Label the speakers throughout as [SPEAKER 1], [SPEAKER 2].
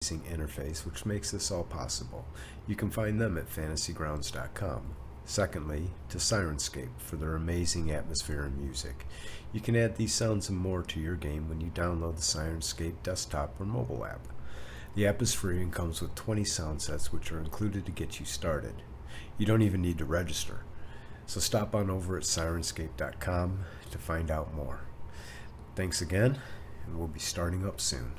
[SPEAKER 1] interface which makes this all possible. You can find them at fantasygrounds.com. Secondly, to Sirenscape for their amazing atmosphere and music. You can add these sounds and more to your game when you download the Sirenscape desktop or mobile app. The app is free and comes with 20 sound sets which are included to get you started. You don't even need to register. So stop on over at Sirenscape.com to find out more. Thanks again, and we'll be starting up soon.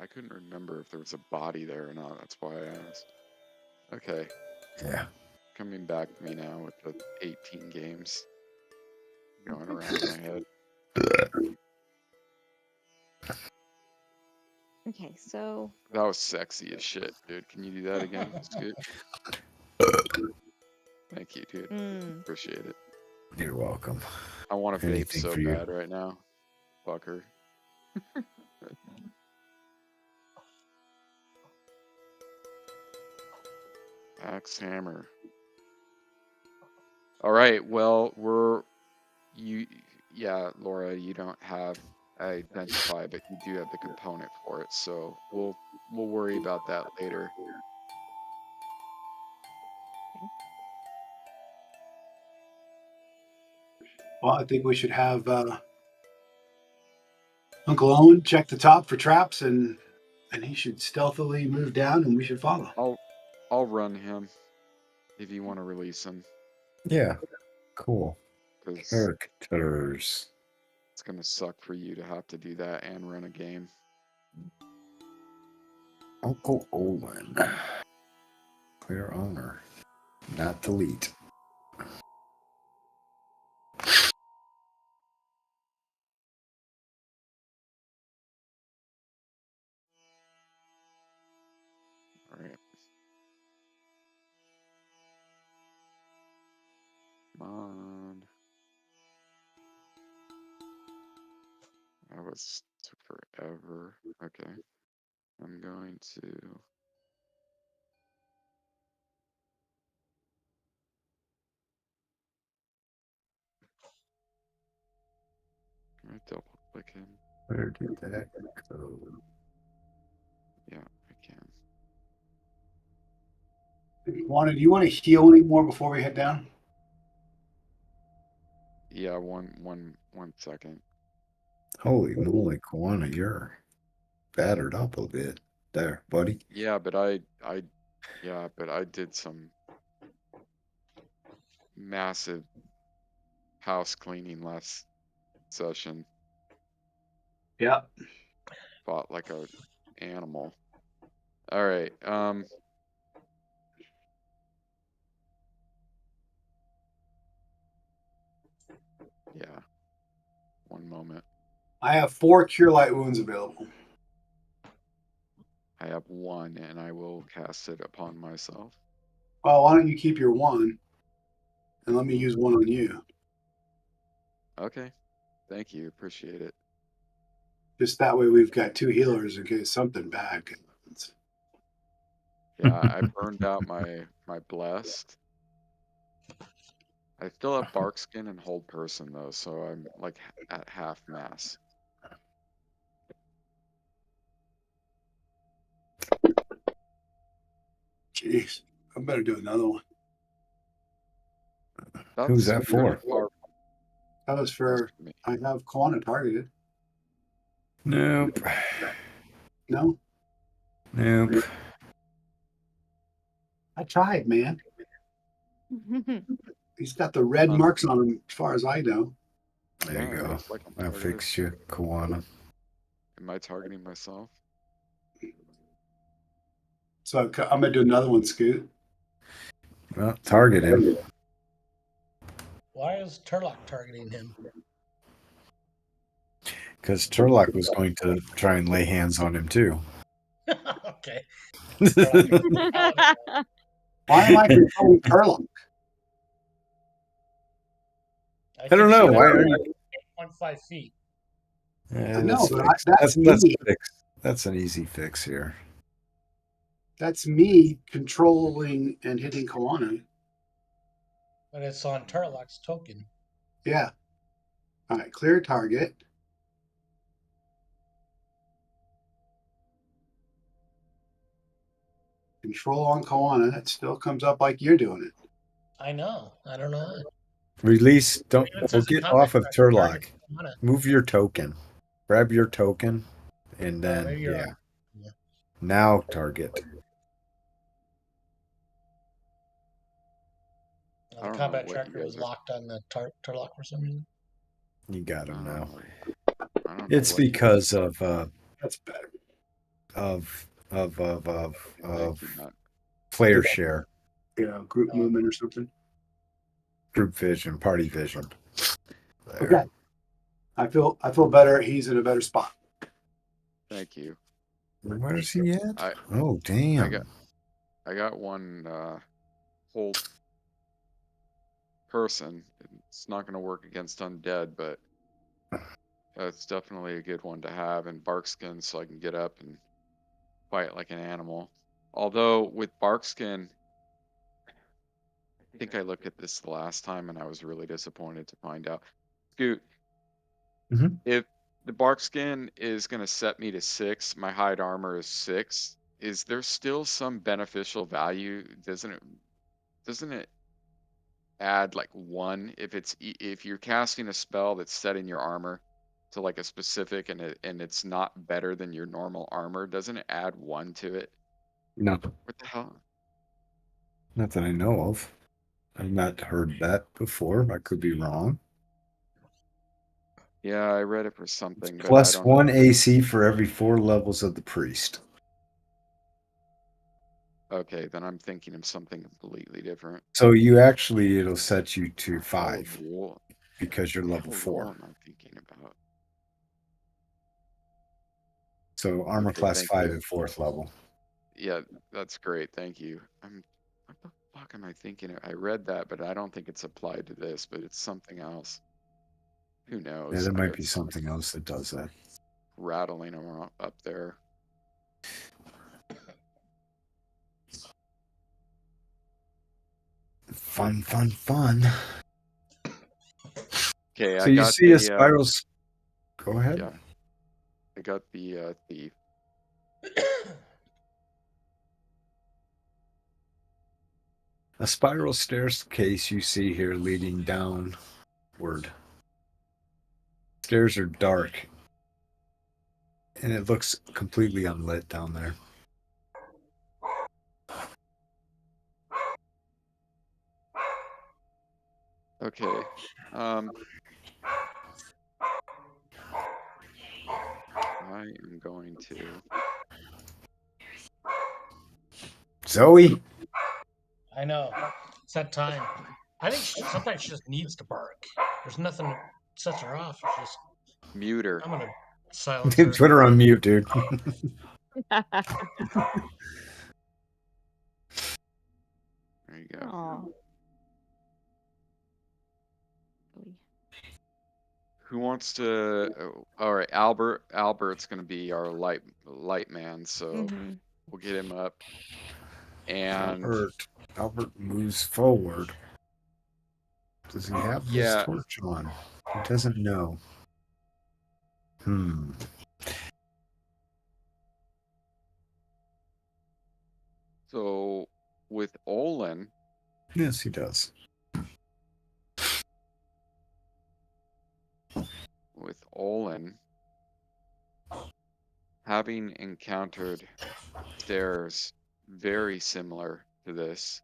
[SPEAKER 2] I couldn't remember if there was a body there or not. That's why I asked. Okay.
[SPEAKER 1] Yeah.
[SPEAKER 2] Coming back to me now with the 18 games going around in my head.
[SPEAKER 3] Okay, so
[SPEAKER 2] That was sexy as shit, dude. Can you do that again, Scoot? Thank you, dude. Appreciate it.
[SPEAKER 1] You're welcome.
[SPEAKER 2] I want to vape
[SPEAKER 1] Anything
[SPEAKER 2] so
[SPEAKER 1] for you.
[SPEAKER 2] bad right now. Fucker. Axe hammer. All right. Well, yeah, Laura, you don't have identify, but you do have the component for it. So we'll worry about that later.
[SPEAKER 4] Well, I think we should have Uncle Owen check the top for traps, and he should stealthily move down, and we should follow.
[SPEAKER 2] I'll run him if you want to release him.
[SPEAKER 1] Yeah. Cool.
[SPEAKER 2] Because
[SPEAKER 1] Characters.
[SPEAKER 2] it's gonna suck for you to have to do that and run a game.
[SPEAKER 1] Uncle Owen. Clear owner. Not delete.
[SPEAKER 2] All right. Come on. That was forever. Okay. I'm going to. Can I double click him?
[SPEAKER 1] Where did that go?
[SPEAKER 2] Yeah, I can.
[SPEAKER 4] Do you want to heal any more before we head down?
[SPEAKER 2] Yeah, one second.
[SPEAKER 1] Holy moly, Kawana, you're battered up a bit there, buddy.
[SPEAKER 2] Yeah, but I did some massive house cleaning last session.
[SPEAKER 4] Yeah.
[SPEAKER 2] Fought like a animal. All right. Yeah. One moment.
[SPEAKER 4] I have 4 cure light wounds available.
[SPEAKER 2] I have 1, and I will cast it upon myself.
[SPEAKER 4] Well, why don't you keep your 1, and let me use 1 on you.
[SPEAKER 2] Okay. Thank you. Appreciate it.
[SPEAKER 4] Just that way we've got 2 healers in case something bad happens.
[SPEAKER 2] Yeah, I burned out my blessed. I still have bark skin and hold person though, so I'm like at half mass.
[SPEAKER 4] Jeez, I better do another one.
[SPEAKER 1] Who's that for?
[SPEAKER 4] That was for
[SPEAKER 2] me.
[SPEAKER 4] I have Kawana targeted.
[SPEAKER 1] Nope.
[SPEAKER 4] No?
[SPEAKER 1] Nope.
[SPEAKER 4] I tried, man. He's got the red marks on him as far as I know.
[SPEAKER 1] There you go.
[SPEAKER 2] Like
[SPEAKER 1] I fixed you, Kawana.
[SPEAKER 2] Am I targeting myself?
[SPEAKER 4] So I'm going to do another one, Scoot.
[SPEAKER 1] Well, target him.
[SPEAKER 5] Why is Turlock targeting him?
[SPEAKER 1] Because Turlock was going to try and lay hands on him too.
[SPEAKER 5] Okay.
[SPEAKER 4] Why am I controlling Turlock?
[SPEAKER 1] I don't know. Why are you?
[SPEAKER 5] 8.5 feet.
[SPEAKER 4] No, that's me.
[SPEAKER 1] That's an easy fix here.
[SPEAKER 4] That's me controlling and hitting Kawana.
[SPEAKER 5] But it's on Turlock's token.
[SPEAKER 4] Yeah. All right, clear target. Control on Kawana. It still comes up like you're doing it.
[SPEAKER 5] I know. I don't know.
[SPEAKER 1] Release. Don't get off of Turlock. Move your token. Grab your token, and then yeah. Now target.
[SPEAKER 5] The combat tracker was locked on the Turlock for some reason.
[SPEAKER 1] You got him now.
[SPEAKER 2] I don't
[SPEAKER 1] It's because of
[SPEAKER 4] that's better.
[SPEAKER 1] of
[SPEAKER 2] Thank you, Matt.
[SPEAKER 1] player share,
[SPEAKER 4] Group movement or something.
[SPEAKER 1] group vision, party vision. There.
[SPEAKER 4] Okay. I feel better. He's in a better spot.
[SPEAKER 2] Thank you.
[SPEAKER 1] Where is he at?
[SPEAKER 2] I-
[SPEAKER 1] Oh, damn.
[SPEAKER 2] I got one whole person. It's not going to work against undead, but it's definitely a good one to have. And bark skin, so I can get up and fight like an animal. Although with bark skin, I think I looked at this the last time and I was really disappointed to find out. Scoot,
[SPEAKER 1] Mhm.
[SPEAKER 2] if the bark skin is going to set me to 6, my hide armor is 6. Is there still some beneficial value? Doesn't it add like 1 if if you're casting a spell that's setting your armor to like a specific and it's not better than your normal armor? Doesn't it add 1 to it?
[SPEAKER 1] No,
[SPEAKER 2] What the hell?
[SPEAKER 1] not that I know of. I've not heard that before. I could be wrong.
[SPEAKER 2] Yeah, I read it for something, but I
[SPEAKER 1] Plus
[SPEAKER 2] don't know.
[SPEAKER 1] 1 AC for every 4 levels of the priest.
[SPEAKER 2] Okay, then I'm thinking of something completely different.
[SPEAKER 1] So it'll set you to 5
[SPEAKER 2] What
[SPEAKER 1] because you're level
[SPEAKER 2] the
[SPEAKER 1] 4.
[SPEAKER 2] hell am I thinking about?
[SPEAKER 1] So armor
[SPEAKER 2] Okay,
[SPEAKER 1] class
[SPEAKER 2] thank
[SPEAKER 1] 5
[SPEAKER 2] you.
[SPEAKER 1] at 4th level.
[SPEAKER 2] Yeah, that's great. Thank you. What the fuck am I thinking of? I read that, but I don't think it's applied to this, but it's something else. Who
[SPEAKER 1] Yeah,
[SPEAKER 2] knows?
[SPEAKER 1] there
[SPEAKER 2] I
[SPEAKER 1] might
[SPEAKER 2] got
[SPEAKER 1] be something else that does that.
[SPEAKER 2] rattling around up there.
[SPEAKER 1] Fun.
[SPEAKER 2] Okay,
[SPEAKER 1] So
[SPEAKER 2] I
[SPEAKER 1] you
[SPEAKER 2] got
[SPEAKER 1] see a
[SPEAKER 2] the
[SPEAKER 1] spiral. Go ahead.
[SPEAKER 2] yeah, I got the thief.
[SPEAKER 1] A spiral staircase you see here leading downward. Stairs are dark, and it looks completely unlit down there.
[SPEAKER 2] Okay. I am going to.
[SPEAKER 1] Zoe?
[SPEAKER 5] I know. It's that time. I think sometimes she just needs to bark. There's nothing that sets her off. It's just,
[SPEAKER 2] Mute her.
[SPEAKER 5] I'm going to silence her.
[SPEAKER 1] Put her on mute, dude.
[SPEAKER 2] There you go.
[SPEAKER 3] Aw.
[SPEAKER 2] Who wants to? All right, Albert. Albert's going to be our light man, so
[SPEAKER 3] Mhm.
[SPEAKER 2] we'll get him up. And
[SPEAKER 1] Albert moves forward. Does he have his
[SPEAKER 2] yeah,
[SPEAKER 1] torch on? He doesn't know.
[SPEAKER 2] so with Olin,
[SPEAKER 1] Yes, he does.
[SPEAKER 2] having encountered stairs very similar to this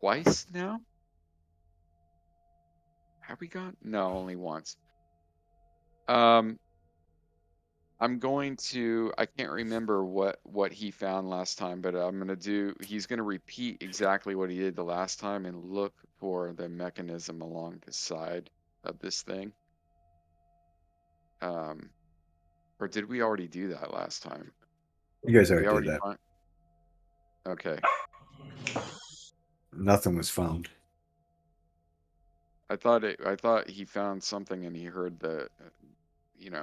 [SPEAKER 2] twice now. Have we gone? No, only once. I'm going to, I can't remember what he found last time, but he's going to repeat exactly what he did the last time and look for the mechanism along the side of this thing. Or did we already do that last time?
[SPEAKER 1] You guys
[SPEAKER 2] We
[SPEAKER 1] already did
[SPEAKER 2] already
[SPEAKER 1] that.
[SPEAKER 2] Okay.
[SPEAKER 1] Nothing was found.
[SPEAKER 2] I thought he found something and he heard the,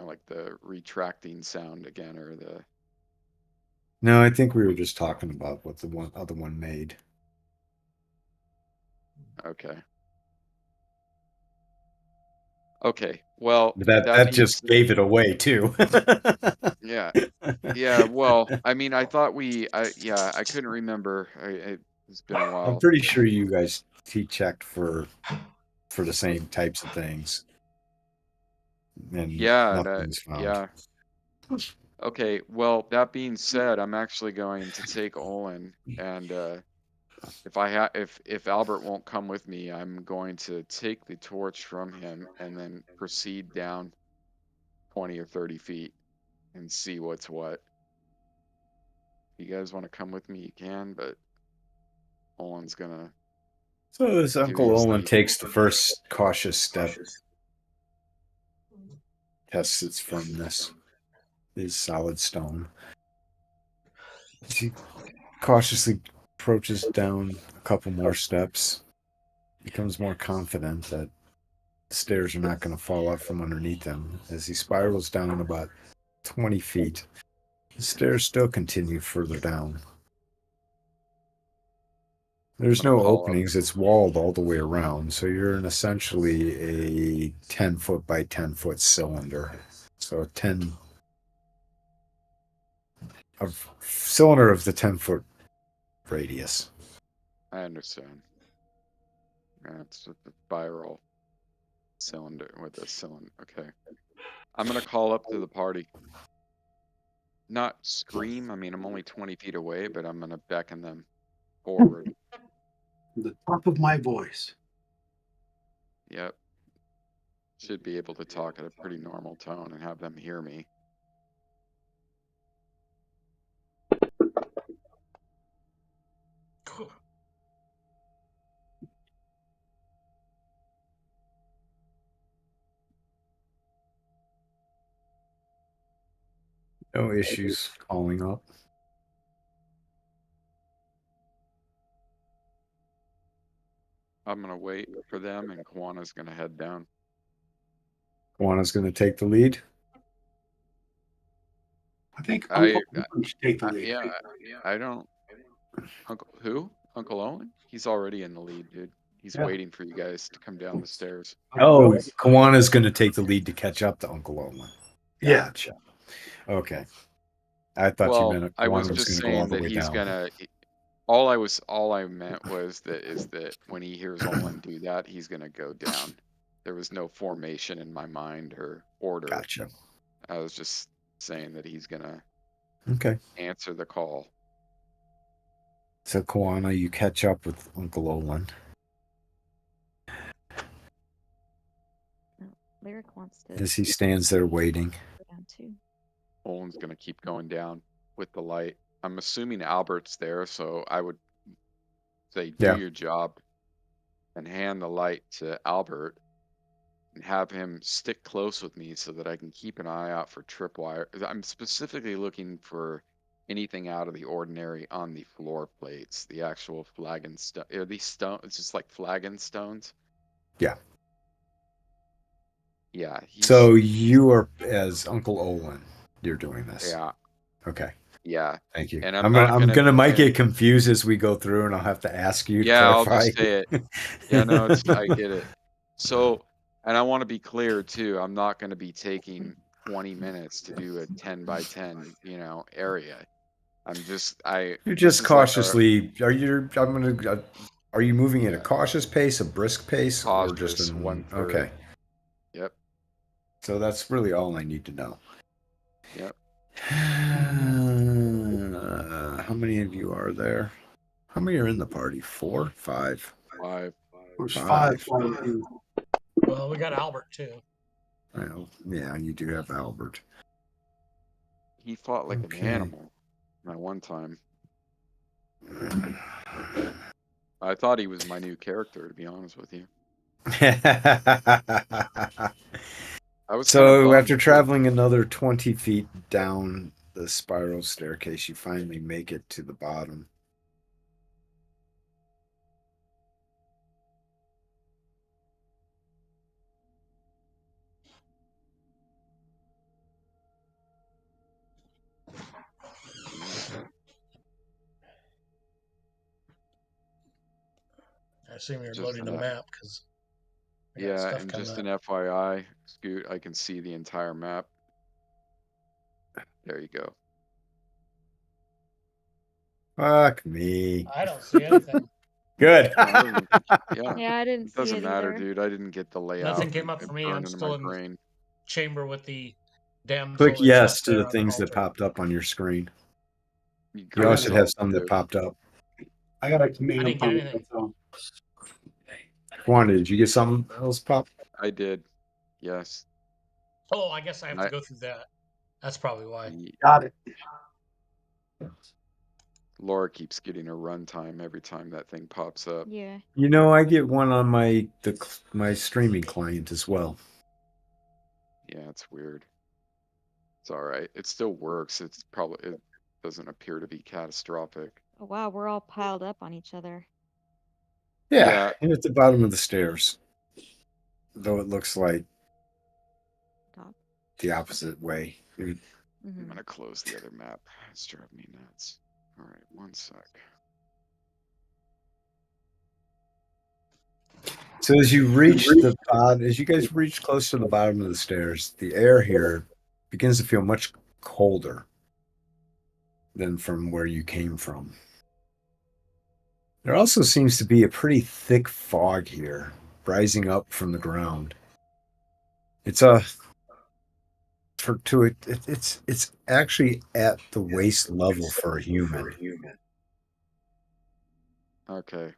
[SPEAKER 2] like the retracting sound again, or the.
[SPEAKER 1] No, I think we were just talking about what the other one made.
[SPEAKER 2] Okay. Okay. Well,
[SPEAKER 1] That just gave it away too.
[SPEAKER 2] Yeah. Yeah. Well, I mean, I thought I couldn't remember. It's been a while.
[SPEAKER 1] I'm pretty sure you guys checked for the same types of things. And
[SPEAKER 2] Yeah.
[SPEAKER 1] nothing's found.
[SPEAKER 2] Yeah. Okay. Well, that being said, I'm actually going to take Olin, and if Albert won't come with me, I'm going to take the torch from him and then proceed down 20 or 30 feet and see what's what. If you guys want to come with me, you can, but Olin's gonna
[SPEAKER 1] So as Uncle Olin
[SPEAKER 2] seriously.
[SPEAKER 1] takes the first cautious step, tests its firmness, is solid stone. As he cautiously approaches down a couple more steps, becomes more confident that the stairs are not going to fall out from underneath him. As he spirals down about 20 feet, the stairs still continue further down. There's
[SPEAKER 2] I'm gonna
[SPEAKER 1] no
[SPEAKER 2] call up.
[SPEAKER 1] openings. It's walled all the way around. So you're in essentially a 10 foot by 10 foot cylinder. So a cylinder of the 10-foot radius.
[SPEAKER 2] I understand. That's a spiral cylinder with a cylinder. Okay. I'm gonna call up to the party. Not scream. I mean, I'm only 20 feet away, but I'm gonna beckon them forward.
[SPEAKER 4] The top of my voice.
[SPEAKER 2] Yep. Should be able to talk at a pretty normal tone and have them hear me.
[SPEAKER 5] Cool.
[SPEAKER 1] No issues calling up.
[SPEAKER 2] I'm gonna wait for them, and Kwana's gonna head down.
[SPEAKER 1] Juana's going to take the lead.
[SPEAKER 4] I think
[SPEAKER 2] I-
[SPEAKER 4] Uncle Owen should take the lead.
[SPEAKER 2] Yeah, I don't. Uncle who? Uncle Owen? He's already in the lead, dude. He's
[SPEAKER 4] Yeah.
[SPEAKER 2] waiting for you guys to come down the stairs.
[SPEAKER 1] Oh, Kawana's going to take the lead to catch up to Uncle Olin.
[SPEAKER 4] Yeah.
[SPEAKER 1] Gotcha. Okay. I thought
[SPEAKER 2] Well,
[SPEAKER 1] you meant
[SPEAKER 2] I was
[SPEAKER 1] Kawana's
[SPEAKER 2] just
[SPEAKER 1] going to go all
[SPEAKER 2] saying
[SPEAKER 1] the
[SPEAKER 2] that
[SPEAKER 1] way
[SPEAKER 2] he's
[SPEAKER 1] down.
[SPEAKER 2] gonna. All I meant was that when he hears Olin do that, he's gonna go down. There was no formation in my mind or order.
[SPEAKER 1] Gotcha.
[SPEAKER 2] I was just saying that he's gonna
[SPEAKER 1] Okay.
[SPEAKER 2] answer the call.
[SPEAKER 1] So, Kawana, you catch up with Uncle Olin.
[SPEAKER 3] Lyric wants to
[SPEAKER 1] As he stands there waiting.
[SPEAKER 3] go down too.
[SPEAKER 2] Olin's gonna keep going down with the light. I'm assuming Albert's there, so I would say do
[SPEAKER 1] Yeah.
[SPEAKER 2] your job and hand the light to Albert and have him stick close with me so that I can keep an eye out for tripwire. I'm specifically looking for anything out of the ordinary on the floor plates, the actual flagon stone. Are these stone? It's just like flagon stones.
[SPEAKER 1] Yeah.
[SPEAKER 2] Yeah.
[SPEAKER 1] So you are, as Uncle Olin, you're doing this.
[SPEAKER 2] Yeah.
[SPEAKER 1] Okay.
[SPEAKER 2] Yeah.
[SPEAKER 1] Thank you.
[SPEAKER 2] And
[SPEAKER 1] I'm
[SPEAKER 2] not
[SPEAKER 1] gonna might get confused as we go through, and I'll have to ask you to
[SPEAKER 2] Yeah, I'll
[SPEAKER 1] clarify.
[SPEAKER 2] just say it. Yeah, no, I get it. So, and I want to be clear too. I'm not going to be taking 20 minutes to do a 10 by 10, area.
[SPEAKER 1] You're
[SPEAKER 2] this
[SPEAKER 1] just
[SPEAKER 2] is like
[SPEAKER 1] cautiously. Are you moving at a cautious pace, a brisk pace, or just
[SPEAKER 2] cautious,
[SPEAKER 1] an
[SPEAKER 2] 1/3.
[SPEAKER 1] Okay?
[SPEAKER 2] Yep.
[SPEAKER 1] So that's really all I need to know.
[SPEAKER 2] Yep.
[SPEAKER 1] How many of you are there? How many are in the party? 4, 5?
[SPEAKER 2] 5.
[SPEAKER 4] There's
[SPEAKER 1] Five.
[SPEAKER 4] 5.
[SPEAKER 5] Well, we got Albert too.
[SPEAKER 1] Well, yeah, you do have Albert.
[SPEAKER 2] He fought like
[SPEAKER 1] Okay.
[SPEAKER 2] an animal that one time. I thought he was my new character, to be honest with you. I was
[SPEAKER 1] So
[SPEAKER 2] kinda
[SPEAKER 1] after
[SPEAKER 2] bummed, too.
[SPEAKER 1] traveling another 20 feet down the spiral staircase, you finally make it to the bottom.
[SPEAKER 5] I assume you're
[SPEAKER 2] Just
[SPEAKER 5] loading a
[SPEAKER 2] that.
[SPEAKER 5] map because
[SPEAKER 2] Yeah,
[SPEAKER 5] stuff
[SPEAKER 2] and
[SPEAKER 5] coming
[SPEAKER 2] just
[SPEAKER 5] up.
[SPEAKER 2] an FYI, Scoot, I can see the entire map. There you go.
[SPEAKER 1] Fuck me.
[SPEAKER 5] I don't see anything.
[SPEAKER 1] Good.
[SPEAKER 2] Yeah,
[SPEAKER 3] Yeah, I didn't
[SPEAKER 2] it
[SPEAKER 3] see
[SPEAKER 2] doesn't
[SPEAKER 3] it
[SPEAKER 2] matter,
[SPEAKER 3] either.
[SPEAKER 2] dude. I didn't get the layout.
[SPEAKER 5] Nothing came up
[SPEAKER 2] It
[SPEAKER 5] for me.
[SPEAKER 2] burned
[SPEAKER 5] I'm
[SPEAKER 2] into
[SPEAKER 5] still
[SPEAKER 2] my
[SPEAKER 5] in
[SPEAKER 2] brain.
[SPEAKER 5] chamber with the damsel.
[SPEAKER 1] Click
[SPEAKER 5] and
[SPEAKER 1] yes
[SPEAKER 5] stuff
[SPEAKER 1] to
[SPEAKER 5] there
[SPEAKER 1] the
[SPEAKER 5] on
[SPEAKER 1] things that
[SPEAKER 5] altar.
[SPEAKER 1] popped up on your screen.
[SPEAKER 2] You
[SPEAKER 1] You all
[SPEAKER 2] could
[SPEAKER 1] should
[SPEAKER 2] have
[SPEAKER 1] have some that popped up.
[SPEAKER 4] I got a
[SPEAKER 5] I
[SPEAKER 4] command
[SPEAKER 5] didn't get
[SPEAKER 4] prompt.
[SPEAKER 5] anything.
[SPEAKER 4] So.
[SPEAKER 1] Wanda, did you get something else pop?
[SPEAKER 2] I did. Yes.
[SPEAKER 5] Oh, I guess I have to go through that. That's probably why.
[SPEAKER 2] Ye-
[SPEAKER 4] Got it.
[SPEAKER 2] Laura keeps getting a runtime every time that thing pops up.
[SPEAKER 3] Yeah.
[SPEAKER 1] I get one on my streaming client as well.
[SPEAKER 2] Yeah, it's weird. It's all right. It still works. It doesn't appear to be catastrophic.
[SPEAKER 3] Oh wow, we're all piled up on each other.
[SPEAKER 1] Yeah, and at the bottom of the stairs. Though it looks like
[SPEAKER 3] Top.
[SPEAKER 1] the opposite way.
[SPEAKER 2] I'm
[SPEAKER 3] Mhm.
[SPEAKER 2] gonna close the other map. It's driving me nuts. All right, one sec.
[SPEAKER 1] So as you guys reach close to the bottom of the stairs, the air here begins to feel much colder than from where you came from. There also seems to be a pretty thick fog here, rising up from the ground. It's it's actually at the waist level for a human,
[SPEAKER 2] Okay.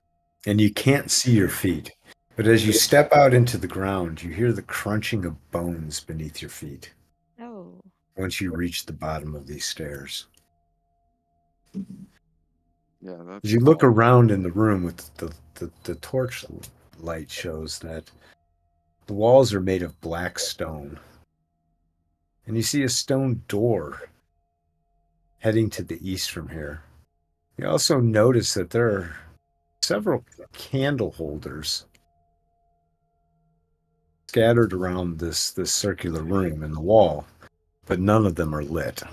[SPEAKER 1] and you can't see your feet. But as you step out into the ground, you hear the crunching of bones beneath your feet
[SPEAKER 3] Oh.
[SPEAKER 1] once you reach the bottom of these stairs.
[SPEAKER 2] Yeah, that's.
[SPEAKER 1] As you look around in the room with the torch light shows that the walls are made of black stone. And you see a stone door heading to the east from here. You also notice that there are several candle holders scattered around this circular room in the wall, but none of them are lit.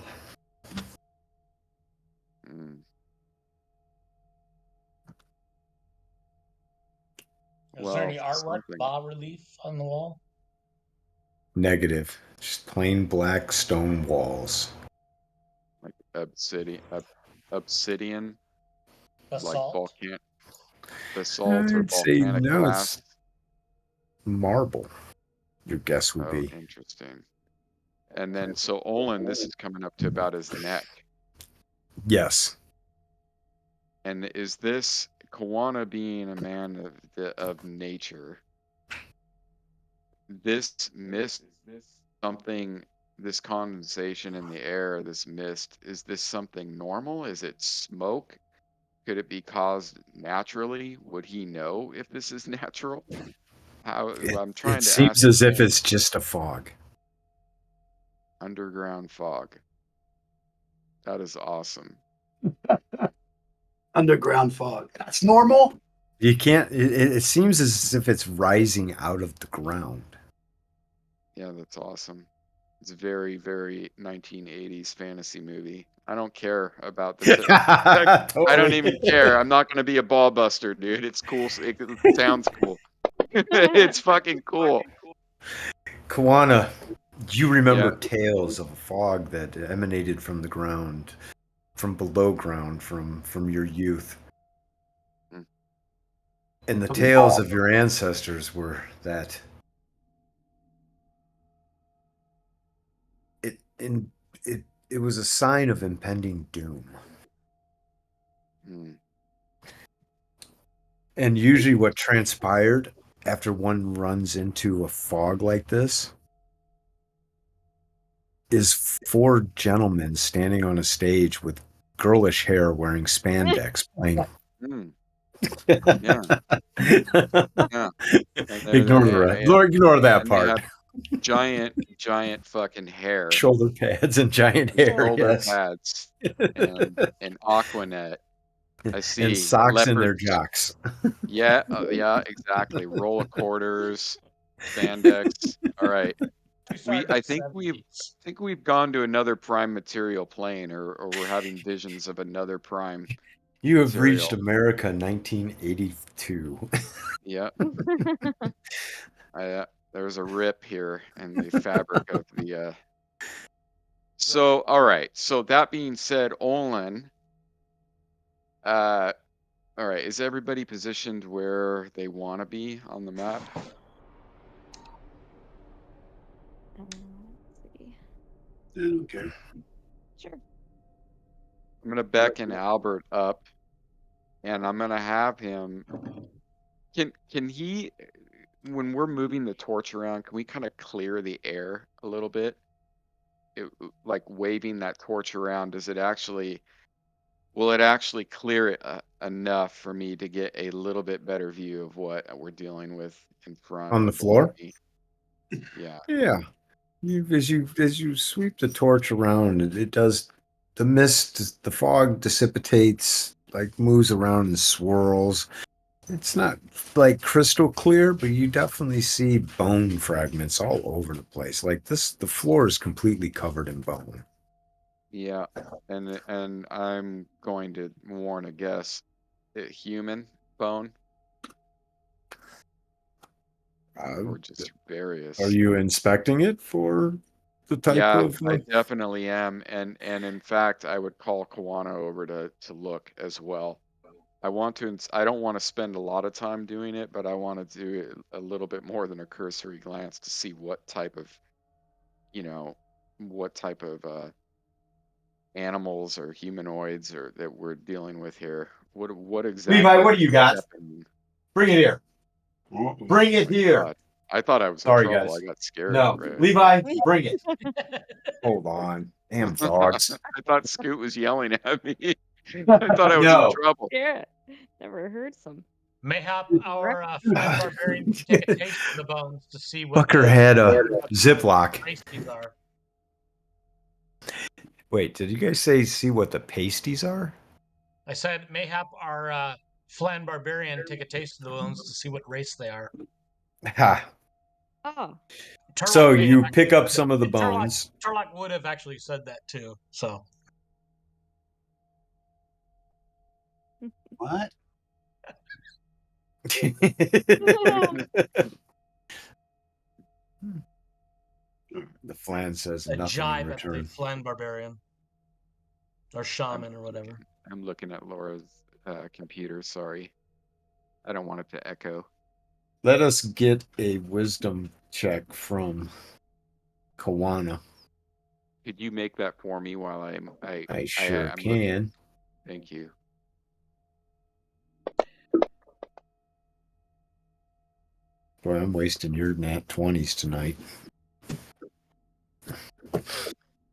[SPEAKER 2] Mm.
[SPEAKER 5] Is there any
[SPEAKER 2] Well,
[SPEAKER 5] artwork,
[SPEAKER 2] something.
[SPEAKER 5] bas relief on the wall?
[SPEAKER 1] Negative. Just plain black stone walls.
[SPEAKER 2] Like obsidian, like
[SPEAKER 5] Basalt?
[SPEAKER 2] basalt or
[SPEAKER 1] I'd say
[SPEAKER 2] volcanic
[SPEAKER 1] no,
[SPEAKER 2] glass.
[SPEAKER 1] it's marble. Your guess would
[SPEAKER 2] Oh,
[SPEAKER 1] be.
[SPEAKER 2] interesting. And then, so Olin, this is coming up to about his neck.
[SPEAKER 1] Yes.
[SPEAKER 2] And is this Kawana being a man of nature? This mist, something, this condensation in the air, this mist, is this something normal? Is it smoke? Could it be caused naturally? Would he know if this is natural? I'm trying
[SPEAKER 1] It
[SPEAKER 2] to
[SPEAKER 1] seems as if
[SPEAKER 2] ascertain.
[SPEAKER 1] it's just a fog.
[SPEAKER 2] Underground fog. That is awesome.
[SPEAKER 4] Underground fog. That's normal.
[SPEAKER 1] You can't. It seems as if it's rising out of the ground.
[SPEAKER 2] Yeah, that's awesome. It's a very, very 1980s fantasy movie. I don't care about the. I don't even care. I'm not gonna be a ball buster, dude. It's cool. It sounds cool. It's fucking cool.
[SPEAKER 1] Kawana, you remember
[SPEAKER 2] Yeah.
[SPEAKER 1] tales of a fog that emanated from the ground, from below ground, from your youth.
[SPEAKER 2] Mm.
[SPEAKER 1] And the tales of your ancestors were that it was a sign of impending doom.
[SPEAKER 2] Mm.
[SPEAKER 1] And usually what transpired after one runs into a fog like this is 4 gentlemen standing on a stage with girlish hair wearing spandex playing.
[SPEAKER 2] Mm. Yeah. Yeah.
[SPEAKER 1] Ignore that
[SPEAKER 2] and
[SPEAKER 1] part.
[SPEAKER 2] They have giant fucking hair.
[SPEAKER 1] Shoulder pads and giant hair.
[SPEAKER 2] Shoulder
[SPEAKER 1] Yes.
[SPEAKER 2] pads and Aquanet. I see.
[SPEAKER 1] And socks
[SPEAKER 2] leopard,
[SPEAKER 1] in their jocks.
[SPEAKER 2] Yeah, yeah, exactly. Roll of quarters, spandex. All right. I think we've gone to another prime material plane, or we're having visions of another prime.
[SPEAKER 1] You have reached America 1982.
[SPEAKER 2] Yeah. There's a rip here in the fabric of the. So, all right. So that being said, Olin. All right. Is everybody positioned where they want to be on the map?
[SPEAKER 3] Let's see.
[SPEAKER 4] Okay.
[SPEAKER 3] Sure.
[SPEAKER 2] I'm gonna beckon Albert up, and I'm gonna have him. Can he, when we're moving the torch around, can we kind of clear the air a little bit? Like waving that torch around, does it actually? will it actually clear it enough for me to get a little bit better view of what we're dealing with in front
[SPEAKER 1] On
[SPEAKER 2] or
[SPEAKER 1] the
[SPEAKER 2] below
[SPEAKER 1] floor?
[SPEAKER 2] me? Yeah.
[SPEAKER 1] Yeah. As you sweep the torch around, it does the mist, the fog dissipates, like moves around and swirls. It's not like crystal clear, but you definitely see bone fragments all over the place. Like this, the floor is completely covered in bone.
[SPEAKER 2] Yeah. And I'm going to warn a guess. Human bone
[SPEAKER 1] Uh,
[SPEAKER 2] or just various?
[SPEAKER 1] are you inspecting it for the type
[SPEAKER 2] Yeah,
[SPEAKER 1] of?
[SPEAKER 2] I definitely am, and in fact, I would call Kawano over to look as well. I want to. I don't want to spend a lot of time doing it, but I want to do it a little bit more than a cursory glance to see what type of, you know, what type of animals or humanoids or that we're dealing with here. What exactly?
[SPEAKER 6] Levi, what do you
[SPEAKER 2] is
[SPEAKER 6] got?
[SPEAKER 2] happening?
[SPEAKER 6] Bring it here. Bring
[SPEAKER 2] Oh
[SPEAKER 6] it
[SPEAKER 2] my
[SPEAKER 6] here.
[SPEAKER 2] God. I thought I was in
[SPEAKER 6] Sorry,
[SPEAKER 2] trouble.
[SPEAKER 6] guys.
[SPEAKER 2] I got scared.
[SPEAKER 6] No,
[SPEAKER 2] Right?
[SPEAKER 6] Levi, bring it.
[SPEAKER 1] Hold on, damn dogs.
[SPEAKER 2] I thought Scoot was yelling at me. I thought I was in
[SPEAKER 6] No.
[SPEAKER 2] trouble.
[SPEAKER 3] Yeah. Never heard some.
[SPEAKER 5] Mayhap our flat barbarian can take a taste of the bones to see what
[SPEAKER 1] Fucker
[SPEAKER 5] the
[SPEAKER 1] had a Ziploc.
[SPEAKER 5] pasties are.
[SPEAKER 1] Wait, did you guys say see what the pasties are?
[SPEAKER 5] I said mayhap our flan barbarian take a taste of the bones to see what race they are.
[SPEAKER 1] Ha.
[SPEAKER 3] Oh.
[SPEAKER 5] Turlock
[SPEAKER 1] So
[SPEAKER 5] may have
[SPEAKER 1] you
[SPEAKER 5] actually
[SPEAKER 1] pick up
[SPEAKER 5] said
[SPEAKER 1] some
[SPEAKER 5] that.
[SPEAKER 1] of the
[SPEAKER 5] And Turlock-
[SPEAKER 1] bones.
[SPEAKER 5] Turlock would have actually said that too. So
[SPEAKER 4] What?
[SPEAKER 1] The flan says
[SPEAKER 5] a
[SPEAKER 1] nothing in
[SPEAKER 5] jibe at the
[SPEAKER 1] return.
[SPEAKER 5] flan barbarian or shaman or whatever.
[SPEAKER 2] I'm looking at Laura's computer. Sorry. I don't want it to echo.
[SPEAKER 1] Let us get a wisdom check from Kawana.
[SPEAKER 2] Could you make that for me while
[SPEAKER 1] I sure
[SPEAKER 2] I'm
[SPEAKER 1] can.
[SPEAKER 2] looking? Thank you.
[SPEAKER 1] Boy, I'm wasting your nat 20s tonight.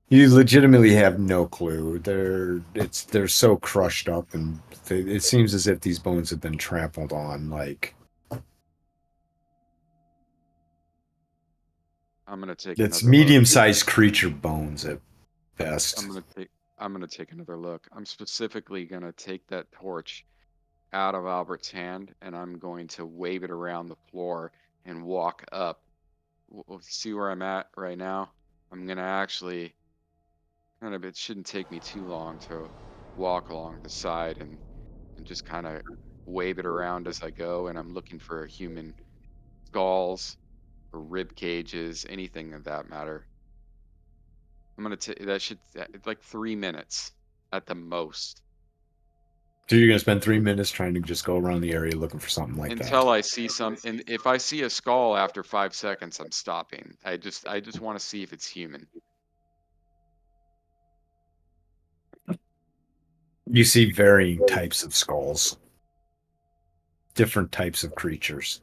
[SPEAKER 1] You legitimately have no clue. They're so crushed up, and it seems as if these bones have been trampled on. Like
[SPEAKER 2] I'm gonna take
[SPEAKER 1] it's
[SPEAKER 2] another look.
[SPEAKER 1] medium-sized creature bones at best.
[SPEAKER 2] I'm gonna take another look. I'm specifically gonna take that torch out of Albert's hand and I'm going to wave it around the floor and walk up. See where I'm at right now? I'm gonna actually it shouldn't take me too long to walk along the side and just kind of wave it around as I go, and I'm looking for human skulls or rib cages, anything of that matter. I'm gonna take that should like 3 minutes at the most
[SPEAKER 1] So you're gonna spend 3 minutes trying to just go around the area looking for something like
[SPEAKER 2] until
[SPEAKER 1] that.
[SPEAKER 2] I see some. And if I see a skull after 5 seconds, I'm stopping. I just want to see if it's human.
[SPEAKER 1] You see varying types of skulls, different types of creatures.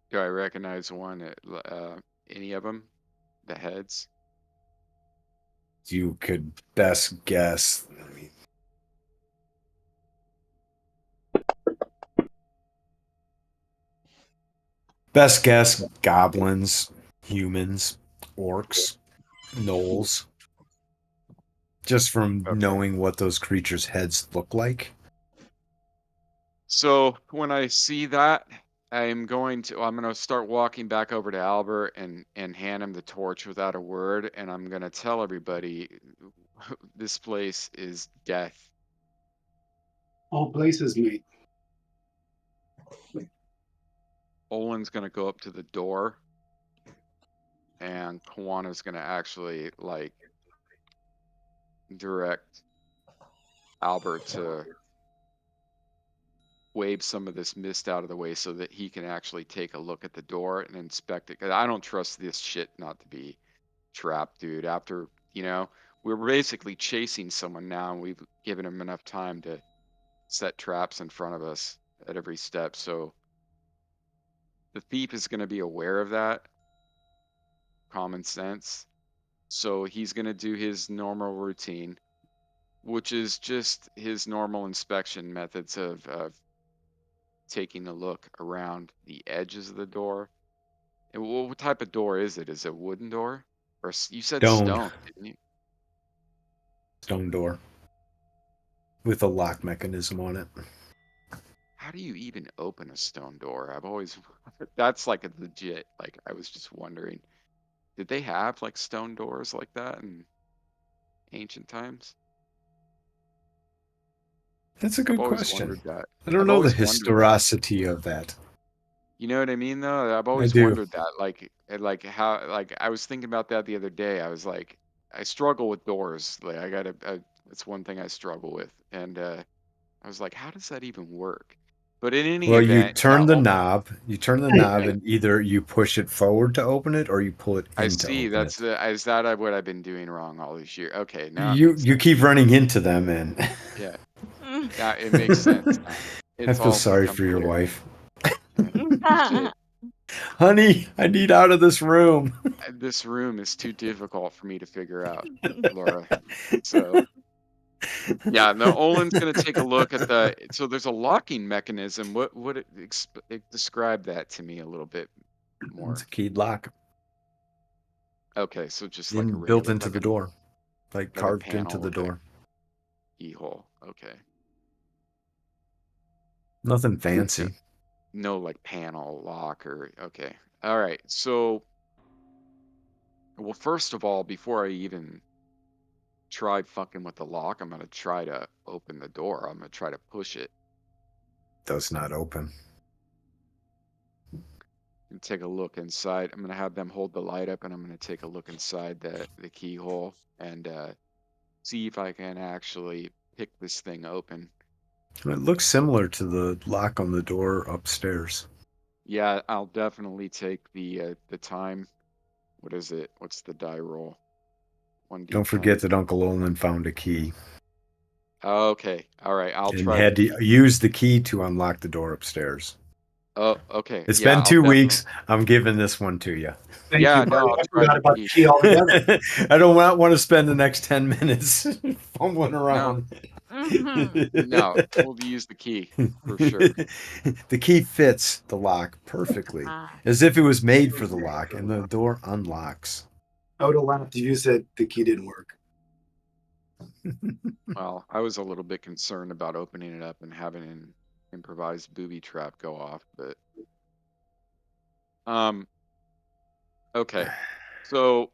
[SPEAKER 2] Do I recognize one? Any of them? The heads?
[SPEAKER 1] You could best guess. I mean, best guess: goblins, humans, orcs, gnolls. Just from
[SPEAKER 2] Okay.
[SPEAKER 1] knowing what those creatures' heads look like.
[SPEAKER 2] So when I see that, I'm going to start walking back over to Albert and hand him the torch without a word, and I'm gonna tell everybody this place is death.
[SPEAKER 4] All places meet.
[SPEAKER 2] Olin's gonna go up to the door, and Kawana's gonna actually like direct Albert to wave some of this mist out of the way so that he can actually take a look at the door and inspect it. 'Cause I don't trust this shit not to be trapped, dude. After, we're basically chasing someone now and we've given him enough time to set traps in front of us at every step. So the thief is going to be aware of that. Common sense. So he's going to do his normal routine, which is just his normal inspection methods of taking a look around the edges of the door. And what type of door is it? Is it a wooden door? Or you said stone, didn't you?
[SPEAKER 1] Stone door with a lock mechanism on it.
[SPEAKER 2] How do you even open a stone door? I've always that's like a legit, like I was just wondering, did they have like stone doors like that in ancient times?
[SPEAKER 1] That's a
[SPEAKER 2] I've
[SPEAKER 1] good
[SPEAKER 2] always
[SPEAKER 1] question.
[SPEAKER 2] wondered that.
[SPEAKER 1] I don't
[SPEAKER 2] I've
[SPEAKER 1] know the
[SPEAKER 2] always wondered that.
[SPEAKER 1] historicity of that.
[SPEAKER 2] You know what I mean, though? I've
[SPEAKER 1] I
[SPEAKER 2] always
[SPEAKER 1] do.
[SPEAKER 2] wondered that. Like how, like I was thinking about that the other day. I was like, I struggle with doors. Like it's one thing I struggle with, and I was like, how does that even work? But in any
[SPEAKER 1] Well, you
[SPEAKER 2] event, yeah,
[SPEAKER 1] turn the knob. You turn the knob,
[SPEAKER 2] okay.
[SPEAKER 1] and either you push it forward to open it, or you pull it
[SPEAKER 2] I
[SPEAKER 1] in to
[SPEAKER 2] see.
[SPEAKER 1] open it.
[SPEAKER 2] Is that what I've been doing wrong all these years? Okay, now it
[SPEAKER 1] You
[SPEAKER 2] makes
[SPEAKER 1] you
[SPEAKER 2] sense.
[SPEAKER 1] keep running into them, and
[SPEAKER 2] Yeah, yeah, it makes sense now.
[SPEAKER 1] I
[SPEAKER 2] It's
[SPEAKER 1] feel
[SPEAKER 2] all
[SPEAKER 1] sorry for
[SPEAKER 2] becoming
[SPEAKER 1] your
[SPEAKER 2] clear.
[SPEAKER 1] wife.
[SPEAKER 2] Shit,
[SPEAKER 1] Honey, I need out of this room.
[SPEAKER 2] this room is too difficult for me to figure out, Laura. So. Yeah, no, Olin's gonna take a look at the. So there's a locking mechanism. What would describe that to me a little bit
[SPEAKER 1] It's
[SPEAKER 2] more?
[SPEAKER 1] a keyed lock
[SPEAKER 2] Okay, so just like a
[SPEAKER 1] built
[SPEAKER 2] regular,
[SPEAKER 1] into the door, like
[SPEAKER 2] like a
[SPEAKER 1] carved into
[SPEAKER 2] panel
[SPEAKER 1] the
[SPEAKER 2] with a
[SPEAKER 1] door.
[SPEAKER 2] keyhole. Okay,
[SPEAKER 1] Nothing fancy.
[SPEAKER 2] no like panel lock or okay. All right, so well, first of all, before I even try fucking with the lock, I'm gonna try to open the door. I'm gonna try to push it
[SPEAKER 1] Does not open.
[SPEAKER 2] and take a look inside. I'm gonna have them hold the light up, and I'm gonna take a look inside the keyhole and see if I can actually pick this thing open.
[SPEAKER 1] It looks similar to the lock on the door upstairs.
[SPEAKER 2] Yeah, I'll definitely take the time. What is it? What's the die roll? 1d10.
[SPEAKER 1] Don't forget that Uncle Olin found a key
[SPEAKER 2] Okay, all right. I'll
[SPEAKER 1] and
[SPEAKER 2] try.
[SPEAKER 1] had to use the key to unlock the door upstairs.
[SPEAKER 2] Oh, okay.
[SPEAKER 1] It's
[SPEAKER 2] Yeah,
[SPEAKER 1] been
[SPEAKER 2] I'll
[SPEAKER 1] 2
[SPEAKER 2] definitely.
[SPEAKER 1] weeks. I'm giving this one to you.
[SPEAKER 4] Thank
[SPEAKER 2] Yeah,
[SPEAKER 4] you,
[SPEAKER 2] no,
[SPEAKER 4] buddy.
[SPEAKER 2] I'll
[SPEAKER 4] I
[SPEAKER 2] try
[SPEAKER 4] forgot
[SPEAKER 2] the
[SPEAKER 4] about the
[SPEAKER 2] key.
[SPEAKER 4] key altogether.
[SPEAKER 1] I don't want to spend the next 10 minutes fumbling around.
[SPEAKER 2] No, we'll use the key for sure.
[SPEAKER 1] The key fits the lock perfectly, as if it was made for the lock, and the door unlocks.
[SPEAKER 4] I would have laughed if you said the key didn't work.
[SPEAKER 2] Well, I was a little bit concerned about opening it up and having an improvised booby trap go off, but okay. So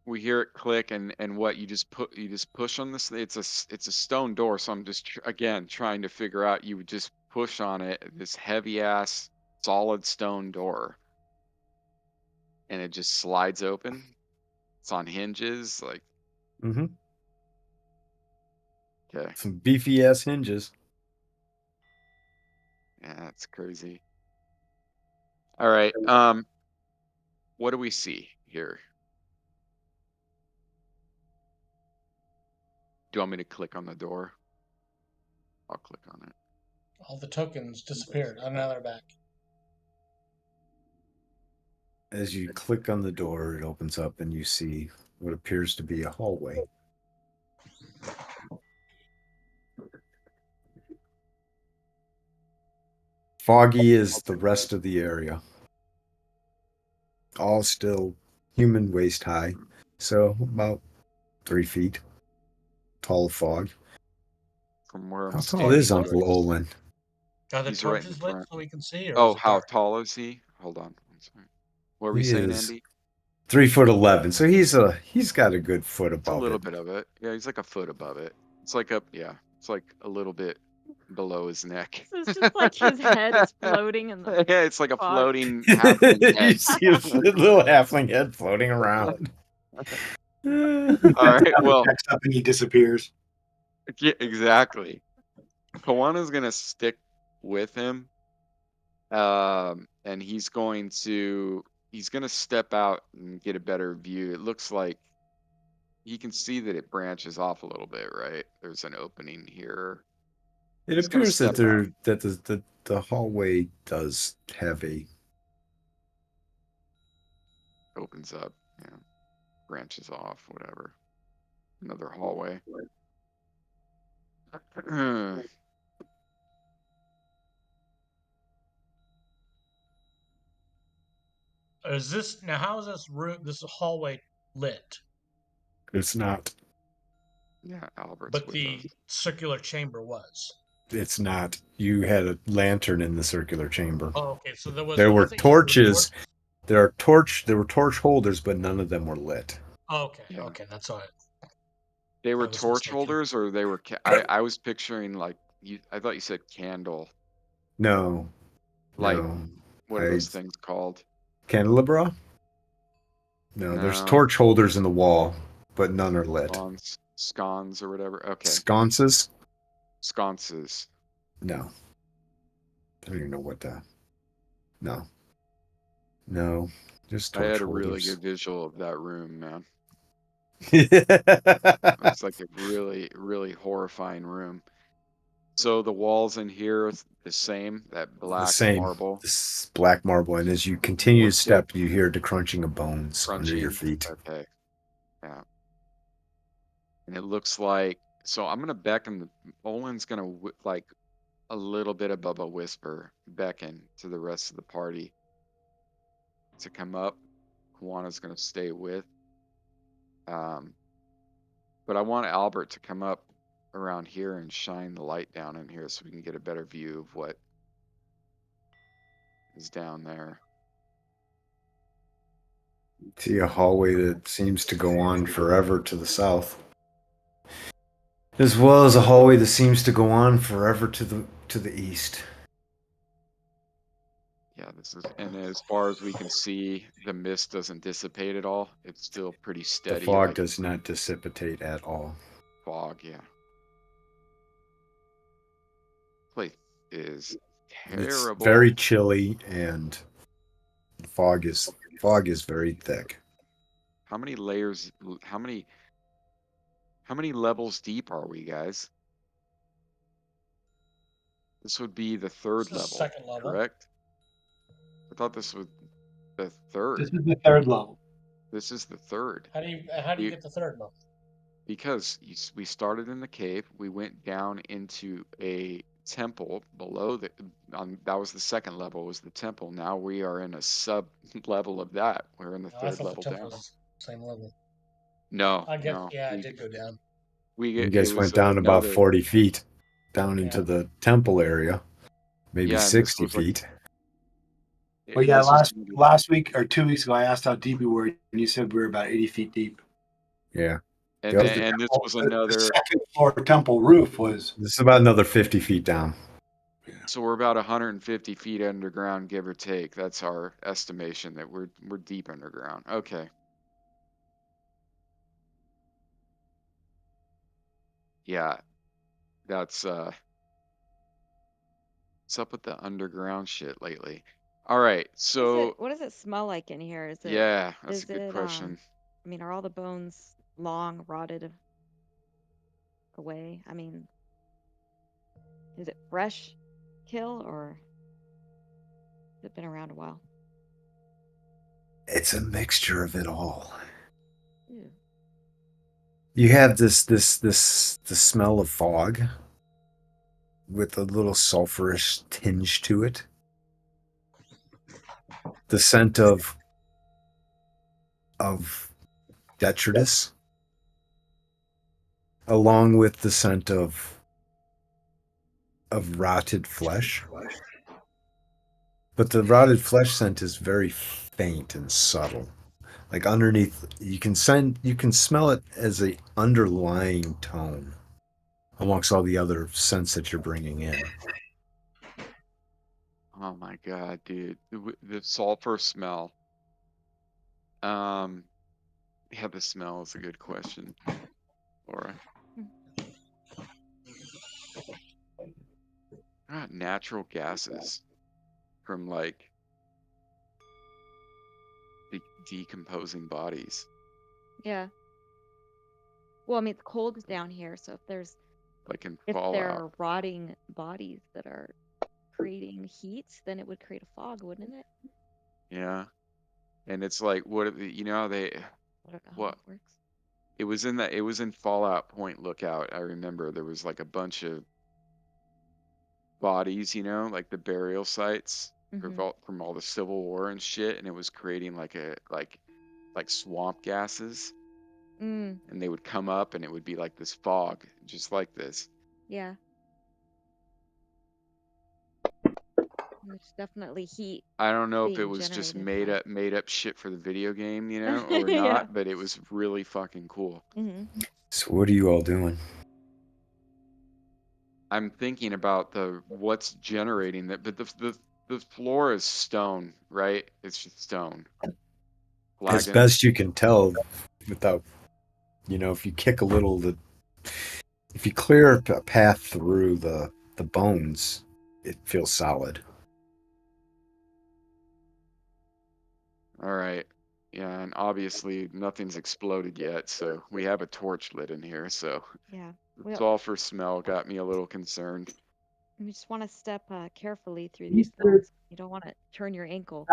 [SPEAKER 2] we hear it click and what you just push on this. It's a stone door, so I'm just again trying to figure out. You would just push on it, this heavy ass solid stone door, and it just slides open. It's on hinges, like
[SPEAKER 1] Mm-hmm.
[SPEAKER 2] okay,
[SPEAKER 1] Some beefy ass hinges.
[SPEAKER 2] yeah, that's crazy. All right, what do we see here? Do you want me to click on the door? I'll click on it.
[SPEAKER 5] All the tokens disappeared. Oh, now they're back.
[SPEAKER 1] As you click on the door, it opens up and you see what appears to be a hallway. Foggy is the rest of the area. All still human waist high, so about 3 feet tall fog.
[SPEAKER 2] From where I'm
[SPEAKER 1] How tall
[SPEAKER 2] standing,
[SPEAKER 1] is Uncle Olin?
[SPEAKER 5] Are the
[SPEAKER 2] he's right in
[SPEAKER 5] torches lit
[SPEAKER 2] front.
[SPEAKER 5] so we can see, or
[SPEAKER 2] Oh,
[SPEAKER 5] is it
[SPEAKER 2] how
[SPEAKER 5] dark?
[SPEAKER 2] tall is he? Hold on. One second. What were we
[SPEAKER 1] He
[SPEAKER 2] saying,
[SPEAKER 1] is
[SPEAKER 2] Andy?
[SPEAKER 1] 3'11", so he's got a good foot
[SPEAKER 2] It's a
[SPEAKER 1] above
[SPEAKER 2] little
[SPEAKER 1] it.
[SPEAKER 2] bit of it. Yeah, he's like a foot above it. It's like up, yeah. It's like a little bit below his neck.
[SPEAKER 3] So it's just like his head is floating in the
[SPEAKER 2] Yeah, it's like a
[SPEAKER 3] fog.
[SPEAKER 2] floating halfling
[SPEAKER 1] You
[SPEAKER 2] head.
[SPEAKER 1] see a little halfling head floating around.
[SPEAKER 2] All right, well,
[SPEAKER 4] Checks up and he disappears.
[SPEAKER 2] yeah, exactly. Kawana's gonna stick with him, and he's gonna step out and get a better view. It looks like he can see that it branches off a little bit, right? There's an opening here.
[SPEAKER 1] It
[SPEAKER 2] He's gonna
[SPEAKER 1] appears that
[SPEAKER 2] step out.
[SPEAKER 1] the hallway does have a
[SPEAKER 2] Opens up, branches off, whatever. Another hallway.
[SPEAKER 5] Is this now? How is this room? This hallway lit?
[SPEAKER 1] It's not.
[SPEAKER 2] Yeah, Albert's
[SPEAKER 5] But
[SPEAKER 2] with
[SPEAKER 5] the
[SPEAKER 2] us.
[SPEAKER 5] circular chamber was.
[SPEAKER 1] It's not. You had a lantern in the circular chamber.
[SPEAKER 5] Oh, okay. So there was.
[SPEAKER 1] There
[SPEAKER 5] I
[SPEAKER 1] were
[SPEAKER 5] thought you said there was
[SPEAKER 1] torches. There were torch holders, but none of them were lit.
[SPEAKER 5] Oh, okay.
[SPEAKER 2] Yeah.
[SPEAKER 5] Okay, that's all right.
[SPEAKER 2] They were
[SPEAKER 5] I was
[SPEAKER 2] torch
[SPEAKER 5] mistaken.
[SPEAKER 2] holders, or they were. I was picturing like you. I thought you said candle.
[SPEAKER 1] No.
[SPEAKER 2] Like
[SPEAKER 1] No.
[SPEAKER 2] what are those things called?
[SPEAKER 1] Candelabra? No, there's
[SPEAKER 2] No,
[SPEAKER 1] torch holders in the wall, but none are lit.
[SPEAKER 2] scones or whatever. Okay,
[SPEAKER 1] Sconces?
[SPEAKER 2] sconces.
[SPEAKER 1] No. I don't even know what that. No. No. Just
[SPEAKER 2] I
[SPEAKER 1] torch
[SPEAKER 2] had a really
[SPEAKER 1] holders.
[SPEAKER 2] good visual of that room, man. It's like a really, really horrifying room. So the walls in here are the same, that
[SPEAKER 1] The
[SPEAKER 2] black
[SPEAKER 1] same.
[SPEAKER 2] marble
[SPEAKER 1] This black marble, and as you continue to
[SPEAKER 2] What's
[SPEAKER 1] step, you hear the crunching of bones under your
[SPEAKER 2] crunching.
[SPEAKER 1] feet.
[SPEAKER 2] Okay, yeah. And it looks like, so I'm gonna beckon. Olin's gonna like a little bit above a whisper, beckon to the rest of the party to come up. Juana's gonna stay with. But I want Albert to come up around here and shine the light down in here so we can get a better view of what is down there.
[SPEAKER 1] See a hallway that seems to go on forever to the south, as well as a hallway that seems to go on forever to the east.
[SPEAKER 2] Yeah, this is, and as far as we can see, the mist doesn't dissipate at all. It's still pretty
[SPEAKER 1] The
[SPEAKER 2] steady,
[SPEAKER 1] fog
[SPEAKER 2] like
[SPEAKER 1] does not dissipate at all.
[SPEAKER 2] fog. Yeah, place is
[SPEAKER 1] It's
[SPEAKER 2] terrible.
[SPEAKER 1] very chilly, and the fog is very thick.
[SPEAKER 2] How many layers? How many levels deep are we, guys? This would be the third
[SPEAKER 5] This is
[SPEAKER 2] level,
[SPEAKER 5] second level.
[SPEAKER 2] correct? I thought this was the
[SPEAKER 4] This
[SPEAKER 2] third.
[SPEAKER 4] is the third level.
[SPEAKER 2] This is the third.
[SPEAKER 5] How do you get the third level?
[SPEAKER 2] Because we started in the cave, we went down into a temple below that was the second level, was the temple. Now we are in a sub level of that. We're in the
[SPEAKER 5] I
[SPEAKER 2] third
[SPEAKER 5] thought
[SPEAKER 2] level
[SPEAKER 5] the temple
[SPEAKER 2] down.
[SPEAKER 5] was same level.
[SPEAKER 2] No,
[SPEAKER 5] I guess
[SPEAKER 2] no.
[SPEAKER 5] yeah, it did go down.
[SPEAKER 1] You guys went down about
[SPEAKER 2] another
[SPEAKER 1] 40 feet down into
[SPEAKER 5] Yeah.
[SPEAKER 1] the temple area, maybe
[SPEAKER 2] Yeah, and this
[SPEAKER 1] 60
[SPEAKER 2] was like
[SPEAKER 1] feet.
[SPEAKER 4] Well, yeah,
[SPEAKER 2] this was
[SPEAKER 4] last week or 2 weeks ago, I asked how deep we were, and you said we were about 80 feet deep.
[SPEAKER 1] Yeah.
[SPEAKER 2] and
[SPEAKER 1] Yep.
[SPEAKER 2] then, and this was
[SPEAKER 4] The
[SPEAKER 2] another.
[SPEAKER 4] second floor temple roof was.
[SPEAKER 1] This is about another 50 feet down.
[SPEAKER 2] So we're about 150 feet underground, give or take. That's our estimation that we're deep underground. Okay. Yeah, that's what's up with the underground shit lately? All right, so
[SPEAKER 3] What does it smell like in here? Is it?
[SPEAKER 2] yeah, that's
[SPEAKER 3] Is
[SPEAKER 2] a good
[SPEAKER 3] it?
[SPEAKER 2] question.
[SPEAKER 3] I mean, are all the bones long, rotted away? I mean, is it fresh kill or has it been around a while?
[SPEAKER 1] It's a mixture of it all.
[SPEAKER 3] Ew.
[SPEAKER 1] You have the smell of fog with a little sulfurous tinge to it. The scent of detritus, along with the scent of rotted flesh. But the rotted flesh scent is very faint and subtle. Like underneath, you can smell it as a underlying tone amongst all the other scents that you're bringing in.
[SPEAKER 2] Oh my God, dude, the sulfur smell. Yeah, the smell is a good question, Laura. Natural gases from like decomposing bodies.
[SPEAKER 3] Yeah. Well, I mean, it's cold down here, so
[SPEAKER 2] Like in
[SPEAKER 3] if there
[SPEAKER 2] Fallout.
[SPEAKER 3] are rotting bodies that are creating heat, then it would create a fog, wouldn't it?
[SPEAKER 2] Yeah. And it's like, what, you know,
[SPEAKER 3] I don't know how
[SPEAKER 2] what?
[SPEAKER 3] it works.
[SPEAKER 2] It was in Fallout Point Lookout. I remember there was like a bunch of bodies, like the burial sites from all the Civil War and shit, and it was creating like swamp gases,
[SPEAKER 3] Mm,
[SPEAKER 2] and they would come up, and it would be like this fog, just like this.
[SPEAKER 3] yeah. There's definitely heat
[SPEAKER 2] I don't know if it
[SPEAKER 3] being
[SPEAKER 2] was just
[SPEAKER 3] generated.
[SPEAKER 2] made up shit for the video game, or
[SPEAKER 3] Yeah.
[SPEAKER 2] not, but it was really fucking cool.
[SPEAKER 1] So what are you all doing?
[SPEAKER 2] I'm thinking about what's generating that, but the floor is stone, right? It's just stone.
[SPEAKER 1] As
[SPEAKER 2] Flagging.
[SPEAKER 1] best you can tell, without, if you kick a little, if you clear a path through the bones, it feels solid.
[SPEAKER 2] All right. Yeah, and obviously nothing's exploded yet, so we have a torch lit in here, so
[SPEAKER 3] Yeah.
[SPEAKER 2] it's
[SPEAKER 3] Well,
[SPEAKER 2] all for smell. Got me a little concerned.
[SPEAKER 3] you just want to step carefully through these bones. You don't want to turn your ankle.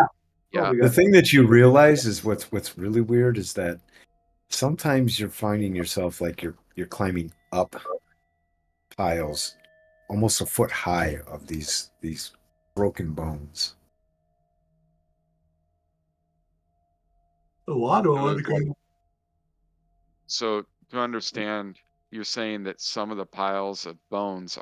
[SPEAKER 2] Yeah.
[SPEAKER 1] The thing that you realize is what's really weird is that sometimes you're finding yourself like you're climbing up piles almost a foot high of these broken bones.
[SPEAKER 4] A lot of them.
[SPEAKER 2] So to understand, you're saying that some of the piles of bones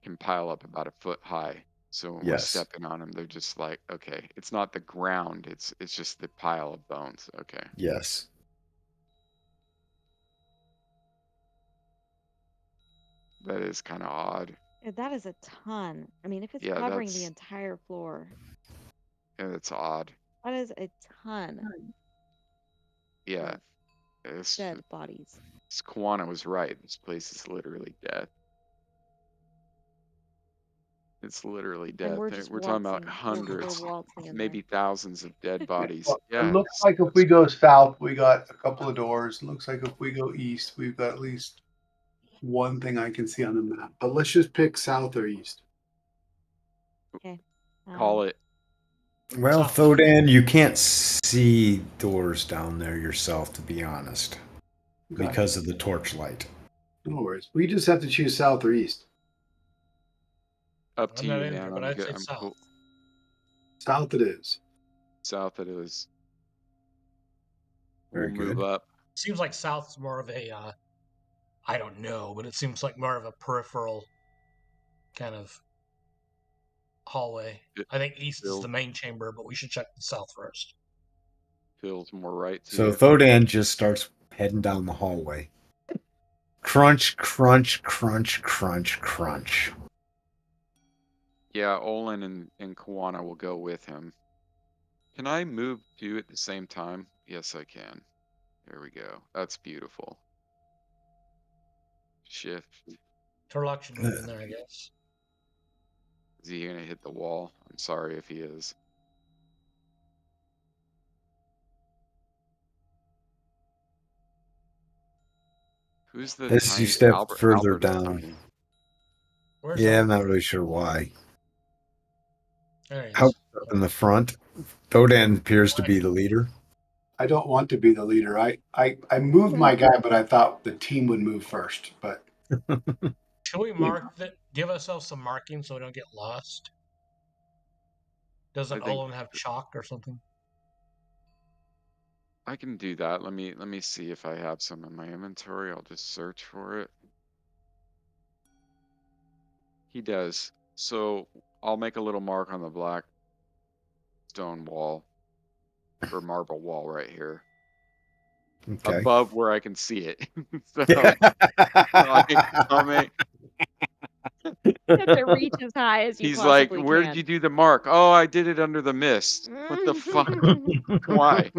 [SPEAKER 2] can pile up about a foot high. So when we're
[SPEAKER 1] Yes.
[SPEAKER 2] stepping on them, they're just like, okay, it's not the ground, it's just the pile of bones. Okay.
[SPEAKER 1] Yes.
[SPEAKER 2] That is kind of odd.
[SPEAKER 3] Yeah, that is a ton. I mean, if it's
[SPEAKER 2] Yeah,
[SPEAKER 3] covering the
[SPEAKER 2] that's
[SPEAKER 3] entire floor,
[SPEAKER 2] that's odd.
[SPEAKER 3] that is a ton
[SPEAKER 2] Yeah,
[SPEAKER 3] of
[SPEAKER 2] it's
[SPEAKER 3] dead bodies.
[SPEAKER 2] Kawana was right. This place is literally death. It's literally
[SPEAKER 3] And
[SPEAKER 2] death.
[SPEAKER 3] we're just
[SPEAKER 2] We're talking about
[SPEAKER 3] waltzing.
[SPEAKER 2] hundreds,
[SPEAKER 3] We're waltzing in
[SPEAKER 2] maybe thousands of dead bodies.
[SPEAKER 4] Well, it
[SPEAKER 2] Yeah.
[SPEAKER 4] looks like if we go south, we got a couple of doors. It looks like if we go east, we've got at least one thing I can see on the map. But let's just pick south or east.
[SPEAKER 3] there. Okay.
[SPEAKER 2] Call it.
[SPEAKER 1] Well,
[SPEAKER 5] South.
[SPEAKER 1] Thodan, you can't see doors down there yourself, to be honest,
[SPEAKER 4] Gotcha.
[SPEAKER 1] because of the torchlight.
[SPEAKER 4] No worries. We just have to choose south or east.
[SPEAKER 2] Up to
[SPEAKER 5] I'm not
[SPEAKER 2] you,
[SPEAKER 5] in
[SPEAKER 2] man.
[SPEAKER 5] there, but
[SPEAKER 2] I'm
[SPEAKER 5] I'd
[SPEAKER 2] good.
[SPEAKER 5] say
[SPEAKER 2] I'm
[SPEAKER 5] south.
[SPEAKER 2] cool.
[SPEAKER 4] South it is.
[SPEAKER 2] South it is.
[SPEAKER 1] Very
[SPEAKER 2] We'll move
[SPEAKER 1] good.
[SPEAKER 2] up.
[SPEAKER 5] Seems like south's more of a, I don't know, but it seems like more of a peripheral kind of hallway. I think east is
[SPEAKER 2] Phil.
[SPEAKER 5] the main chamber, but we should check the south first.
[SPEAKER 2] Feels more right to
[SPEAKER 1] So
[SPEAKER 2] you.
[SPEAKER 1] Thodan just starts heading down the hallway. Crunch, crunch, crunch, crunch, crunch.
[SPEAKER 2] Yeah, Olin and Kawana will go with him. Can I move two at the same time? Yes, I can. There we go. That's beautiful. Shift.
[SPEAKER 5] Turlock should move in there, I guess.
[SPEAKER 2] Is he gonna hit the wall? I'm sorry if he is. Who's the
[SPEAKER 1] As you
[SPEAKER 2] tiny
[SPEAKER 1] step
[SPEAKER 2] Albert?
[SPEAKER 1] further
[SPEAKER 2] Albert is
[SPEAKER 1] down.
[SPEAKER 2] tiny.
[SPEAKER 5] Where's
[SPEAKER 1] Yeah,
[SPEAKER 5] that?
[SPEAKER 1] I'm not really sure why.
[SPEAKER 5] There he
[SPEAKER 1] Out
[SPEAKER 5] is.
[SPEAKER 1] up in the front, Thodan appears to be the leader.
[SPEAKER 4] I don't want to be the leader. I moved my guy, but I thought the team would move first. But
[SPEAKER 5] Should we mark that? Give ourselves some marking so we don't get lost. Doesn't
[SPEAKER 2] I think-
[SPEAKER 5] Olin have chalk or something?
[SPEAKER 2] I can do that. Let me see if I have some in my inventory. I'll just search for it. He does. So I'll make a little mark on the black stone wall or marble wall right here.
[SPEAKER 1] Okay.
[SPEAKER 2] Above where I can see it. I'll make.
[SPEAKER 3] You have to reach as high as you
[SPEAKER 2] He's like,
[SPEAKER 3] possibly
[SPEAKER 2] where
[SPEAKER 3] can.
[SPEAKER 2] did you do the mark? Oh, I did it under the mist. What the fuck? Why?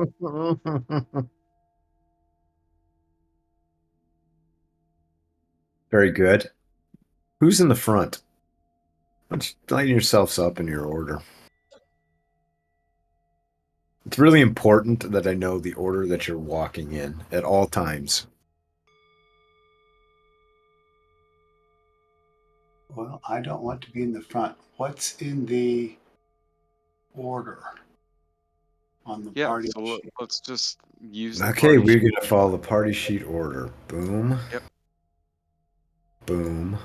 [SPEAKER 1] Very good. Who's in the front? Just line yourselves up in your order. It's really important that I know the order that you're walking in at all times.
[SPEAKER 4] well, I don't want to be in the front. What's in the order? on the
[SPEAKER 2] Yeah,
[SPEAKER 4] party
[SPEAKER 2] so
[SPEAKER 4] sheet.
[SPEAKER 2] let's just use the
[SPEAKER 1] Okay,
[SPEAKER 2] party
[SPEAKER 1] we're
[SPEAKER 2] sheet.
[SPEAKER 1] gonna follow the party sheet order. Boom.
[SPEAKER 2] Yep.
[SPEAKER 1] Boom.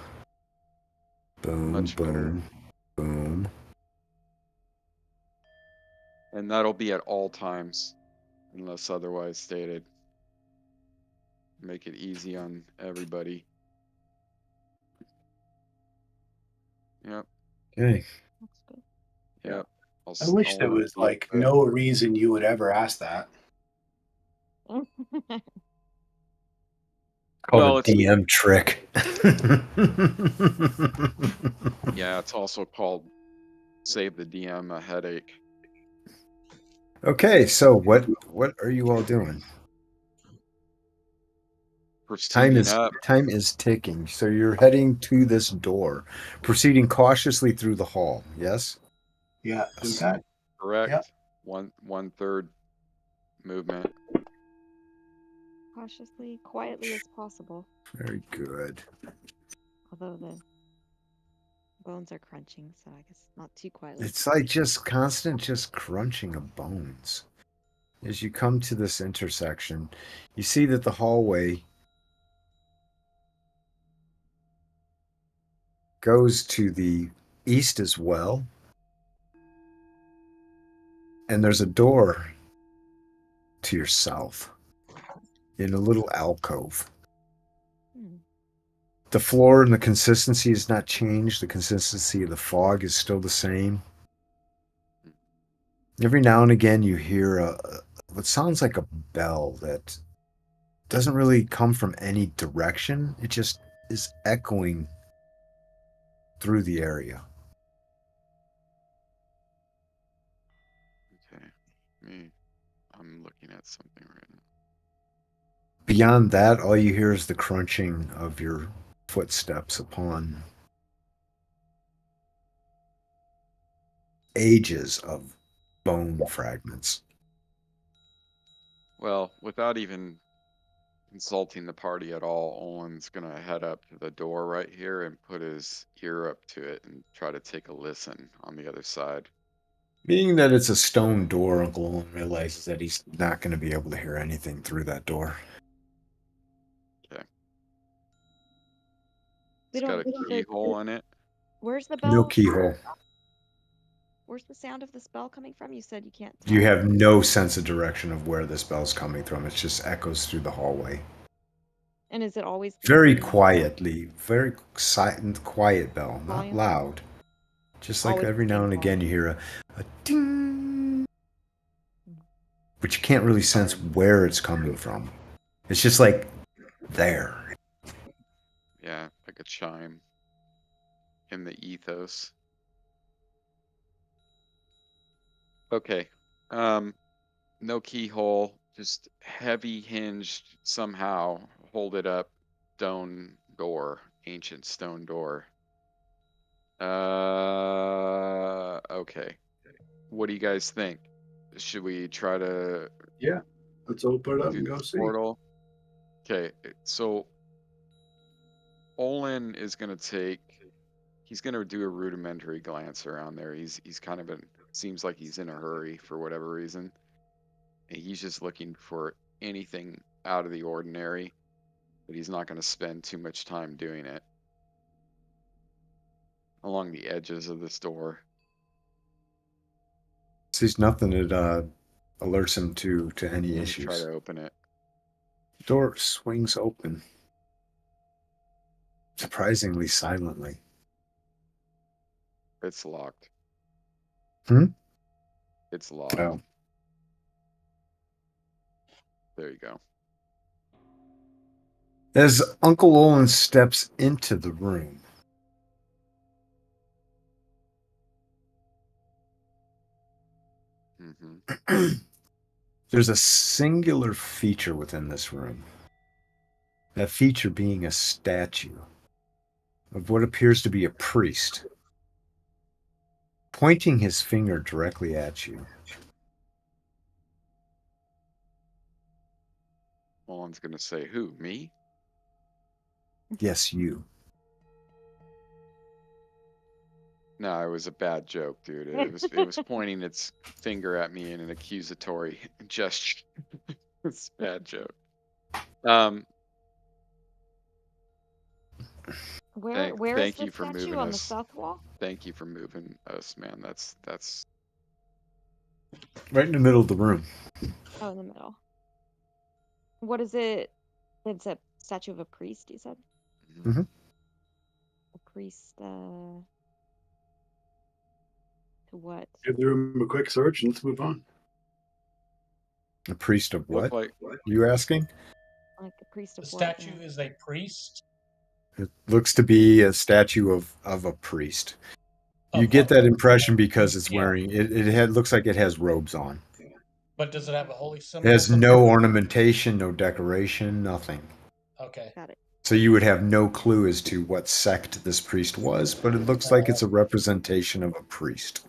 [SPEAKER 1] Boom.
[SPEAKER 2] Much better.
[SPEAKER 1] Boom. Boom.
[SPEAKER 2] And that'll be at all times, unless otherwise stated. Make it easy on everybody. Yep,
[SPEAKER 1] Okay.
[SPEAKER 3] Looks good.
[SPEAKER 2] yep.
[SPEAKER 4] I wish there was like no reason you would ever ask that.
[SPEAKER 1] Called
[SPEAKER 2] Well,
[SPEAKER 1] a
[SPEAKER 2] it's
[SPEAKER 1] DM trick.
[SPEAKER 2] yeah, it's also called save the DM a headache.
[SPEAKER 1] Okay, so what are you all doing?
[SPEAKER 2] Proceeding up.
[SPEAKER 1] Time is ticking. So you're heading to this door, proceeding cautiously through the hall. Yes?
[SPEAKER 4] Yeah, do
[SPEAKER 1] Yes.
[SPEAKER 4] that.
[SPEAKER 2] Correct.
[SPEAKER 4] Yep.
[SPEAKER 2] One third movement.
[SPEAKER 3] Cautiously, quietly as possible.
[SPEAKER 1] Very good.
[SPEAKER 3] Although the bones are crunching, so I guess not too quietly.
[SPEAKER 1] It's like just constant just crunching of bones. As you come to this intersection, you see that the hallway goes to the east as well. And there's a door to your south in a little alcove.
[SPEAKER 3] Hmm.
[SPEAKER 1] The floor and the consistency has not changed. The consistency of the fog is still the same. Every now and again, you hear what sounds like a bell that doesn't really come from any direction. It just is echoing through the area.
[SPEAKER 2] Okay. I'm looking at something right now.
[SPEAKER 1] Beyond that, all you hear is the crunching of your footsteps upon ages of bone fragments.
[SPEAKER 2] Well, without even consulting the party at all, Olin's gonna head up to the door right here and put his ear up to it and try to take a listen on the other side.
[SPEAKER 1] Being that it's a stone door, Uncle Owen realizes that he's not going to be able to hear anything through that door.
[SPEAKER 3] We
[SPEAKER 2] It's got
[SPEAKER 3] don't.
[SPEAKER 2] a keyhole in it.
[SPEAKER 3] Where's the bell?
[SPEAKER 1] No keyhole.
[SPEAKER 3] Where's the sound of the spell coming from? You said you can't tell.
[SPEAKER 1] You have no sense of direction of where this bell's coming from. It just echoes through the hallway.
[SPEAKER 3] And is it always the
[SPEAKER 1] Very
[SPEAKER 3] same
[SPEAKER 1] quietly, very silent, quiet bell, not
[SPEAKER 3] volume?
[SPEAKER 1] loud. Just like
[SPEAKER 3] Always
[SPEAKER 1] every
[SPEAKER 3] the
[SPEAKER 1] now
[SPEAKER 3] same
[SPEAKER 1] and again you hear a ding, but you can't really sense where it's coming from. It's just like there.
[SPEAKER 2] Yeah, like a chime in the ethos. Okay. No keyhole, just heavy hinged somehow, hold it up, stone door, ancient stone door. Okay. What do you guys think? Should we try to
[SPEAKER 4] Yeah. Let's open it up
[SPEAKER 2] do
[SPEAKER 4] and go
[SPEAKER 2] this
[SPEAKER 4] see.
[SPEAKER 2] portal? Okay, so Olin is gonna he's gonna do a rudimentary glance around there. He's kind of seems like he's in a hurry for whatever reason. And he's just looking for anything out of the ordinary, but he's not gonna spend too much time doing it. Along the edges of this door.
[SPEAKER 1] Sees nothing that alerts him to any
[SPEAKER 2] Let me
[SPEAKER 1] issues.
[SPEAKER 2] try to open it.
[SPEAKER 1] Door swings open, surprisingly silently.
[SPEAKER 2] It's locked.
[SPEAKER 1] Hmm?
[SPEAKER 2] It's locked.
[SPEAKER 1] Oh.
[SPEAKER 2] There you go.
[SPEAKER 1] As Uncle Olin steps into the room,
[SPEAKER 2] Mm-hmm.
[SPEAKER 1] there's a singular feature within this room. That feature being a statue of what appears to be a priest, pointing his finger directly at you.
[SPEAKER 2] Olin's gonna say, who, me?
[SPEAKER 1] Yes, you.
[SPEAKER 2] No, it was a bad joke, dude. It was pointing its finger at me in an accusatory gesture. It's a bad joke.
[SPEAKER 3] Where is
[SPEAKER 2] Thank
[SPEAKER 3] the
[SPEAKER 2] you for
[SPEAKER 3] statue
[SPEAKER 2] moving
[SPEAKER 3] on the
[SPEAKER 2] us.
[SPEAKER 3] south wall?
[SPEAKER 2] Thank you for moving us, man. That's
[SPEAKER 1] Right in the middle of the room.
[SPEAKER 3] Oh, in the middle. What is it? It's a statue of a priest, you said?
[SPEAKER 1] Mhm.
[SPEAKER 3] A priest, to what?
[SPEAKER 4] Give the room a quick search and let's move on.
[SPEAKER 1] A priest of
[SPEAKER 2] look
[SPEAKER 1] what?
[SPEAKER 2] like
[SPEAKER 1] You asking?
[SPEAKER 3] Like a priest
[SPEAKER 5] The
[SPEAKER 3] of what?
[SPEAKER 5] statue
[SPEAKER 3] Yeah.
[SPEAKER 5] is a priest.
[SPEAKER 1] It looks to be a statue of a priest. You
[SPEAKER 5] Of
[SPEAKER 1] get
[SPEAKER 5] what?
[SPEAKER 1] that impression because it's
[SPEAKER 5] Yeah.
[SPEAKER 1] wearing looks like it has robes on.
[SPEAKER 5] But does it have a holy
[SPEAKER 1] It
[SPEAKER 5] symbol?
[SPEAKER 1] has
[SPEAKER 5] Something?
[SPEAKER 1] no ornamentation, no decoration, nothing.
[SPEAKER 5] Okay.
[SPEAKER 3] Got it.
[SPEAKER 1] So you would have no clue as to what sect this priest was, but it looks like it's a representation of a priest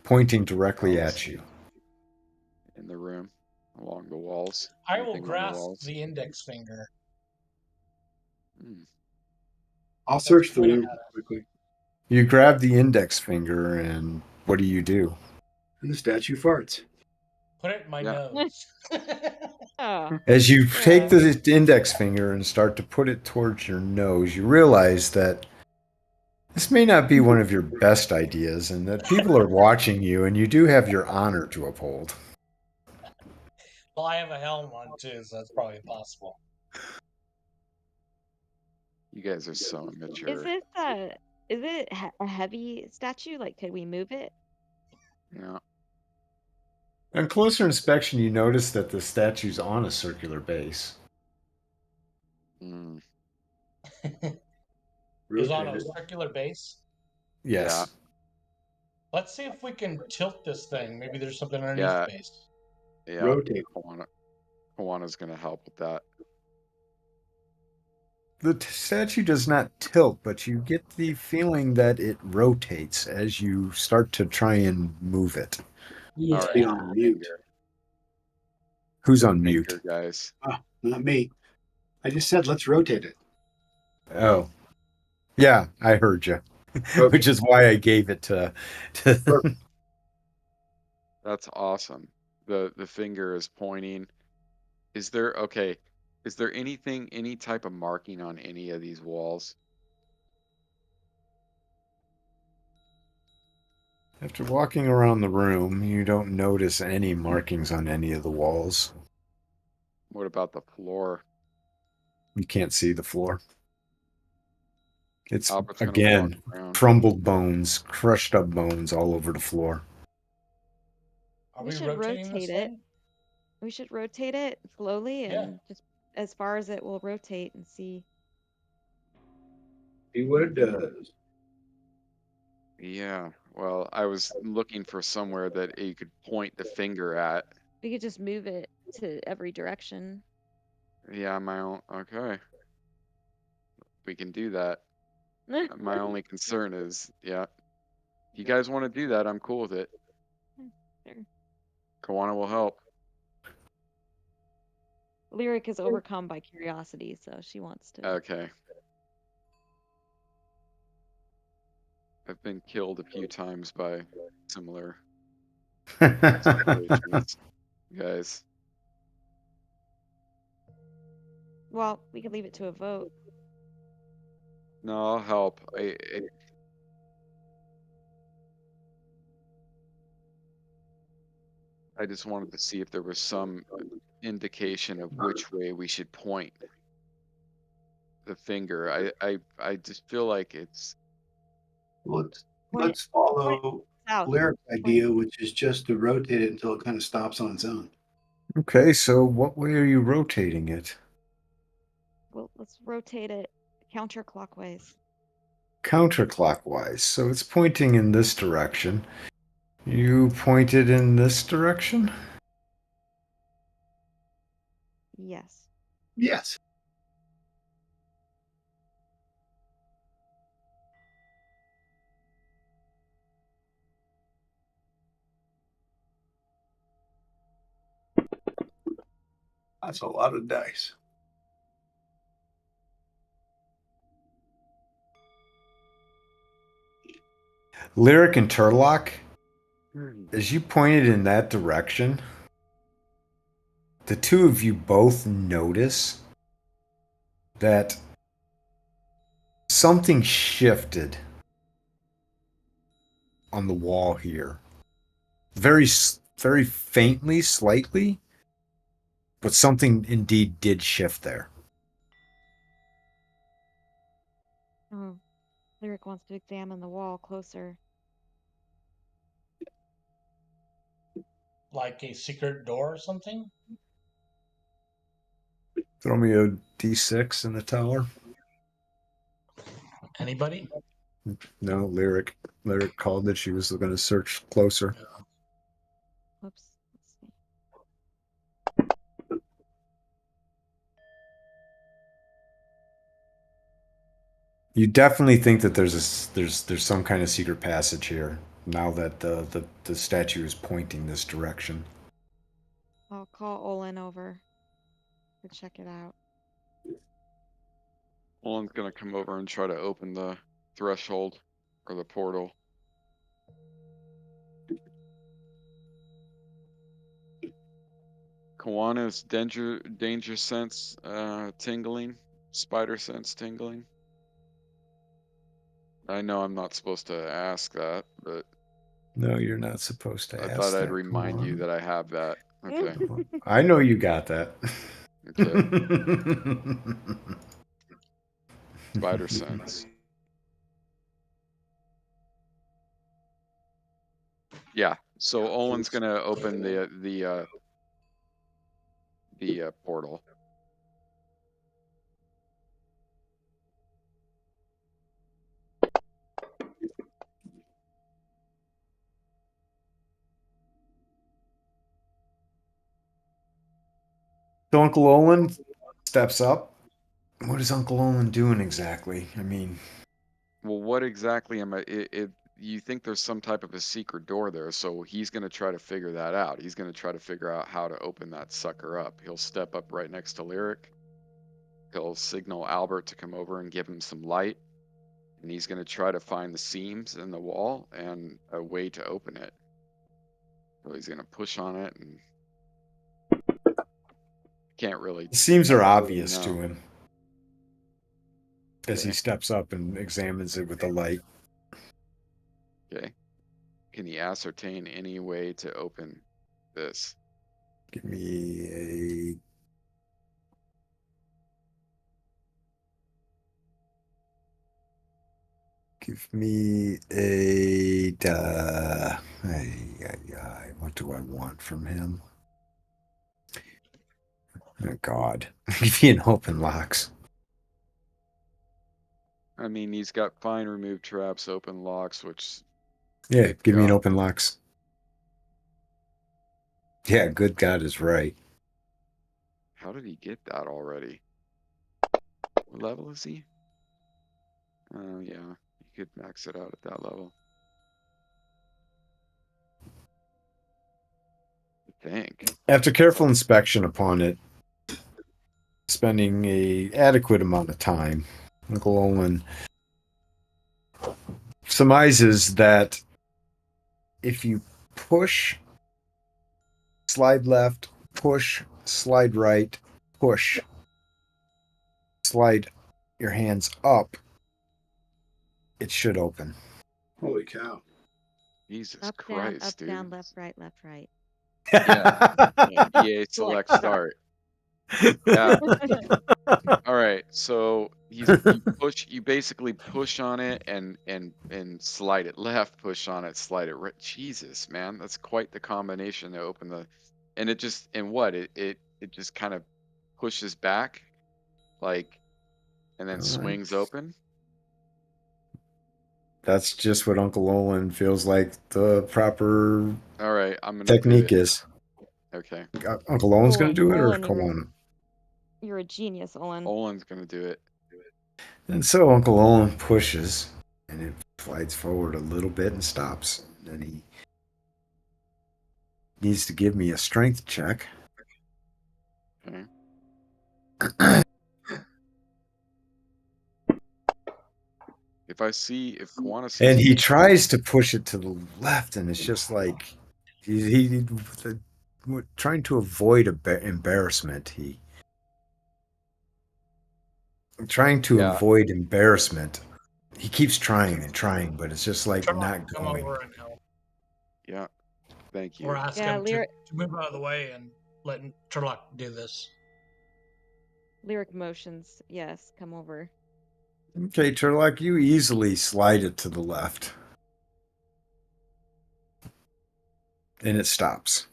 [SPEAKER 1] pointing directly at you.
[SPEAKER 2] in the room, along the walls.
[SPEAKER 5] I will
[SPEAKER 2] Anything on the
[SPEAKER 5] grasp
[SPEAKER 2] walls?
[SPEAKER 5] the index finger.
[SPEAKER 2] Hmm.
[SPEAKER 4] I'll search the
[SPEAKER 5] pointing
[SPEAKER 4] room
[SPEAKER 5] at
[SPEAKER 4] quickly.
[SPEAKER 1] You grab the index finger, and what do?
[SPEAKER 4] And the statue farts.
[SPEAKER 5] Put it in my
[SPEAKER 2] Yeah.
[SPEAKER 5] nose.
[SPEAKER 3] Oh,
[SPEAKER 1] As you take
[SPEAKER 3] Yeah.
[SPEAKER 1] the index finger and start to put it towards your nose, you realize that this may not be one of your best ideas, and that people are watching you, and you do have your honor to uphold.
[SPEAKER 5] Well, I have a helm on too, so that's probably possible.
[SPEAKER 2] You guys are so immature.
[SPEAKER 3] Is it a heavy statue? Like, could we move it?
[SPEAKER 2] Yeah.
[SPEAKER 1] On closer inspection, you notice that the statue's on a circular base.
[SPEAKER 2] Mm.
[SPEAKER 5] Is on a
[SPEAKER 4] Rotate it.
[SPEAKER 5] circular base.
[SPEAKER 1] Yes.
[SPEAKER 5] Let's see if we can tilt this thing. Maybe there's something underneath
[SPEAKER 2] Yeah.
[SPEAKER 5] the base.
[SPEAKER 2] Yeah.
[SPEAKER 4] Rotate.
[SPEAKER 2] Kawana's gonna help with that.
[SPEAKER 1] The statue does not tilt, but you get the feeling that it rotates as you start to try and move it.
[SPEAKER 2] All
[SPEAKER 4] Let's
[SPEAKER 2] right.
[SPEAKER 4] be on mute.
[SPEAKER 1] Who's on mute?
[SPEAKER 2] Finger, guys.
[SPEAKER 4] Ah, not me. I just said let's rotate it.
[SPEAKER 1] Oh. Yeah, I heard you.
[SPEAKER 4] Okay.
[SPEAKER 1] Which is why I gave it to
[SPEAKER 2] That's awesome. The finger is pointing. Is there anything, any type of marking on any of these walls?
[SPEAKER 1] After walking around the room, you don't notice any markings on any of the walls.
[SPEAKER 2] What about the floor?
[SPEAKER 1] You can't see the floor. It's,
[SPEAKER 2] Albert's gonna
[SPEAKER 1] again,
[SPEAKER 2] walk around.
[SPEAKER 1] crumbled bones, crushed up bones all over the floor.
[SPEAKER 5] Are
[SPEAKER 3] We
[SPEAKER 5] we
[SPEAKER 3] should
[SPEAKER 5] rotating this
[SPEAKER 3] rotate it.
[SPEAKER 5] thing?
[SPEAKER 3] We should rotate it slowly
[SPEAKER 5] Yeah.
[SPEAKER 3] and just as far as it will rotate and see.
[SPEAKER 4] See what it does.
[SPEAKER 2] Yeah. Well, I was looking for somewhere that you could point the finger at.
[SPEAKER 3] We could just move it to every direction.
[SPEAKER 2] Yeah, okay. We can do that. My only concern is, yeah. If you guys want to do that, I'm cool with it.
[SPEAKER 3] Sure.
[SPEAKER 2] Kawana will help.
[SPEAKER 3] Lyric is overcome by curiosity, so she wants to.
[SPEAKER 2] Okay. I've been killed a few times by similar situations, guys.
[SPEAKER 3] Well, we could leave it to a vote.
[SPEAKER 2] No, I'll help. I just wanted to see if there was some indication of which way we should point the finger. I just feel like it's
[SPEAKER 4] Let's
[SPEAKER 3] Point
[SPEAKER 4] let's follow
[SPEAKER 3] south.
[SPEAKER 4] Lyric's idea, which is just to rotate it until it kind of stops on its own.
[SPEAKER 1] Okay, so what way are you rotating it?
[SPEAKER 3] Well, let's rotate it counterclockwise.
[SPEAKER 1] Counterclockwise. So it's pointing in this direction. You pointed in this direction?
[SPEAKER 3] Yes.
[SPEAKER 4] Yes. That's a lot of dice.
[SPEAKER 1] Lyric and Turlock, as you pointed in that direction, the two of you both notice that something shifted on the wall here. Very faintly, slightly, but something indeed did shift there.
[SPEAKER 3] Oh, Lyric wants to examine the wall closer.
[SPEAKER 5] Like a secret door or something?
[SPEAKER 1] Throw me a D6 in the tower.
[SPEAKER 5] Anybody?
[SPEAKER 1] No, Lyric. Lyric called that she was going to search closer.
[SPEAKER 3] Whoops. Let's see.
[SPEAKER 1] You definitely think that there's some kind of secret passage here. Now that the statue is pointing this direction.
[SPEAKER 3] I'll call Olin over to check it out.
[SPEAKER 2] Olin's gonna come over and try to open the threshold or the portal. Kawana's danger sense tingling, spider sense tingling. I know I'm not supposed to ask that, but
[SPEAKER 1] No, you're not supposed to
[SPEAKER 2] I
[SPEAKER 1] ask
[SPEAKER 2] thought I'd
[SPEAKER 1] that,
[SPEAKER 2] remind you
[SPEAKER 1] Kawana.
[SPEAKER 2] that I have that. Okay.
[SPEAKER 1] I know you got that.
[SPEAKER 2] Okay. Spider sense. Yeah. So Olin's gonna open the portal.
[SPEAKER 1] So Uncle Olin steps up. What is Uncle Olin doing exactly? I mean,
[SPEAKER 2] Well, what exactly am I? You think there's some type of a secret door there, so he's gonna try to figure that out. He's gonna try to figure out how to open that sucker up. He'll step up right next to Lyric. He'll signal Albert to come over and give him some light, and he's gonna try to find the seams in the wall and a way to open it. So he's gonna push on it, and can't really.
[SPEAKER 1] the seams are
[SPEAKER 2] can't really
[SPEAKER 1] obvious to
[SPEAKER 2] know.
[SPEAKER 1] him as he
[SPEAKER 2] Okay.
[SPEAKER 1] steps up and examines it with the light.
[SPEAKER 2] Okay. Can he ascertain any way to open this?
[SPEAKER 1] Give me a. Give me a. What do I want from him? Oh, God. Give me an open locks.
[SPEAKER 2] I mean, he's got fine remove traps, open locks, which.
[SPEAKER 1] Yeah,
[SPEAKER 2] Good
[SPEAKER 1] give me an
[SPEAKER 2] God.
[SPEAKER 1] open locks. Yeah, good God is right.
[SPEAKER 2] How did he get that already? What level is he? Oh, yeah. You could max it out at that level. I think.
[SPEAKER 1] After careful inspection upon it, spending a adequate amount of time, Uncle Olin surmises that if you push, slide left, push, slide right, push, slide your hands up, it should open.
[SPEAKER 4] Holy cow.
[SPEAKER 2] Jesus
[SPEAKER 3] Up,
[SPEAKER 2] Christ,
[SPEAKER 3] down, up,
[SPEAKER 2] dude.
[SPEAKER 3] down, left, right, left, right.
[SPEAKER 2] Yeah.
[SPEAKER 3] Yeah.
[SPEAKER 2] EA select start. Yeah. All right. So you basically push on it and slide it left, push on it, slide it right. Jesus, man, that's quite the combination to open the, and it just and what it just kind of pushes back, like, and then
[SPEAKER 1] All right.
[SPEAKER 2] swings open.
[SPEAKER 1] That's just what Uncle Olin feels like the proper
[SPEAKER 2] All right, I'm gonna
[SPEAKER 1] technique
[SPEAKER 2] do it.
[SPEAKER 1] is.
[SPEAKER 2] Okay,
[SPEAKER 1] Uncle Olin's going to do it, or
[SPEAKER 3] Olin,
[SPEAKER 1] Kawana?
[SPEAKER 3] you're a genius, Olin.
[SPEAKER 2] Olin's gonna do it.
[SPEAKER 1] And so Uncle Olin pushes, and it slides forward a little bit and stops. And then he needs to give me a strength check.
[SPEAKER 2] Okay. If Kawana sees
[SPEAKER 1] And he
[SPEAKER 2] me,
[SPEAKER 1] tries to push it to the left, and it's just like he trying to avoid embarrassment. Trying to
[SPEAKER 2] yeah,
[SPEAKER 1] avoid embarrassment. He keeps trying and trying, but it's just like
[SPEAKER 5] Turlock,
[SPEAKER 1] not
[SPEAKER 5] come
[SPEAKER 1] going.
[SPEAKER 5] over and help.
[SPEAKER 2] yeah. Thank you.
[SPEAKER 5] Or ask
[SPEAKER 3] Yeah,
[SPEAKER 5] him to move out of the way and let Turlock do this.
[SPEAKER 3] Lyric motions. Yes, come over.
[SPEAKER 1] Okay, Turlock, you easily slide it to the left. And it stops.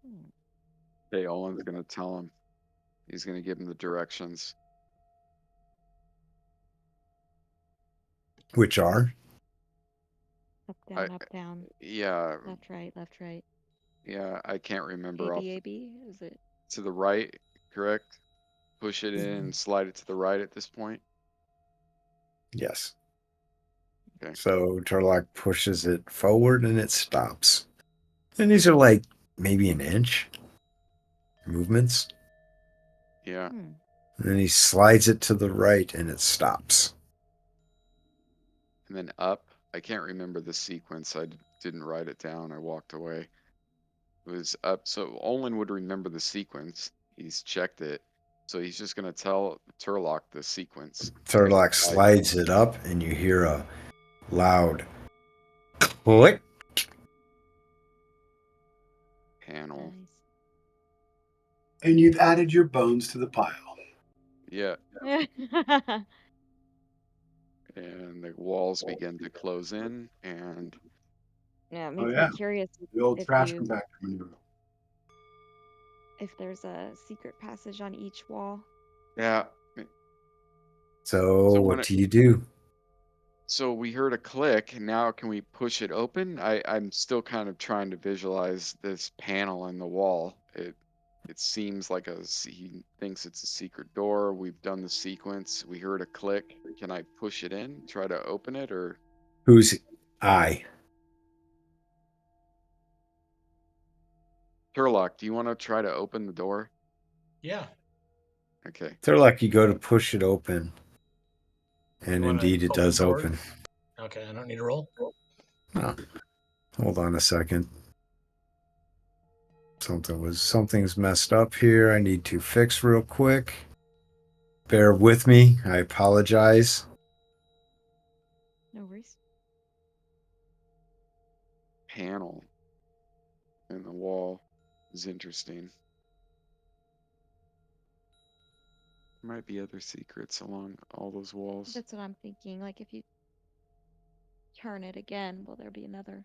[SPEAKER 3] Hmm.
[SPEAKER 2] Hey, Owen's gonna tell him. He's gonna give him the directions.
[SPEAKER 1] Which are?
[SPEAKER 3] Up,
[SPEAKER 2] I
[SPEAKER 3] down, up, down.
[SPEAKER 2] yeah,
[SPEAKER 3] Left, right, left, right.
[SPEAKER 2] yeah. I can't remember
[SPEAKER 3] A,
[SPEAKER 2] off
[SPEAKER 3] B, A, B? Is it?
[SPEAKER 2] to the right, correct? Push it in and slide it to the right at this point.
[SPEAKER 1] Yes.
[SPEAKER 2] Okay.
[SPEAKER 1] So Turlock pushes it forward and it stops. And these are like maybe an inch movements.
[SPEAKER 2] Yeah.
[SPEAKER 3] Hmm.
[SPEAKER 1] And then he slides it to the right and it stops.
[SPEAKER 2] And then up. I can't remember the sequence. Didn't write it down. I walked away. It was up. So Olin would remember the sequence. He's checked it. So he's just gonna tell Turlock the sequence.
[SPEAKER 1] Turlock slides it up and you hear a loud click.
[SPEAKER 2] Panel.
[SPEAKER 3] Nice.
[SPEAKER 4] And you've added your bones to the pile.
[SPEAKER 2] Yeah. And the walls begin to close in, and
[SPEAKER 3] Yeah, it
[SPEAKER 4] Oh
[SPEAKER 3] makes
[SPEAKER 4] yeah,
[SPEAKER 3] me curious
[SPEAKER 4] the old
[SPEAKER 3] if
[SPEAKER 4] trash
[SPEAKER 3] you
[SPEAKER 4] compactor maneuver.
[SPEAKER 3] if there's a secret passage on each wall.
[SPEAKER 2] yeah.
[SPEAKER 1] So
[SPEAKER 2] So
[SPEAKER 1] what do you do?
[SPEAKER 2] So we heard a click. Now can we push it open? I'm still kind of trying to visualize this panel in the wall. It seems like he thinks it's a secret door. We've done the sequence. We heard a click. Can I push it in? Try to open it, or
[SPEAKER 1] Who's I?
[SPEAKER 2] Turlock, do you want to try to open the door?
[SPEAKER 5] Yeah.
[SPEAKER 2] Okay.
[SPEAKER 1] Turlock, you go to push it open. And
[SPEAKER 5] You wanna
[SPEAKER 1] indeed it
[SPEAKER 5] open the
[SPEAKER 1] does
[SPEAKER 5] door?
[SPEAKER 1] open.
[SPEAKER 5] Okay, I don't need to roll.
[SPEAKER 1] Oh, hold on a second. Something's messed up here. I need to fix real quick. Bear with me. I apologize.
[SPEAKER 3] No worries.
[SPEAKER 2] Panel in the wall is interesting. There might be other secrets along all those walls.
[SPEAKER 3] That's what I'm thinking. Like if you turn it again, will there be another?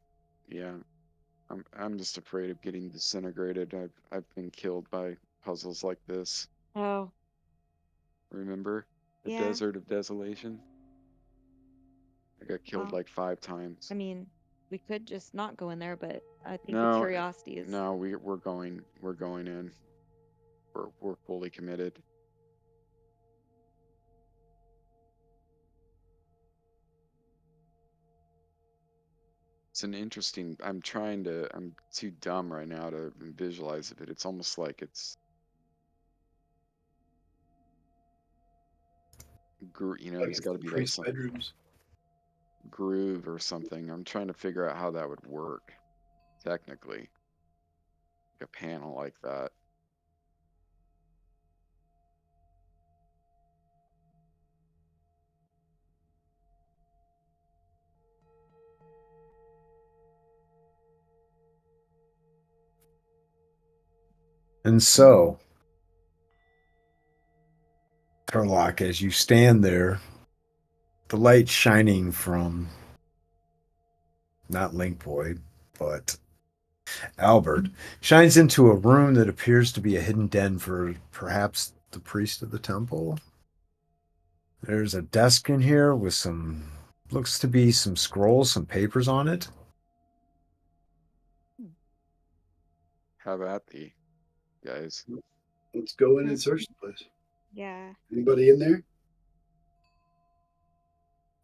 [SPEAKER 2] Yeah. I'm just afraid of getting disintegrated. I've been killed by puzzles like this.
[SPEAKER 3] Oh,
[SPEAKER 2] Remember the
[SPEAKER 3] yeah.
[SPEAKER 2] Desert of Desolation? I got killed
[SPEAKER 3] Well,
[SPEAKER 2] like 5 times.
[SPEAKER 3] I mean, we could just not go in there, but I think the
[SPEAKER 2] No,
[SPEAKER 3] curiosity is.
[SPEAKER 2] no, we're going in. We're fully committed. It's an interesting. I'm too dumb right now to visualize it. It's almost like it's there's got to be like
[SPEAKER 4] Priest
[SPEAKER 2] some
[SPEAKER 4] bedrooms.
[SPEAKER 2] groove or something. I'm trying to figure out how that would work technically. Like a panel like that.
[SPEAKER 1] And so, Turlock, as you stand there, the light shining from not Link Boy, but Albert, shines into a room that appears to be a hidden den for perhaps the priest of the temple. There's a desk in here with looks to be some scrolls, some papers on it.
[SPEAKER 2] Have at thee, guys.
[SPEAKER 4] Let's go in
[SPEAKER 3] Hmm.
[SPEAKER 4] and search the place.
[SPEAKER 3] Yeah.
[SPEAKER 4] Anybody in there?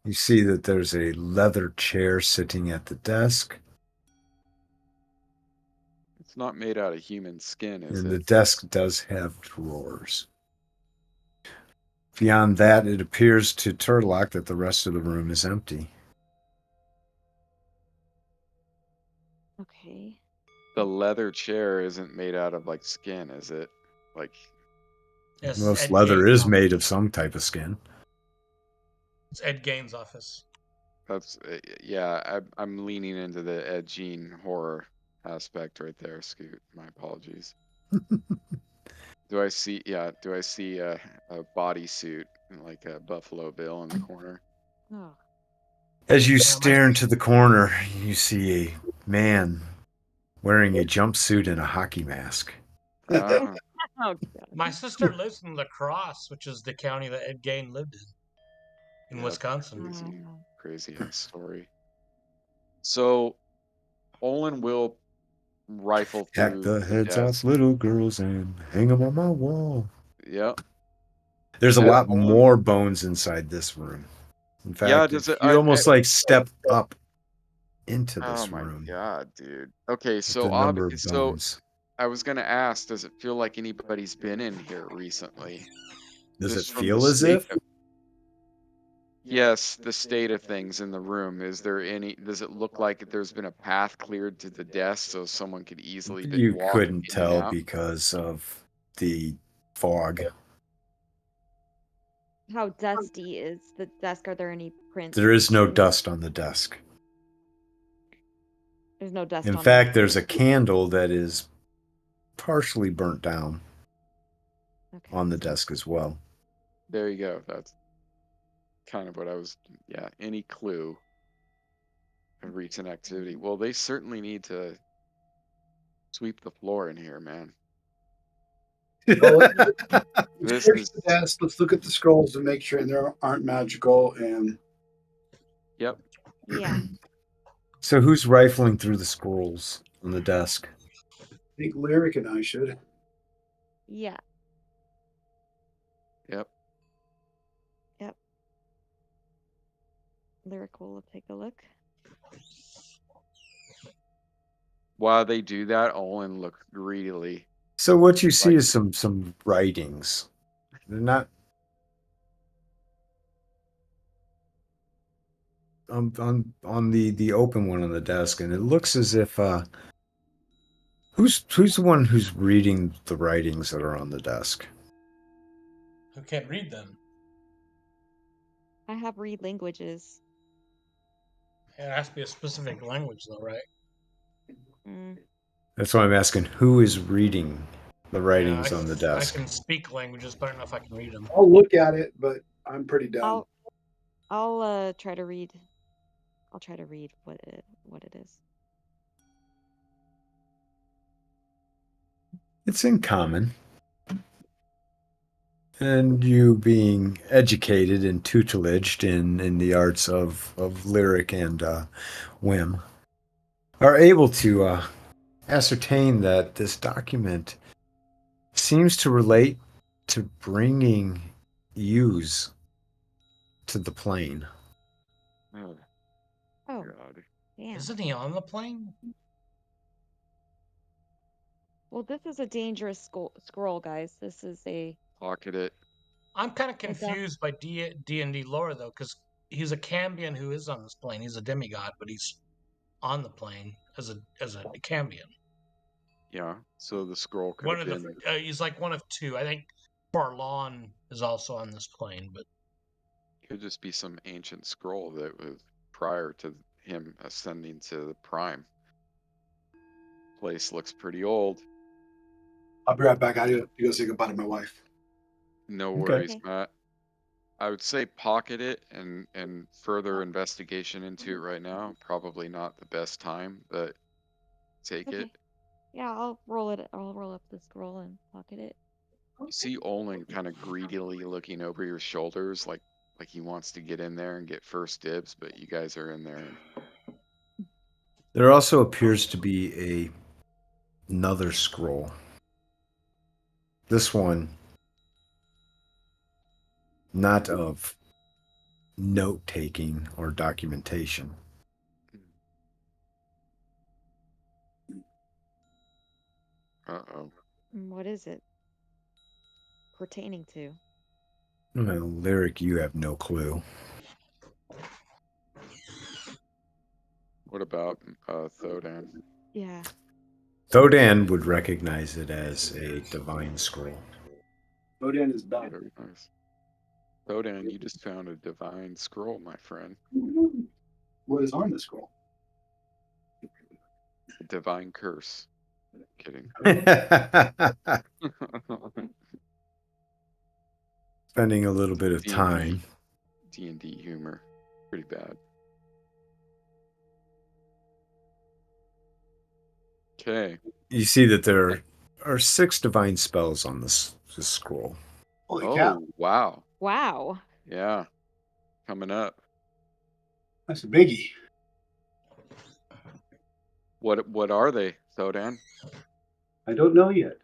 [SPEAKER 1] You see that there's a leather chair sitting at the desk,
[SPEAKER 2] It's not made out of human skin, is
[SPEAKER 1] and the
[SPEAKER 2] it?
[SPEAKER 1] desk does have drawers. Beyond that, it appears to Turlock that the rest of the room is empty.
[SPEAKER 3] Okay.
[SPEAKER 2] The leather chair isn't made out of like skin, is it? Like,
[SPEAKER 5] Yes,
[SPEAKER 1] Most
[SPEAKER 5] Ed
[SPEAKER 1] leather
[SPEAKER 5] Gaines'
[SPEAKER 1] is made of
[SPEAKER 5] office.
[SPEAKER 1] some type of skin.
[SPEAKER 5] It's Ed Gaines' office.
[SPEAKER 2] that's yeah. I'm leaning into the Ed Gein horror aspect right there, Scoot. My apologies. Do I see? Yeah. Do I see a bodysuit like a Buffalo Bill in the corner?
[SPEAKER 3] Oh.
[SPEAKER 1] As you
[SPEAKER 5] Yeah,
[SPEAKER 1] stare into the corner, you see a man wearing a jumpsuit and a hockey mask.
[SPEAKER 2] Ah,
[SPEAKER 3] Oh, God.
[SPEAKER 5] My sister lives in La Crosse, which is the county that Ed Gain lived in
[SPEAKER 2] yep,
[SPEAKER 5] Wisconsin.
[SPEAKER 2] crazy,
[SPEAKER 3] Wow.
[SPEAKER 2] crazy ass story. So Olin will rifle
[SPEAKER 1] Hack
[SPEAKER 2] through
[SPEAKER 1] the
[SPEAKER 2] the
[SPEAKER 1] heads off
[SPEAKER 2] desk.
[SPEAKER 1] little girls and hang them on my wall.
[SPEAKER 2] Yep.
[SPEAKER 1] There's a
[SPEAKER 2] As
[SPEAKER 1] lot
[SPEAKER 2] Olin,
[SPEAKER 1] more bones inside this room. In
[SPEAKER 2] yeah.
[SPEAKER 1] fact,
[SPEAKER 2] Does
[SPEAKER 1] if
[SPEAKER 2] it?
[SPEAKER 1] you almost like step up into
[SPEAKER 2] Oh
[SPEAKER 1] this
[SPEAKER 2] my
[SPEAKER 1] room
[SPEAKER 2] god, dude. Okay,
[SPEAKER 1] with the number of bones.
[SPEAKER 2] I was gonna ask, does it feel like anybody's been in here recently?
[SPEAKER 1] Does it
[SPEAKER 2] Just from the
[SPEAKER 1] feel as
[SPEAKER 2] state
[SPEAKER 1] if?
[SPEAKER 2] of, yes, the state of things in the room. Is there any, does it look like there's been a path cleared to the desk so someone could easily
[SPEAKER 1] You
[SPEAKER 2] walk
[SPEAKER 1] couldn't
[SPEAKER 2] in and
[SPEAKER 1] tell
[SPEAKER 2] out?
[SPEAKER 1] because of the fog.
[SPEAKER 3] How dusty is the desk? Are there any prints?
[SPEAKER 1] There is no
[SPEAKER 3] in-
[SPEAKER 1] dust on the desk.
[SPEAKER 3] There's no dust
[SPEAKER 1] In
[SPEAKER 3] on
[SPEAKER 1] fact,
[SPEAKER 3] the
[SPEAKER 1] there's a candle that is partially burnt down
[SPEAKER 3] Okay.
[SPEAKER 1] on the
[SPEAKER 3] so-
[SPEAKER 1] desk as well.
[SPEAKER 2] There you go. That's kind of what I was, yeah, any clue of recent activity. Well, they certainly need to sweep the floor in here, man.
[SPEAKER 4] Well,
[SPEAKER 2] This
[SPEAKER 4] search
[SPEAKER 2] is,
[SPEAKER 4] the desk. Let's look at the scrolls and make sure they aren't magical. And
[SPEAKER 2] yep.
[SPEAKER 3] Yeah.
[SPEAKER 1] So who's rifling through the scrolls on the desk?
[SPEAKER 4] I think Lyric and I should.
[SPEAKER 3] Yeah.
[SPEAKER 2] Yep.
[SPEAKER 3] Lyric will take a look.
[SPEAKER 2] While they do that, Olin look greedily.
[SPEAKER 1] So what you see
[SPEAKER 2] Like-
[SPEAKER 1] is some writings. They're not on the open one on the desk, and it looks as if who's the one who's reading the writings that are on the desk?
[SPEAKER 5] Who can't read them?
[SPEAKER 3] I have read languages.
[SPEAKER 5] It has to be a specific language, though, right?
[SPEAKER 3] Mm.
[SPEAKER 1] That's why I'm asking who is reading the writings
[SPEAKER 5] Yeah,
[SPEAKER 1] on the
[SPEAKER 5] I
[SPEAKER 1] desk.
[SPEAKER 5] can speak languages, but I don't know if I can read them.
[SPEAKER 4] I'll look at it, but I'm pretty dumb.
[SPEAKER 3] I'll try to read. I'll try to read what it is.
[SPEAKER 1] It's in common. And you being educated and tutelaged in the arts of lyric and whim are able to ascertain that this document seems to relate to bringing ewes to the plane.
[SPEAKER 2] Oh,
[SPEAKER 3] Oh,
[SPEAKER 2] God.
[SPEAKER 3] damn.
[SPEAKER 5] Isn't he on the plane?
[SPEAKER 3] Well, this is a dangerous scroll, guys. This is a
[SPEAKER 2] Pocket it.
[SPEAKER 5] I'm kind of
[SPEAKER 3] doc-
[SPEAKER 5] confused by D&D lore, though, because he's a Cambion who is on this plane. He's a demigod, but he's on the plane as a Cambion.
[SPEAKER 2] Yeah. So the scroll could
[SPEAKER 5] One
[SPEAKER 2] have
[SPEAKER 5] of
[SPEAKER 2] been.
[SPEAKER 5] the he's like one of two. I think Barlon is also on this plane, but
[SPEAKER 2] Could just be some ancient scroll that was prior to him ascending to the prime. Place looks pretty old.
[SPEAKER 4] I'll be right back. I gotta go say goodbye to my wife.
[SPEAKER 2] No
[SPEAKER 1] Okay.
[SPEAKER 2] worries,
[SPEAKER 3] Okay.
[SPEAKER 2] Matt. I would say pocket it and further investigation into it right now. Probably not the best time, but take
[SPEAKER 3] Okay.
[SPEAKER 2] it.
[SPEAKER 3] Yeah, I'll roll it. I'll roll up the scroll and pocket it.
[SPEAKER 2] You see Olin kind of greedily looking over your shoulders, like he wants to get in there and get first dibs, but you guys are in there.
[SPEAKER 1] There also appears to be another scroll. This one not of note taking or documentation.
[SPEAKER 2] Uh-oh.
[SPEAKER 3] What is it pertaining to?
[SPEAKER 1] Well, Lyric, you have no clue.
[SPEAKER 2] What about Thodan?
[SPEAKER 3] Yeah.
[SPEAKER 1] Thodan would recognize it as a divine scroll.
[SPEAKER 4] Odin is back.
[SPEAKER 2] Very nice. Thodan, you just found a divine scroll, my friend.
[SPEAKER 4] What is on the scroll?
[SPEAKER 2] A divine curse. Kidding.
[SPEAKER 1] Spending a little bit of
[SPEAKER 2] D&D.
[SPEAKER 1] time.
[SPEAKER 2] D&D humor. Pretty bad. Okay.
[SPEAKER 1] You see that there are 6 divine spells on this scroll.
[SPEAKER 4] Holy cow.
[SPEAKER 2] Oh, wow.
[SPEAKER 3] Wow.
[SPEAKER 2] Yeah. Coming up.
[SPEAKER 4] That's a biggie.
[SPEAKER 2] What are they, Thodan?
[SPEAKER 4] I don't know yet.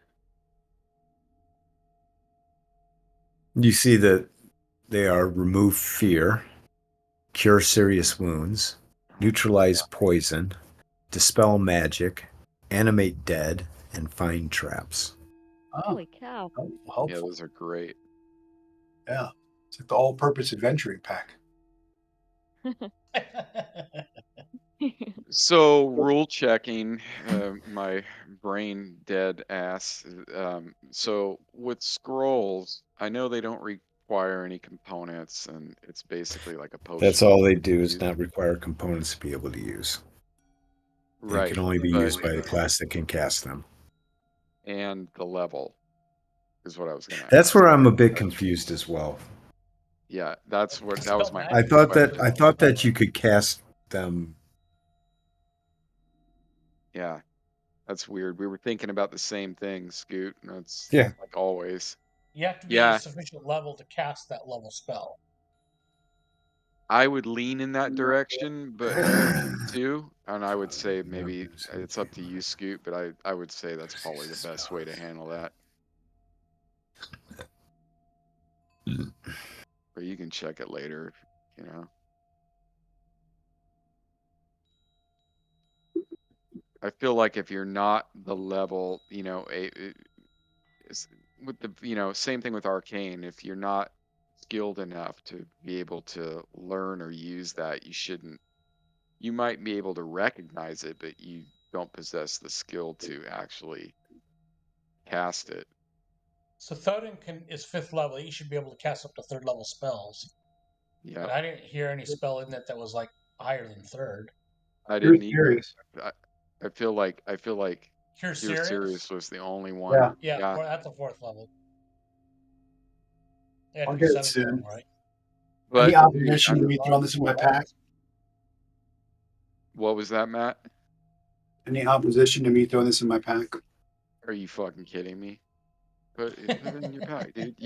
[SPEAKER 1] You see that they are remove fear, cure serious wounds, neutralize poison, dispel magic, animate dead, and find traps.
[SPEAKER 4] Oh,
[SPEAKER 3] Holy cow.
[SPEAKER 4] helpful.
[SPEAKER 2] Yeah, those are great.
[SPEAKER 4] Yeah. It's like the all-purpose adventuring pack.
[SPEAKER 2] So rule checking, my brain dead ass. So with scrolls, I know they don't require any components, and it's basically like a potion.
[SPEAKER 1] That's all they do is not require components to be able to use. They
[SPEAKER 2] Right.
[SPEAKER 1] can only be
[SPEAKER 2] but-
[SPEAKER 1] used by the class that can cast them.
[SPEAKER 2] And the level is what I was gonna
[SPEAKER 1] That's
[SPEAKER 2] ask.
[SPEAKER 1] where I'm a bit confused as well.
[SPEAKER 2] Yeah, that was my.
[SPEAKER 1] I thought that you could cast them.
[SPEAKER 2] Yeah, that's weird. We were thinking about the same thing, Scoot. That's
[SPEAKER 1] Yeah.
[SPEAKER 2] like always.
[SPEAKER 5] You have to be
[SPEAKER 2] Yeah.
[SPEAKER 5] at a sufficient level to cast that level spell.
[SPEAKER 2] I would lean in that direction, but too, and I would say maybe it's up to you, Scoot, but I would say that's probably the best way to handle that. Or you can check it later, you know. I feel like if you're not the level, you know, with the, you know, same thing with arcane. If you're not skilled enough to be able to learn or use that, you shouldn't. You might be able to recognize it, but you don't possess the skill to actually cast it.
[SPEAKER 5] So Thodan is 5th level. He should be able to cast up to 3rd level spells.
[SPEAKER 2] Yeah,
[SPEAKER 5] But I didn't hear any spell in that was like higher than 3rd.
[SPEAKER 2] I
[SPEAKER 4] You're
[SPEAKER 2] didn't either.
[SPEAKER 4] serious.
[SPEAKER 2] I feel like
[SPEAKER 5] Cure
[SPEAKER 2] Cure
[SPEAKER 5] Serious?
[SPEAKER 2] Serious was the only one.
[SPEAKER 4] Yeah.
[SPEAKER 5] Yeah, that's a 4th level. It had
[SPEAKER 4] I'll
[SPEAKER 5] to be
[SPEAKER 4] get it
[SPEAKER 5] 7th
[SPEAKER 4] soon.
[SPEAKER 5] level, right?
[SPEAKER 2] But
[SPEAKER 4] Any opposition to me throwing this in my pack?
[SPEAKER 2] what was that, Matt?
[SPEAKER 4] Any opposition to me throwing this in my pack?
[SPEAKER 2] Are you fucking kidding me? Put it in your pack, dude. Do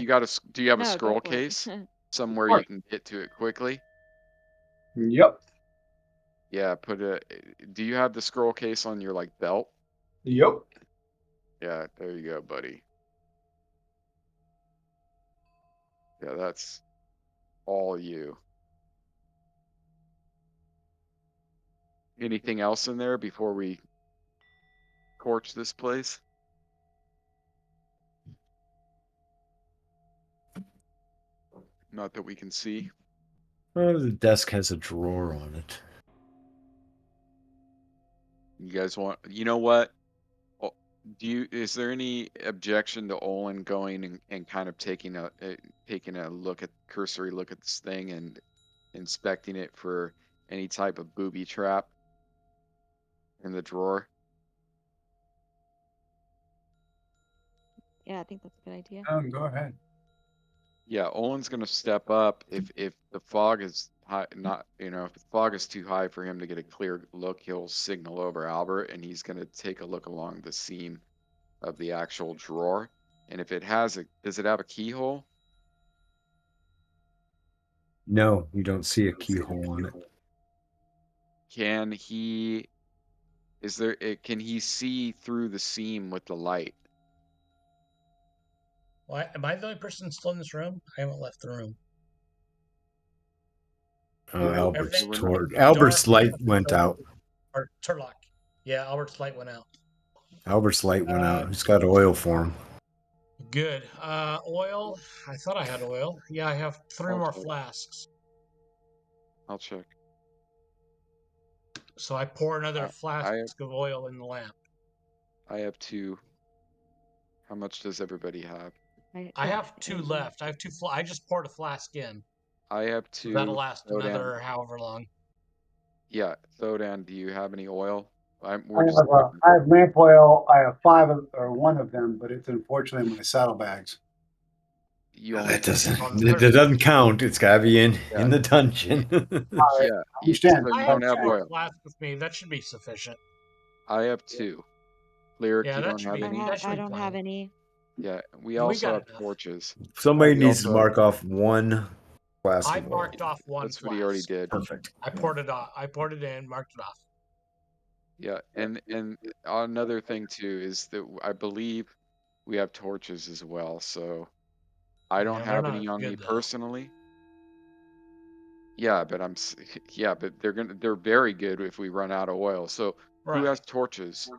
[SPEAKER 2] you have a
[SPEAKER 3] No, go
[SPEAKER 2] scroll
[SPEAKER 3] for it.
[SPEAKER 2] case somewhere
[SPEAKER 4] course.
[SPEAKER 2] you can get to it quickly?
[SPEAKER 4] Yep.
[SPEAKER 2] Yeah, do you have the scroll case on your like belt?
[SPEAKER 4] Yep.
[SPEAKER 2] Yeah, there you go, buddy. Yeah, that's all you. Anything else in there before we torch this place? Not that we can see.
[SPEAKER 1] Oh, the desk has a drawer on it.
[SPEAKER 2] You guys want, you know what? Is there any objection to Olin going and kind of taking a cursory look at this thing and inspecting it for any type of booby trap in the drawer?
[SPEAKER 3] Yeah, I think that's a good idea.
[SPEAKER 4] Go ahead.
[SPEAKER 2] Yeah, Olin's gonna step up if the fog is high, not, you know, if the fog is too high for him to get a clear look, he'll signal over Albert, and he's gonna take a look along the seam of the actual drawer. And if it does it have a keyhole?
[SPEAKER 1] No, you don't see a keyhole on it.
[SPEAKER 2] Can he see through the seam with the light?
[SPEAKER 5] Well, am I the only person still in this room? I haven't left the room.
[SPEAKER 1] Albert's
[SPEAKER 5] Everything-
[SPEAKER 1] Albert's
[SPEAKER 5] Dark-
[SPEAKER 1] light went out.
[SPEAKER 5] Or Turlock. Yeah, Albert's light went out.
[SPEAKER 1] Albert's light went out. He's got oil for him.
[SPEAKER 5] Good. Oil. I thought I had oil. Yeah, I have 3
[SPEAKER 2] I'll
[SPEAKER 5] more
[SPEAKER 2] check.
[SPEAKER 5] flasks.
[SPEAKER 2] I'll check.
[SPEAKER 5] So I pour another
[SPEAKER 2] I
[SPEAKER 5] flask
[SPEAKER 2] have
[SPEAKER 5] of oil in the lamp.
[SPEAKER 2] I have 2. How much does everybody have?
[SPEAKER 5] I have 2 left. I have 2. I just poured a flask in.
[SPEAKER 2] I have
[SPEAKER 5] So that'll
[SPEAKER 2] 2.
[SPEAKER 5] last
[SPEAKER 2] Sodan.
[SPEAKER 5] another however long.
[SPEAKER 2] Yeah, Thodan, do you have any oil?
[SPEAKER 4] I
[SPEAKER 2] We're just looking.
[SPEAKER 4] have lamp oil. I have 5 or 1 of them, but it's unfortunately in my saddlebags.
[SPEAKER 2] You only
[SPEAKER 1] That doesn't.
[SPEAKER 5] On
[SPEAKER 1] It
[SPEAKER 5] 30.
[SPEAKER 1] doesn't count. It's gotta be in
[SPEAKER 2] Yeah.
[SPEAKER 1] the dungeon.
[SPEAKER 2] Yeah.
[SPEAKER 4] Understand.
[SPEAKER 2] So
[SPEAKER 5] I
[SPEAKER 2] you
[SPEAKER 5] have
[SPEAKER 2] don't have
[SPEAKER 5] 2 more
[SPEAKER 2] oil.
[SPEAKER 5] flasks with me. That should be sufficient.
[SPEAKER 2] I have 2. Lyric,
[SPEAKER 5] Yeah,
[SPEAKER 2] you
[SPEAKER 5] that
[SPEAKER 2] don't
[SPEAKER 5] should
[SPEAKER 2] have
[SPEAKER 5] be.
[SPEAKER 2] any?
[SPEAKER 5] That should
[SPEAKER 3] I
[SPEAKER 5] be
[SPEAKER 3] don't have
[SPEAKER 5] plenty.
[SPEAKER 3] any.
[SPEAKER 2] Yeah, we
[SPEAKER 5] We
[SPEAKER 2] also
[SPEAKER 5] got
[SPEAKER 2] have
[SPEAKER 5] enough.
[SPEAKER 2] torches.
[SPEAKER 1] Somebody
[SPEAKER 2] We
[SPEAKER 1] needs to
[SPEAKER 2] also-
[SPEAKER 1] mark off 1 flask
[SPEAKER 5] I
[SPEAKER 1] of oil.
[SPEAKER 5] marked off 1
[SPEAKER 2] That's
[SPEAKER 5] flask.
[SPEAKER 2] what he already did.
[SPEAKER 1] Perfect.
[SPEAKER 5] I poured it off. I poured it in, marked it off.
[SPEAKER 2] Yeah, and another thing too is that I believe we have torches as well. So I don't
[SPEAKER 5] Yeah, they're
[SPEAKER 2] have
[SPEAKER 5] not
[SPEAKER 2] any
[SPEAKER 5] as
[SPEAKER 2] on me
[SPEAKER 5] good, though.
[SPEAKER 2] personally. Yeah, but yeah, but they're very good if we run out of oil. So who
[SPEAKER 5] Right.
[SPEAKER 2] has torches?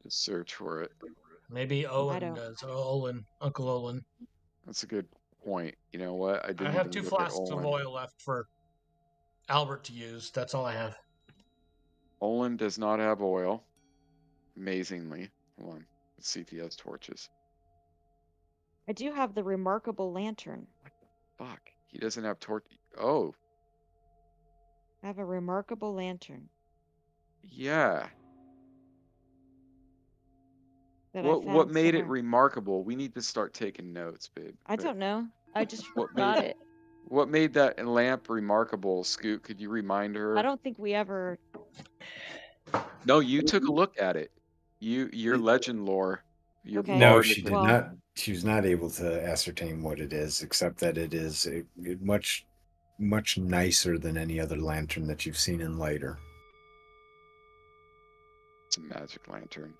[SPEAKER 2] Just search for it.
[SPEAKER 5] Maybe Owen
[SPEAKER 3] don't.
[SPEAKER 5] does. Olin, Uncle Olin.
[SPEAKER 2] That's a good point. You know what? I
[SPEAKER 5] I
[SPEAKER 2] didn't
[SPEAKER 5] have
[SPEAKER 2] even
[SPEAKER 5] 2
[SPEAKER 2] look at
[SPEAKER 5] flasks of
[SPEAKER 2] Olin.
[SPEAKER 5] oil left for Albert to use. That's all I have.
[SPEAKER 2] Olin does not have oil. Amazingly. Hold on. Let's see if he has torches.
[SPEAKER 3] I do have the remarkable lantern.
[SPEAKER 2] Fuck. He doesn't have torch. Oh,
[SPEAKER 3] I have a remarkable lantern
[SPEAKER 2] yeah.
[SPEAKER 3] that I
[SPEAKER 2] What
[SPEAKER 3] found
[SPEAKER 2] made it
[SPEAKER 3] somewhere.
[SPEAKER 2] remarkable? We need to start taking notes, babe.
[SPEAKER 3] I
[SPEAKER 2] But
[SPEAKER 3] don't know. I just
[SPEAKER 2] What
[SPEAKER 3] got
[SPEAKER 2] made
[SPEAKER 3] it.
[SPEAKER 2] what made that lamp remarkable, Scoot? Could you remind her?
[SPEAKER 3] I don't think we ever.
[SPEAKER 2] No, you took a look at it. Your legend lore. Your
[SPEAKER 3] Okay.
[SPEAKER 1] No,
[SPEAKER 2] bardic
[SPEAKER 1] she did
[SPEAKER 3] Well-
[SPEAKER 1] not. She was not able to ascertain what it is, except that it is much nicer than any other lantern that you've seen in later.
[SPEAKER 2] It's a magic lantern.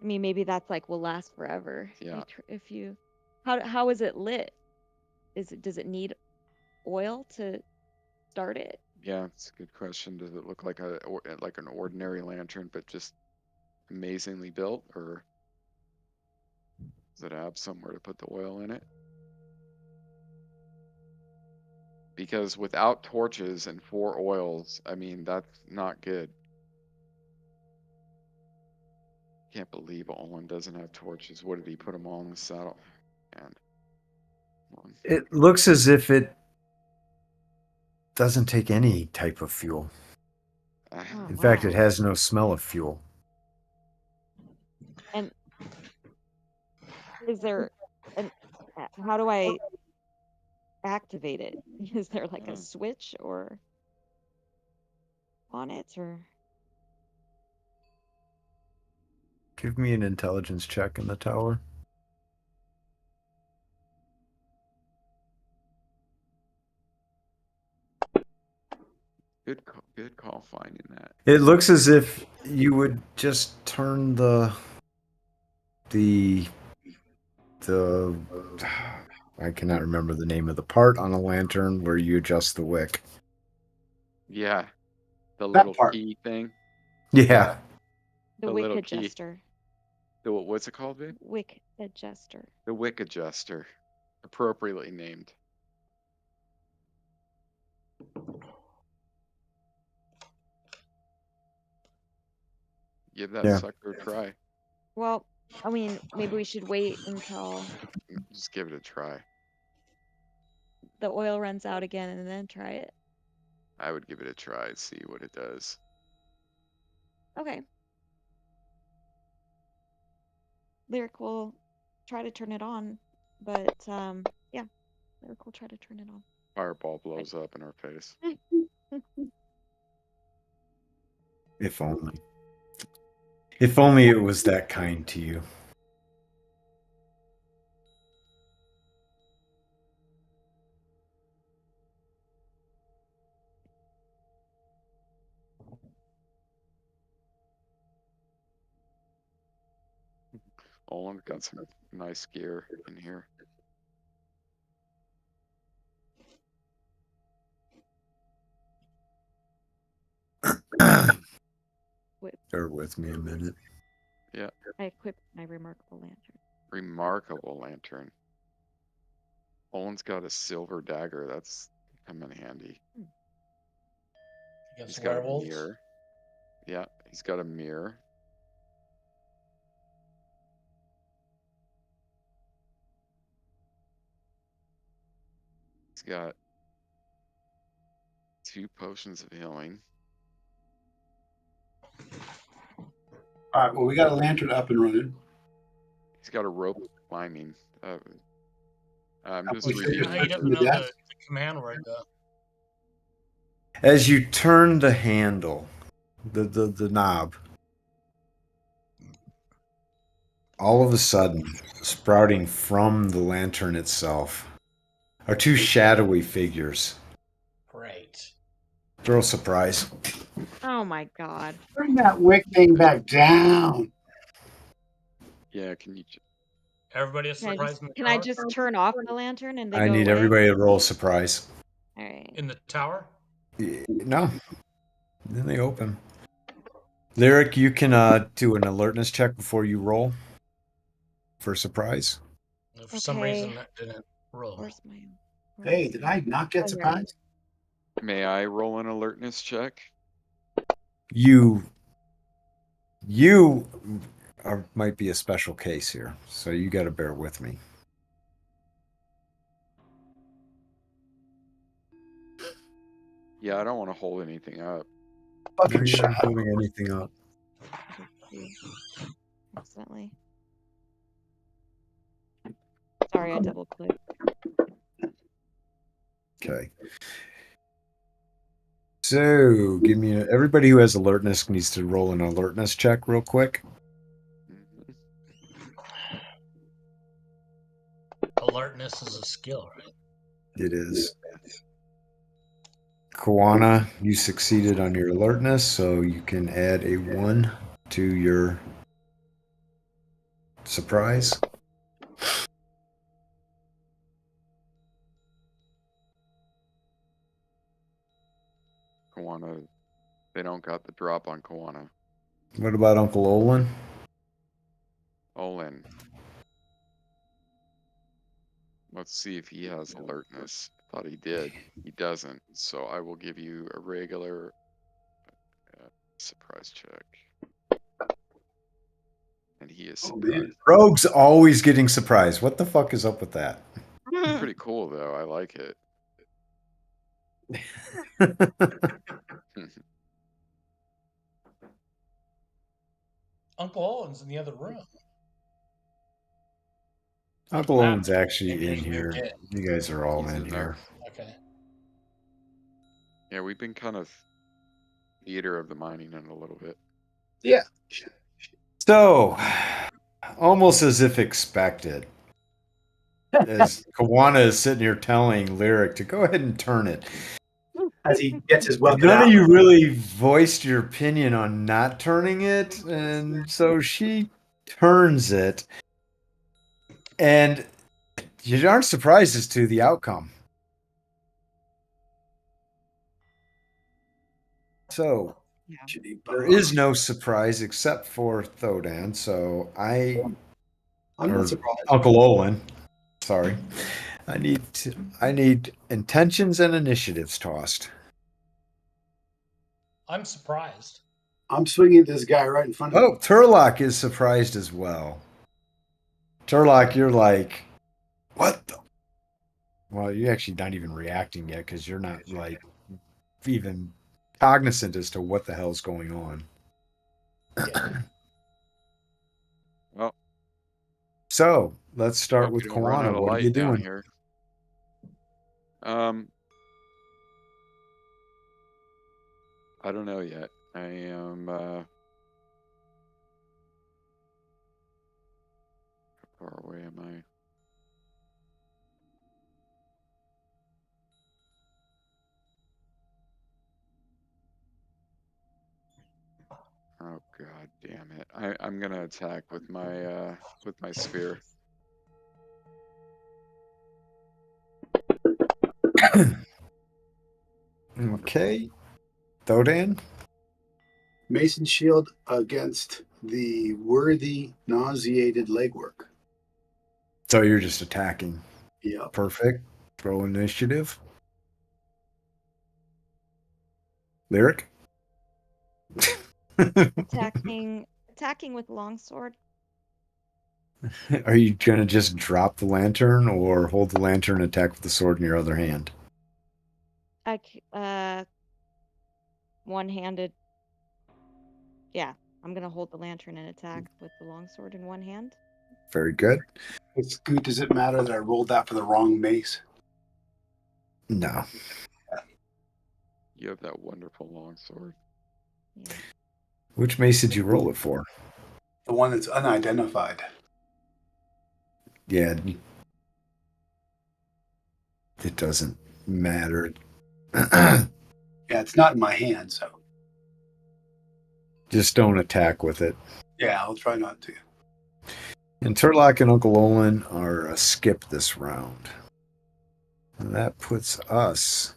[SPEAKER 3] I mean, maybe that's like will last forever.
[SPEAKER 2] Yeah.
[SPEAKER 3] If you, how is it lit? Does it need oil to start it?
[SPEAKER 2] Yeah, it's a good question. Does it look like like an ordinary lantern, but just amazingly built, or does it have somewhere to put the oil in it? Because without torches and 4 oils, I mean, that's not good. Can't believe Olin doesn't have torches. What did he put them all in the saddle? And
[SPEAKER 1] It looks as if it doesn't take any type of fuel.
[SPEAKER 3] Oh,
[SPEAKER 1] In fact,
[SPEAKER 3] wow.
[SPEAKER 1] it has no smell of fuel.
[SPEAKER 3] And is there, and how do I activate it? Is there like a switch or on it, or?
[SPEAKER 1] Give me an intelligence check in the tower.
[SPEAKER 2] Good call finding that.
[SPEAKER 1] It looks as if you would just turn the I cannot remember the name of the part on a lantern where you adjust the wick.
[SPEAKER 2] Yeah, the
[SPEAKER 4] That
[SPEAKER 2] little
[SPEAKER 4] part.
[SPEAKER 2] key thing.
[SPEAKER 1] Yeah.
[SPEAKER 3] The
[SPEAKER 2] The
[SPEAKER 3] wick
[SPEAKER 2] little key.
[SPEAKER 3] adjuster.
[SPEAKER 2] What's it called, babe?
[SPEAKER 3] Wick adjuster.
[SPEAKER 2] The wick adjuster, appropriately named. Give that
[SPEAKER 1] Yeah.
[SPEAKER 2] sucker a try.
[SPEAKER 3] Well, I mean, maybe we should wait until
[SPEAKER 2] Just give it a try.
[SPEAKER 3] the oil runs out again and then try it.
[SPEAKER 2] I would give it a try and see what it does.
[SPEAKER 3] Okay. Lyric will try to turn it on, but yeah, Lyric will try to turn it on.
[SPEAKER 2] Fireball blows up in our face.
[SPEAKER 1] If only. If only it was that kind to you.
[SPEAKER 2] Olin got some nice gear in here.
[SPEAKER 1] Bear with me a minute.
[SPEAKER 2] Yeah.
[SPEAKER 3] I equipped my remarkable lantern.
[SPEAKER 2] Remarkable lantern. Owen's got a silver dagger. That's come in handy.
[SPEAKER 5] Against
[SPEAKER 2] He's got a
[SPEAKER 5] werewolves.
[SPEAKER 2] mirror. Yeah, he's got a mirror. He's got 2 potions of healing.
[SPEAKER 4] All right. Well, we got a lantern up and running.
[SPEAKER 2] He's got a rope climbing. I'm just
[SPEAKER 4] Okay,
[SPEAKER 2] reading.
[SPEAKER 5] He doesn't
[SPEAKER 4] to
[SPEAKER 5] know
[SPEAKER 4] death?
[SPEAKER 5] the command word though.
[SPEAKER 1] As you turn the handle, the knob, all of a sudden, sprouting from the lantern itself, are 2 shadowy figures.
[SPEAKER 5] Great.
[SPEAKER 1] Throw a surprise.
[SPEAKER 3] Oh my god.
[SPEAKER 4] Bring that wick thing back down.
[SPEAKER 2] Yeah, can you?
[SPEAKER 5] Everybody is
[SPEAKER 3] Can I
[SPEAKER 5] surprised
[SPEAKER 3] just,
[SPEAKER 5] in the
[SPEAKER 3] can
[SPEAKER 5] tower.
[SPEAKER 3] I just turn off the lantern and they
[SPEAKER 1] I
[SPEAKER 3] go
[SPEAKER 1] need
[SPEAKER 3] away?
[SPEAKER 1] everybody to roll surprise.
[SPEAKER 3] All right.
[SPEAKER 5] In the tower.
[SPEAKER 1] No. Then they open. Lyric, you can do an alertness check before you roll for surprise.
[SPEAKER 5] For some
[SPEAKER 3] Okay.
[SPEAKER 5] reason that didn't roll.
[SPEAKER 3] Where's my?
[SPEAKER 4] Hey, did I not get
[SPEAKER 3] Oh, here.
[SPEAKER 4] surprised?
[SPEAKER 2] May I roll an alertness check?
[SPEAKER 1] You might be a special case here, so you got to bear with me.
[SPEAKER 2] Yeah, I don't want to hold anything up.
[SPEAKER 4] Fucking
[SPEAKER 1] You're
[SPEAKER 4] shut
[SPEAKER 1] not
[SPEAKER 4] up.
[SPEAKER 1] holding anything up.
[SPEAKER 3] Accidentally. Sorry, I double clicked.
[SPEAKER 1] Okay. So, give me everybody who has alertness needs to roll an alertness check real quick.
[SPEAKER 2] Mhm.
[SPEAKER 5] Alertness is a skill, right?
[SPEAKER 1] It is. Kawana, you succeeded on your alertness, so you can add a 1 to your surprise.
[SPEAKER 2] Kawana, they don't got the drop on Kawana.
[SPEAKER 1] What about Uncle Olin?
[SPEAKER 2] Olin. Let's see if he has alertness. Thought he did. He doesn't. So I will give you a regular surprise check. And he is
[SPEAKER 4] Oh,
[SPEAKER 2] surprised.
[SPEAKER 4] man.
[SPEAKER 1] Rogue's always getting surprised. What the fuck is up with that?
[SPEAKER 2] Pretty cool though. I like it.
[SPEAKER 5] Uncle Owen's in the other room.
[SPEAKER 1] Uncle
[SPEAKER 5] Matt,
[SPEAKER 1] Owen's actually
[SPEAKER 5] maybe
[SPEAKER 1] in
[SPEAKER 5] he moved
[SPEAKER 1] here.
[SPEAKER 5] it.
[SPEAKER 1] You guys are all
[SPEAKER 2] He's
[SPEAKER 1] in
[SPEAKER 2] in there.
[SPEAKER 1] here.
[SPEAKER 5] Okay.
[SPEAKER 2] Yeah, we've been kind of theater of the minding in a little bit.
[SPEAKER 4] Yeah.
[SPEAKER 1] So, almost as if expected, as Kawana is sitting here telling Lyric to go ahead and turn it.
[SPEAKER 4] As he gets his weapon
[SPEAKER 1] None
[SPEAKER 4] out.
[SPEAKER 1] of you really voiced your opinion on not turning it, and so she turns it, and you aren't surprised as to the outcome. So, there is no surprise except for Thodan, so
[SPEAKER 4] I'm
[SPEAKER 1] or
[SPEAKER 4] not surprised.
[SPEAKER 1] Uncle Olin, sorry. I need intentions and initiatives tossed.
[SPEAKER 5] I'm surprised.
[SPEAKER 4] I'm swinging this guy right in front of me.
[SPEAKER 1] Oh, Turlock is surprised as well. Turlock, you're like, what the? Well, you're actually not even reacting yet because you're not like even cognizant as to what the hell's going on.
[SPEAKER 5] Yeah.
[SPEAKER 2] Well,
[SPEAKER 1] So let's start
[SPEAKER 2] hope
[SPEAKER 1] with
[SPEAKER 2] we don't run out
[SPEAKER 1] Kawana.
[SPEAKER 2] of
[SPEAKER 1] What are you
[SPEAKER 2] light down
[SPEAKER 1] doing?
[SPEAKER 2] here. I don't know yet. I am how far away am I? Oh god damn it. I'm gonna attack with my spear.
[SPEAKER 1] Okay. Thodan?
[SPEAKER 4] Mason shield against the worthy nauseated legwork.
[SPEAKER 1] So you're just attacking.
[SPEAKER 4] Yep.
[SPEAKER 1] Perfect. Throw initiative. Lyric.
[SPEAKER 3] Attacking with longsword.
[SPEAKER 1] Are you gonna just drop the lantern or hold the lantern and attack with the sword in your other hand?
[SPEAKER 3] One-handed. Yeah, I'm gonna hold the lantern and attack with the longsword in one hand.
[SPEAKER 1] Very good.
[SPEAKER 4] Scoot, does it matter that I rolled that for the wrong mace?
[SPEAKER 1] No.
[SPEAKER 2] You have that wonderful longsword.
[SPEAKER 3] Yeah.
[SPEAKER 1] Which mace did you roll it for?
[SPEAKER 4] The one that's unidentified.
[SPEAKER 1] Yeah. It doesn't matter.
[SPEAKER 4] Yeah, it's not in my hand, so
[SPEAKER 1] Just don't attack with it.
[SPEAKER 4] yeah, I'll try not to.
[SPEAKER 1] And Turlock and Uncle Olin are a skip this round. And that puts us.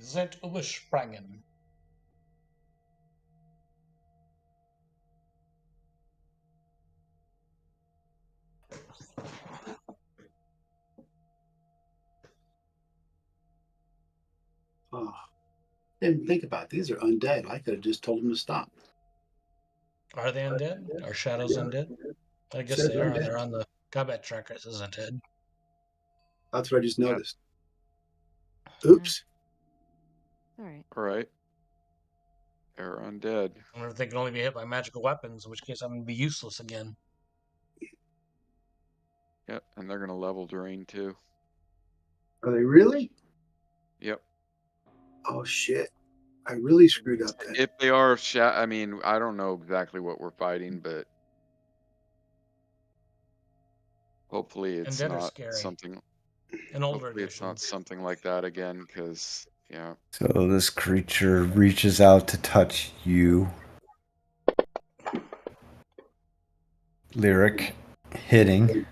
[SPEAKER 5] Sind übersprangen.
[SPEAKER 4] Oh, didn't think about it. These are undead. I could have just told them to stop.
[SPEAKER 5] Are they undead? Are shadows undead? I guess
[SPEAKER 4] Says
[SPEAKER 5] they are.
[SPEAKER 4] undead.
[SPEAKER 5] They're on the combat tracker. It says undead.
[SPEAKER 4] That's what I just
[SPEAKER 2] Yeah.
[SPEAKER 4] noticed. Oops.
[SPEAKER 3] All right.
[SPEAKER 2] All right. They're undead.
[SPEAKER 5] I wonder if they can only be hit by magical weapons, in which case I'm going to be useless again.
[SPEAKER 2] Yep, and they're gonna level drain too.
[SPEAKER 4] Are they really?
[SPEAKER 2] Yep.
[SPEAKER 4] Oh shit. I really screwed up then.
[SPEAKER 2] If they are I mean, I don't know exactly what we're fighting, but hopefully it's
[SPEAKER 5] Undead are
[SPEAKER 2] not
[SPEAKER 5] scary.
[SPEAKER 2] something.
[SPEAKER 5] An older
[SPEAKER 2] Hopefully it's
[SPEAKER 5] edition.
[SPEAKER 2] not something like that again, because yeah.
[SPEAKER 1] So this creature reaches out to touch you. Lyric. Hitting.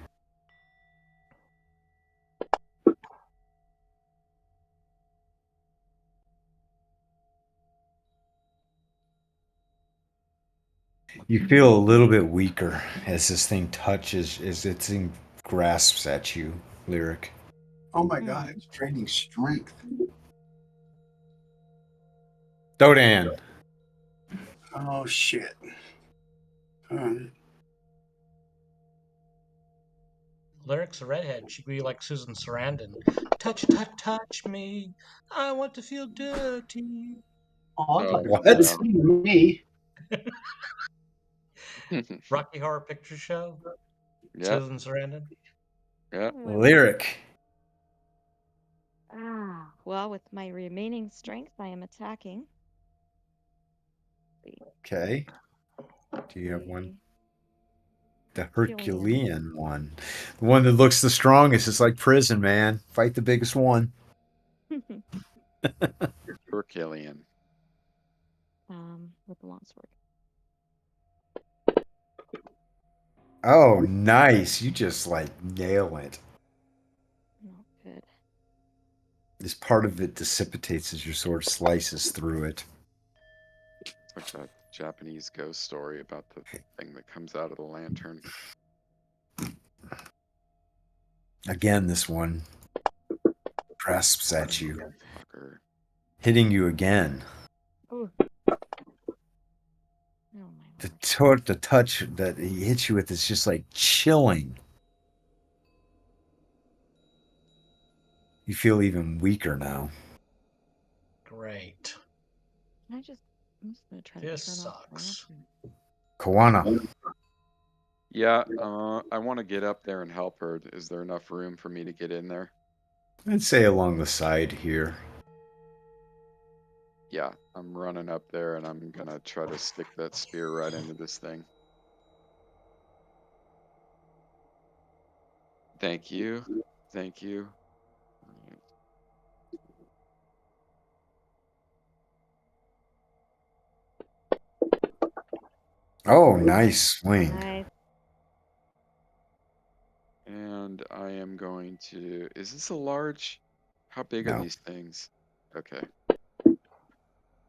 [SPEAKER 1] You feel a little bit weaker as this thing touches, as it thing grasps at you, Lyric.
[SPEAKER 4] Oh my god, it's training strength.
[SPEAKER 1] Dodan.
[SPEAKER 4] Oh shit. Alright.
[SPEAKER 5] Lyric's a redhead. She could be like Susan Sarandon. Touch, touch, touch me. I want to feel dirty.
[SPEAKER 4] Oh, that's
[SPEAKER 2] Oh,
[SPEAKER 4] like a
[SPEAKER 1] What?
[SPEAKER 4] good thing to me.
[SPEAKER 5] Rocky Horror Picture Show.
[SPEAKER 2] Yeah,
[SPEAKER 5] Susan Sarandon.
[SPEAKER 2] yeah.
[SPEAKER 1] Lyric.
[SPEAKER 3] Well, with my remaining strength, I am attacking.
[SPEAKER 1] Okay. Do you have one?
[SPEAKER 3] The
[SPEAKER 1] The
[SPEAKER 3] Herculean.
[SPEAKER 1] Herculean one. The one that looks the strongest. It's like prison, man. Fight the biggest one.
[SPEAKER 2] Herculean.
[SPEAKER 3] With the longsword.
[SPEAKER 1] Oh, nice. You just like nail it.
[SPEAKER 3] Not good.
[SPEAKER 1] This part of it dissipates as your sword slices through it.
[SPEAKER 2] It's like that Japanese ghost story about the thing that comes out of the lantern.
[SPEAKER 1] Again, this one grasps at you,
[SPEAKER 2] Fucker.
[SPEAKER 1] hitting you again.
[SPEAKER 3] Oh. Oh my
[SPEAKER 1] The touch that he hits you with is just like chilling. You feel even weaker now.
[SPEAKER 5] Great.
[SPEAKER 3] I'm just gonna try
[SPEAKER 5] This
[SPEAKER 3] to turn off the
[SPEAKER 5] sucks.
[SPEAKER 3] lantern.
[SPEAKER 1] Kawana.
[SPEAKER 2] Yeah, I want to get up there and help her. Is there enough room for me to get in there?
[SPEAKER 1] I'd say along the side here.
[SPEAKER 2] Yeah, I'm running up there and I'm gonna try to stick that spear right into this thing. Thank you. Thank you. Alright.
[SPEAKER 1] Oh, nice swing.
[SPEAKER 3] Nice.
[SPEAKER 2] And I am going to. Is this a large? How big are
[SPEAKER 1] No.
[SPEAKER 2] these things? Okay.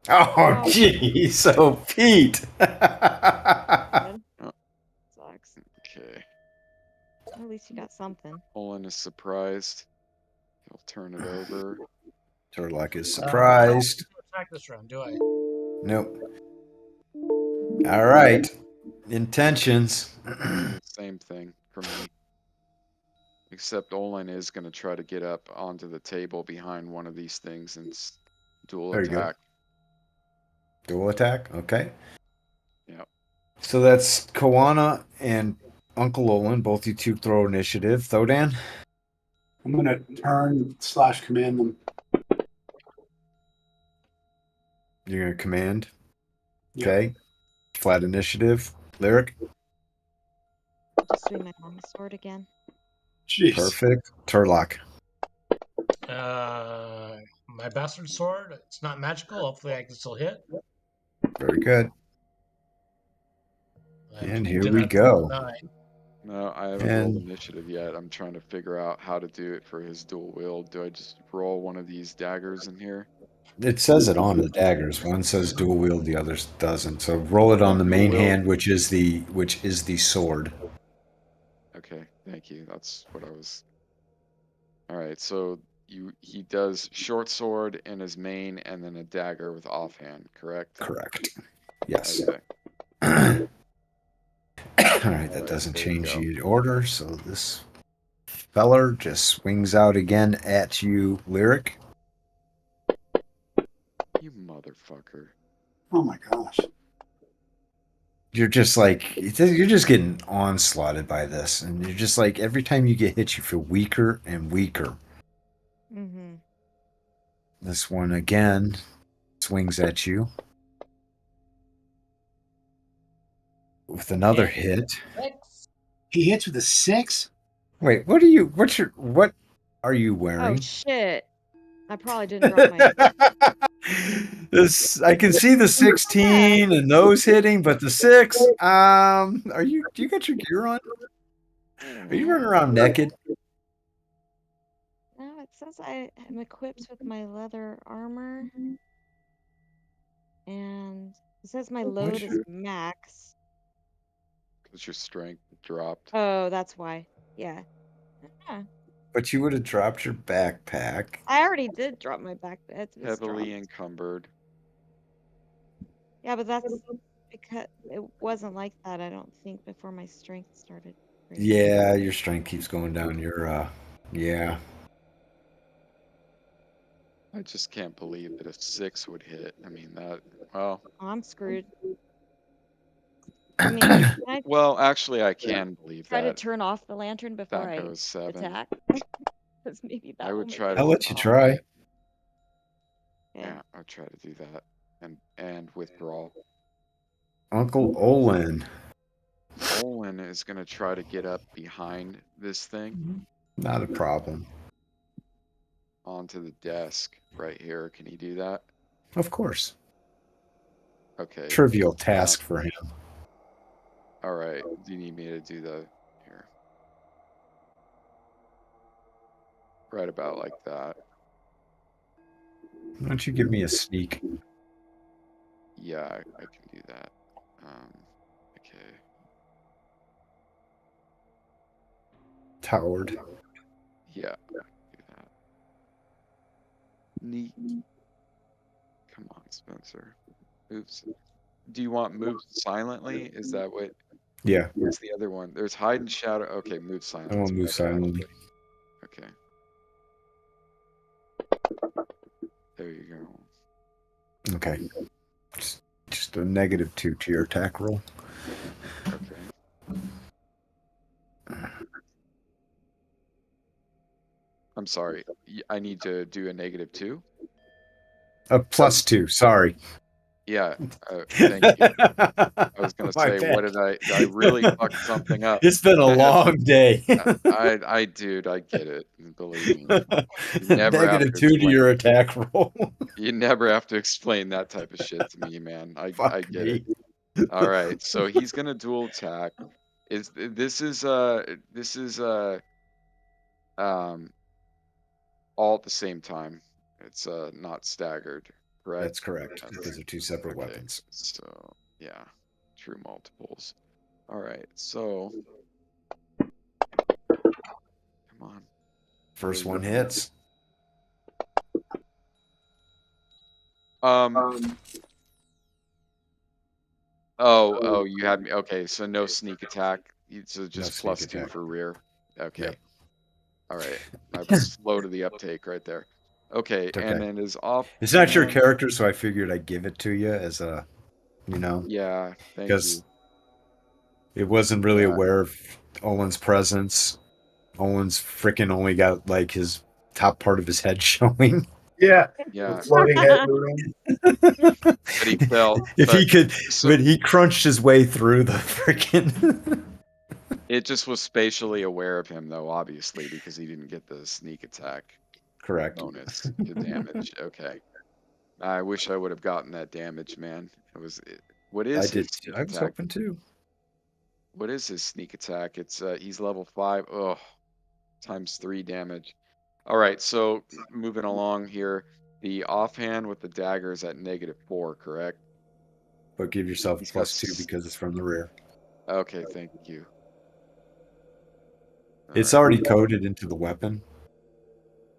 [SPEAKER 1] Oh,
[SPEAKER 3] Oh.
[SPEAKER 1] jeez. So, Pete.
[SPEAKER 3] Good.
[SPEAKER 2] Oh.
[SPEAKER 3] Sucks.
[SPEAKER 2] Okay.
[SPEAKER 3] At least you got something.
[SPEAKER 2] Olin is surprised. He'll turn it over.
[SPEAKER 1] Turlock is
[SPEAKER 5] I don't
[SPEAKER 1] surprised.
[SPEAKER 5] get to attack this round, do I?
[SPEAKER 1] Nope. All right. Intentions.
[SPEAKER 2] Same thing for me. Except Olin is going to try to get up onto the table behind one of these things and dual
[SPEAKER 1] There you go.
[SPEAKER 2] attack.
[SPEAKER 1] Dual attack. Okay.
[SPEAKER 2] Yep.
[SPEAKER 1] So that's Koana and Uncle Olin. Both you two throw initiative. Thodan?
[SPEAKER 4] I'm gonna turn / command them.
[SPEAKER 1] You're going to command.
[SPEAKER 4] Yeah.
[SPEAKER 1] Okay. Flat initiative. Lyric.
[SPEAKER 3] Just swing my long sword again.
[SPEAKER 4] Jeez.
[SPEAKER 1] Perfect. Turlock.
[SPEAKER 5] My bastard sword. It's not magical. Hopefully, I can still hit.
[SPEAKER 1] Very good. And here we
[SPEAKER 5] That's
[SPEAKER 1] go.
[SPEAKER 5] 9.
[SPEAKER 2] No, I haven't rolled
[SPEAKER 1] And
[SPEAKER 2] initiative yet. I'm trying to figure out how to do it for his dual wield. Do I just roll one of these daggers in here?
[SPEAKER 1] it says it on the daggers. One says dual wield, the other doesn't. So roll it on the
[SPEAKER 2] Dual
[SPEAKER 1] main
[SPEAKER 2] wield.
[SPEAKER 1] hand, which is the sword.
[SPEAKER 2] Okay, thank you. That's what I was. All right, so he does short sword in his main and then a dagger with offhand, correct?
[SPEAKER 1] Correct. Yes.
[SPEAKER 2] Okay.
[SPEAKER 1] All right, that
[SPEAKER 2] Alright,
[SPEAKER 1] doesn't
[SPEAKER 2] there you
[SPEAKER 1] change
[SPEAKER 2] go.
[SPEAKER 1] the order. So this feller just swings out again at you, Lyric.
[SPEAKER 2] You motherfucker.
[SPEAKER 4] Oh my gosh.
[SPEAKER 1] You're just like, you're just getting onslaughted by this. And you're just like, every time you get hit, you feel weaker and weaker.
[SPEAKER 3] Mm-hmm.
[SPEAKER 1] This one again swings at you with another hit.
[SPEAKER 5] 6.
[SPEAKER 4] He hits with a 6?
[SPEAKER 1] Wait, what are you
[SPEAKER 3] Oh
[SPEAKER 1] wearing?
[SPEAKER 3] shit! I probably didn't drop my.
[SPEAKER 1] This I can see the 16 and those hitting, but the 6, do you got your gear on?
[SPEAKER 3] Wait a
[SPEAKER 1] Are you
[SPEAKER 3] minute.
[SPEAKER 1] running around naked?
[SPEAKER 3] No, it says I am equipped with my leather armor, and it says my load is max.
[SPEAKER 2] Because your strength dropped.
[SPEAKER 3] Oh, that's why. Yeah. Yeah.
[SPEAKER 1] But you would have dropped your backpack.
[SPEAKER 3] I already did drop my back. It was
[SPEAKER 2] Heavily
[SPEAKER 3] dropped.
[SPEAKER 2] encumbered.
[SPEAKER 3] Yeah, but that's because it wasn't like that. I don't think before my strength started. raising.
[SPEAKER 1] Yeah, your strength keeps going down. Yeah.
[SPEAKER 2] I just can't believe that a 6 would hit. I mean, well,
[SPEAKER 3] Oh, I'm screwed. I mean, can I
[SPEAKER 2] well, actually, I can believe
[SPEAKER 3] try to
[SPEAKER 2] that.
[SPEAKER 3] turn off the lantern before
[SPEAKER 2] That
[SPEAKER 3] I
[SPEAKER 2] goes 7.
[SPEAKER 3] attack? Because maybe that
[SPEAKER 2] I
[SPEAKER 3] will
[SPEAKER 2] would
[SPEAKER 3] make
[SPEAKER 2] try
[SPEAKER 3] it
[SPEAKER 2] to.
[SPEAKER 1] I'll let you try.
[SPEAKER 3] okay.
[SPEAKER 2] Yeah, I'll try to do that. And withdraw.
[SPEAKER 1] Uncle Olin.
[SPEAKER 2] Olin is going to try to get up behind this thing
[SPEAKER 1] Not a problem.
[SPEAKER 2] onto the desk right here. Can he do that?
[SPEAKER 1] Of course.
[SPEAKER 2] Okay.
[SPEAKER 1] Trivial task for him.
[SPEAKER 2] All right. Do you need me to do here? Right about like that.
[SPEAKER 1] Why don't you give me a sneak?
[SPEAKER 2] Yeah, I can do that. Okay.
[SPEAKER 1] Towered.
[SPEAKER 2] Yeah, do that. Neat. Come on, Spencer. Oops. Do you want move silently? Is that what?
[SPEAKER 1] Yeah.
[SPEAKER 2] What's the other one? There's hide and shadow. Okay, move
[SPEAKER 1] I
[SPEAKER 2] silently.
[SPEAKER 1] won't move silently.
[SPEAKER 2] Okay. There you go.
[SPEAKER 1] Okay. Just a -2 to your attack roll.
[SPEAKER 2] Okay. I'm sorry. I need to do a -2?
[SPEAKER 1] +2, sorry.
[SPEAKER 2] Yeah, thank you. I was gonna
[SPEAKER 1] My
[SPEAKER 2] say,
[SPEAKER 1] bad.
[SPEAKER 2] did I really fuck something up?
[SPEAKER 1] It's been a long day.
[SPEAKER 2] Dude, I get it. Believe me. You never have to
[SPEAKER 1] -2 to
[SPEAKER 2] explain.
[SPEAKER 1] your attack roll.
[SPEAKER 2] You never have to explain that type of shit to me, man. I
[SPEAKER 1] Fuck
[SPEAKER 2] get
[SPEAKER 1] me.
[SPEAKER 2] it. All right, so he's gonna dual attack. This is all at the same time. It's not staggered, correct?
[SPEAKER 1] That's correct.
[SPEAKER 2] That's-
[SPEAKER 1] Because they're two separate
[SPEAKER 2] okay,
[SPEAKER 1] weapons.
[SPEAKER 2] So yeah, true multiples. All right, so come on.
[SPEAKER 1] First one hits.
[SPEAKER 2] Oh, you had me. Okay, so no sneak attack. So just
[SPEAKER 1] sneak
[SPEAKER 2] +2
[SPEAKER 1] attack.
[SPEAKER 2] for rear. Okay.
[SPEAKER 1] Yep.
[SPEAKER 2] All right. I was slow to the uptake right there. Okay,
[SPEAKER 1] It's okay.
[SPEAKER 2] and then is off.
[SPEAKER 1] It's not your character, so I figured I'd give it to you as a,
[SPEAKER 2] Yeah, thank
[SPEAKER 1] because
[SPEAKER 2] you.
[SPEAKER 1] it wasn't really
[SPEAKER 2] Yeah.
[SPEAKER 1] aware of Olin's presence. Olin's freaking only got like his top part of his head showing.
[SPEAKER 4] Yeah.
[SPEAKER 2] Yeah.
[SPEAKER 4] Floating head in the room.
[SPEAKER 2] But he felt.
[SPEAKER 1] If
[SPEAKER 2] but,
[SPEAKER 1] he could,
[SPEAKER 2] so
[SPEAKER 1] but he crunched his way through the freaking.
[SPEAKER 2] it just was spatially aware of him, though, obviously, because he didn't get the sneak attack
[SPEAKER 1] Correct.
[SPEAKER 2] bonus to damage. Okay. I wish I would have gotten that damage, man. What is
[SPEAKER 1] I
[SPEAKER 2] his
[SPEAKER 1] did.
[SPEAKER 2] sneak
[SPEAKER 1] I was
[SPEAKER 2] attack?
[SPEAKER 1] hoping to.
[SPEAKER 2] What is his sneak attack? It's he's level 5. Oh, +3 damage. All right, so moving along here, the offhand with the dagger is at -4, correct?
[SPEAKER 1] But give yourself
[SPEAKER 2] He's got
[SPEAKER 1] +2 because it's from the rear.
[SPEAKER 2] Okay, thank you. All
[SPEAKER 1] It's
[SPEAKER 2] right.
[SPEAKER 1] already coded into the weapon.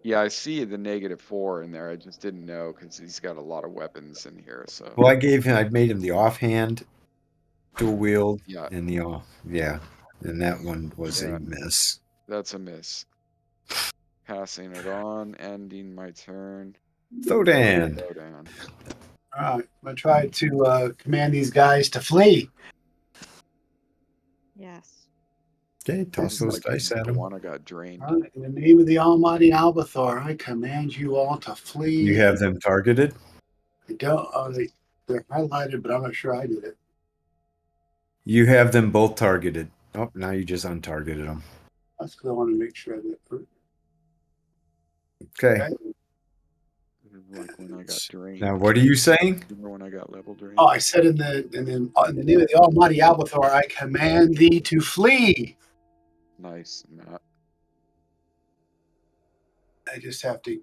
[SPEAKER 2] Yeah, I see the -4 in there. I just didn't know because he's got a lot of weapons in here. So
[SPEAKER 1] Well, I made him the offhand, dual wield,
[SPEAKER 2] yeah,
[SPEAKER 1] and the and that one was
[SPEAKER 2] Yeah.
[SPEAKER 1] a miss.
[SPEAKER 2] that's a miss. Passing it on, ending my turn.
[SPEAKER 1] Thodan.
[SPEAKER 2] Go down.
[SPEAKER 4] All right. I'm going to try to command these guys to flee.
[SPEAKER 3] Yes.
[SPEAKER 1] Okay, toss
[SPEAKER 2] It's
[SPEAKER 1] those
[SPEAKER 2] like
[SPEAKER 1] dice at
[SPEAKER 2] the
[SPEAKER 1] him.
[SPEAKER 2] one I got drained.
[SPEAKER 4] All right. In the name of the Almighty Albathor, I command you all to flee.
[SPEAKER 1] You have them targeted.
[SPEAKER 4] I don't. They're highlighted, but I'm not sure I did it.
[SPEAKER 1] You have them both targeted. Oh, now you just untargeted them.
[SPEAKER 4] That's because I want to make sure I did it.
[SPEAKER 1] Okay.
[SPEAKER 2] Like when I got drained.
[SPEAKER 1] Now, what are you saying?
[SPEAKER 2] Remember when I got level drained?
[SPEAKER 4] Oh, I said in the name of the Almighty Albathor, I command thee to flee.
[SPEAKER 2] Nice, Matt.
[SPEAKER 4] I just have to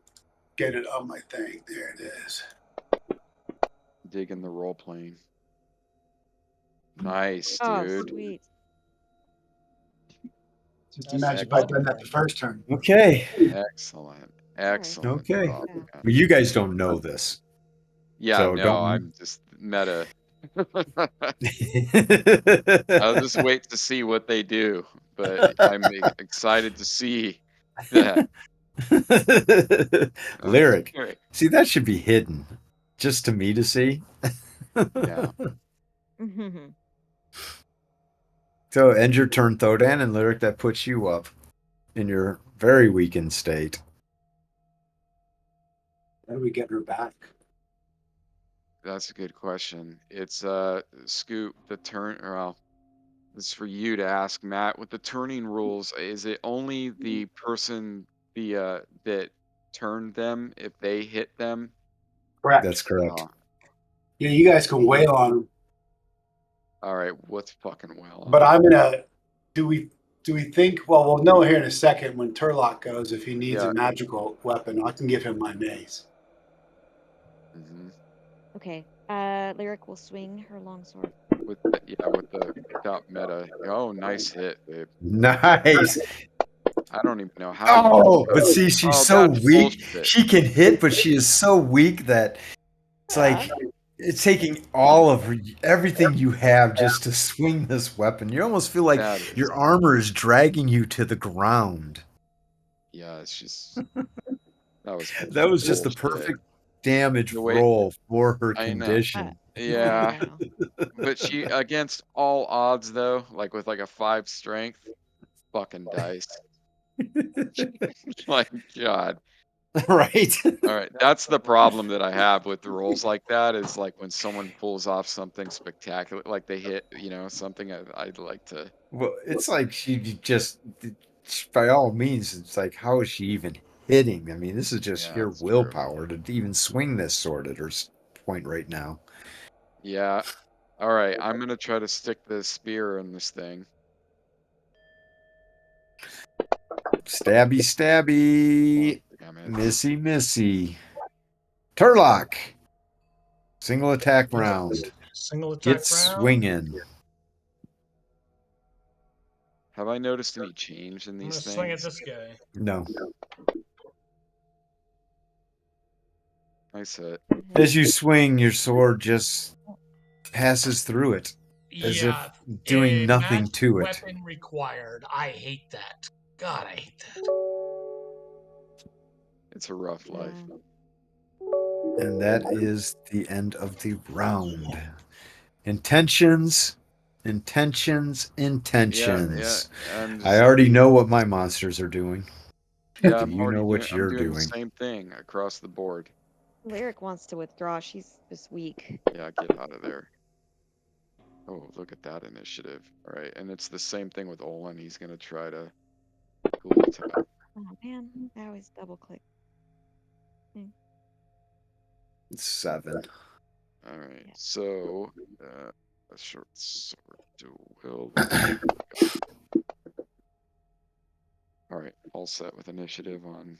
[SPEAKER 4] get it on my thing. There it is.
[SPEAKER 2] Digging the role playing. Nice,
[SPEAKER 3] Oh,
[SPEAKER 2] dude.
[SPEAKER 3] sweet.
[SPEAKER 4] Just
[SPEAKER 5] That's
[SPEAKER 4] imagine if
[SPEAKER 5] well
[SPEAKER 4] I'd done that
[SPEAKER 5] done.
[SPEAKER 4] the first turn.
[SPEAKER 1] Okay.
[SPEAKER 2] Excellent. Excellent.
[SPEAKER 1] Okay.
[SPEAKER 2] job,
[SPEAKER 3] Yeah.
[SPEAKER 2] man.
[SPEAKER 1] Well, you guys don't know this.
[SPEAKER 2] Yeah,
[SPEAKER 1] So
[SPEAKER 2] no,
[SPEAKER 1] don't-
[SPEAKER 2] I'm just meta. I'll
[SPEAKER 1] I'll
[SPEAKER 2] just wait to see what they do, but I'm excited to see that.
[SPEAKER 1] Lyric.
[SPEAKER 2] Okay.
[SPEAKER 1] See, that should be hidden, just to me to see.
[SPEAKER 2] Yeah.
[SPEAKER 1] So end your turn, Thodan, and Lyric, that puts you up in your very weakened state.
[SPEAKER 4] How do we get her back?
[SPEAKER 2] That's a good question. It's Scoot, the turn well, it's for you to ask, Matt. With the turning rules, is it only the person that turned them if they hit them?
[SPEAKER 4] Correct.
[SPEAKER 1] That's correct.
[SPEAKER 2] Oh,
[SPEAKER 4] Yeah, you guys can wail on them,
[SPEAKER 2] all right, what's fucking well?
[SPEAKER 4] but I'm gonna. Do we think? Well, we'll know here in a second when Turlock goes if he needs
[SPEAKER 2] Yeah.
[SPEAKER 4] a magical weapon. I can give him my mace.
[SPEAKER 2] Mhm.
[SPEAKER 3] Okay. Lyric will swing her longsword.
[SPEAKER 2] With the top meta. Oh, nice hit, babe.
[SPEAKER 1] Nice.
[SPEAKER 2] I don't even know how.
[SPEAKER 1] Oh, but see, she's
[SPEAKER 2] Oh,
[SPEAKER 1] so
[SPEAKER 2] that's
[SPEAKER 1] weak.
[SPEAKER 2] bullshit.
[SPEAKER 1] She can hit, but she is so weak that it's like it's taking all of everything you have just to swing this weapon. You almost feel like
[SPEAKER 2] That is-
[SPEAKER 1] your armor is dragging you to the ground.
[SPEAKER 2] Yeah, it's just that was
[SPEAKER 1] That was just the
[SPEAKER 2] bullshit.
[SPEAKER 1] perfect damage
[SPEAKER 2] The way-
[SPEAKER 1] roll for her
[SPEAKER 2] I know.
[SPEAKER 1] condition.
[SPEAKER 2] Yeah,
[SPEAKER 3] I know.
[SPEAKER 2] but she against all odds though, like with like a 5 strength, fucking dice. Like God.
[SPEAKER 1] Right.
[SPEAKER 2] All right, that's the problem that I have with the rolls like that is like when someone pulls off something spectacular, like they hit, something I'd like to.
[SPEAKER 1] Well, it's like she just, by all means, it's like, how is she even hitting? I mean, this is just
[SPEAKER 2] Yeah,
[SPEAKER 1] sheer
[SPEAKER 2] that's true.
[SPEAKER 1] willpower to even swing this sword at her point right now.
[SPEAKER 2] Yeah. All right, I'm gonna try to stick the spear in this thing.
[SPEAKER 1] Stabby, stabby.
[SPEAKER 2] Damn it.
[SPEAKER 1] Missy, missy. Turlock. Single attack round.
[SPEAKER 5] Single attack
[SPEAKER 1] Get
[SPEAKER 5] round.
[SPEAKER 1] swinging.
[SPEAKER 2] Have I noticed any change in
[SPEAKER 5] I'm gonna
[SPEAKER 2] these
[SPEAKER 5] swing at
[SPEAKER 2] things?
[SPEAKER 5] this guy.
[SPEAKER 1] No.
[SPEAKER 2] Nice hit.
[SPEAKER 1] As you swing, your sword just passes through it, as if
[SPEAKER 5] Yeah,
[SPEAKER 1] doing
[SPEAKER 5] a
[SPEAKER 1] nothing
[SPEAKER 5] matched
[SPEAKER 1] to it.
[SPEAKER 5] weapon required. I hate that. God, I hate that.
[SPEAKER 2] It's a rough life.
[SPEAKER 1] And that is the end of the round. Intentions.
[SPEAKER 2] Yeah.
[SPEAKER 1] I already know what my monsters are doing.
[SPEAKER 2] Yeah,
[SPEAKER 1] Do you know what
[SPEAKER 2] I'm
[SPEAKER 1] you're
[SPEAKER 2] doing the
[SPEAKER 1] doing?
[SPEAKER 2] same thing across the board.
[SPEAKER 3] Lyric wants to withdraw. She's just weak.
[SPEAKER 2] Yeah, get out of there. Oh, look at that initiative. All right, and it's the same thing with Olin. He's gonna try to cool attack.
[SPEAKER 3] Oh man, I always double click.
[SPEAKER 1] 7.
[SPEAKER 2] All right,
[SPEAKER 3] Yeah.
[SPEAKER 2] so a short sword to will. All right, all set with initiative on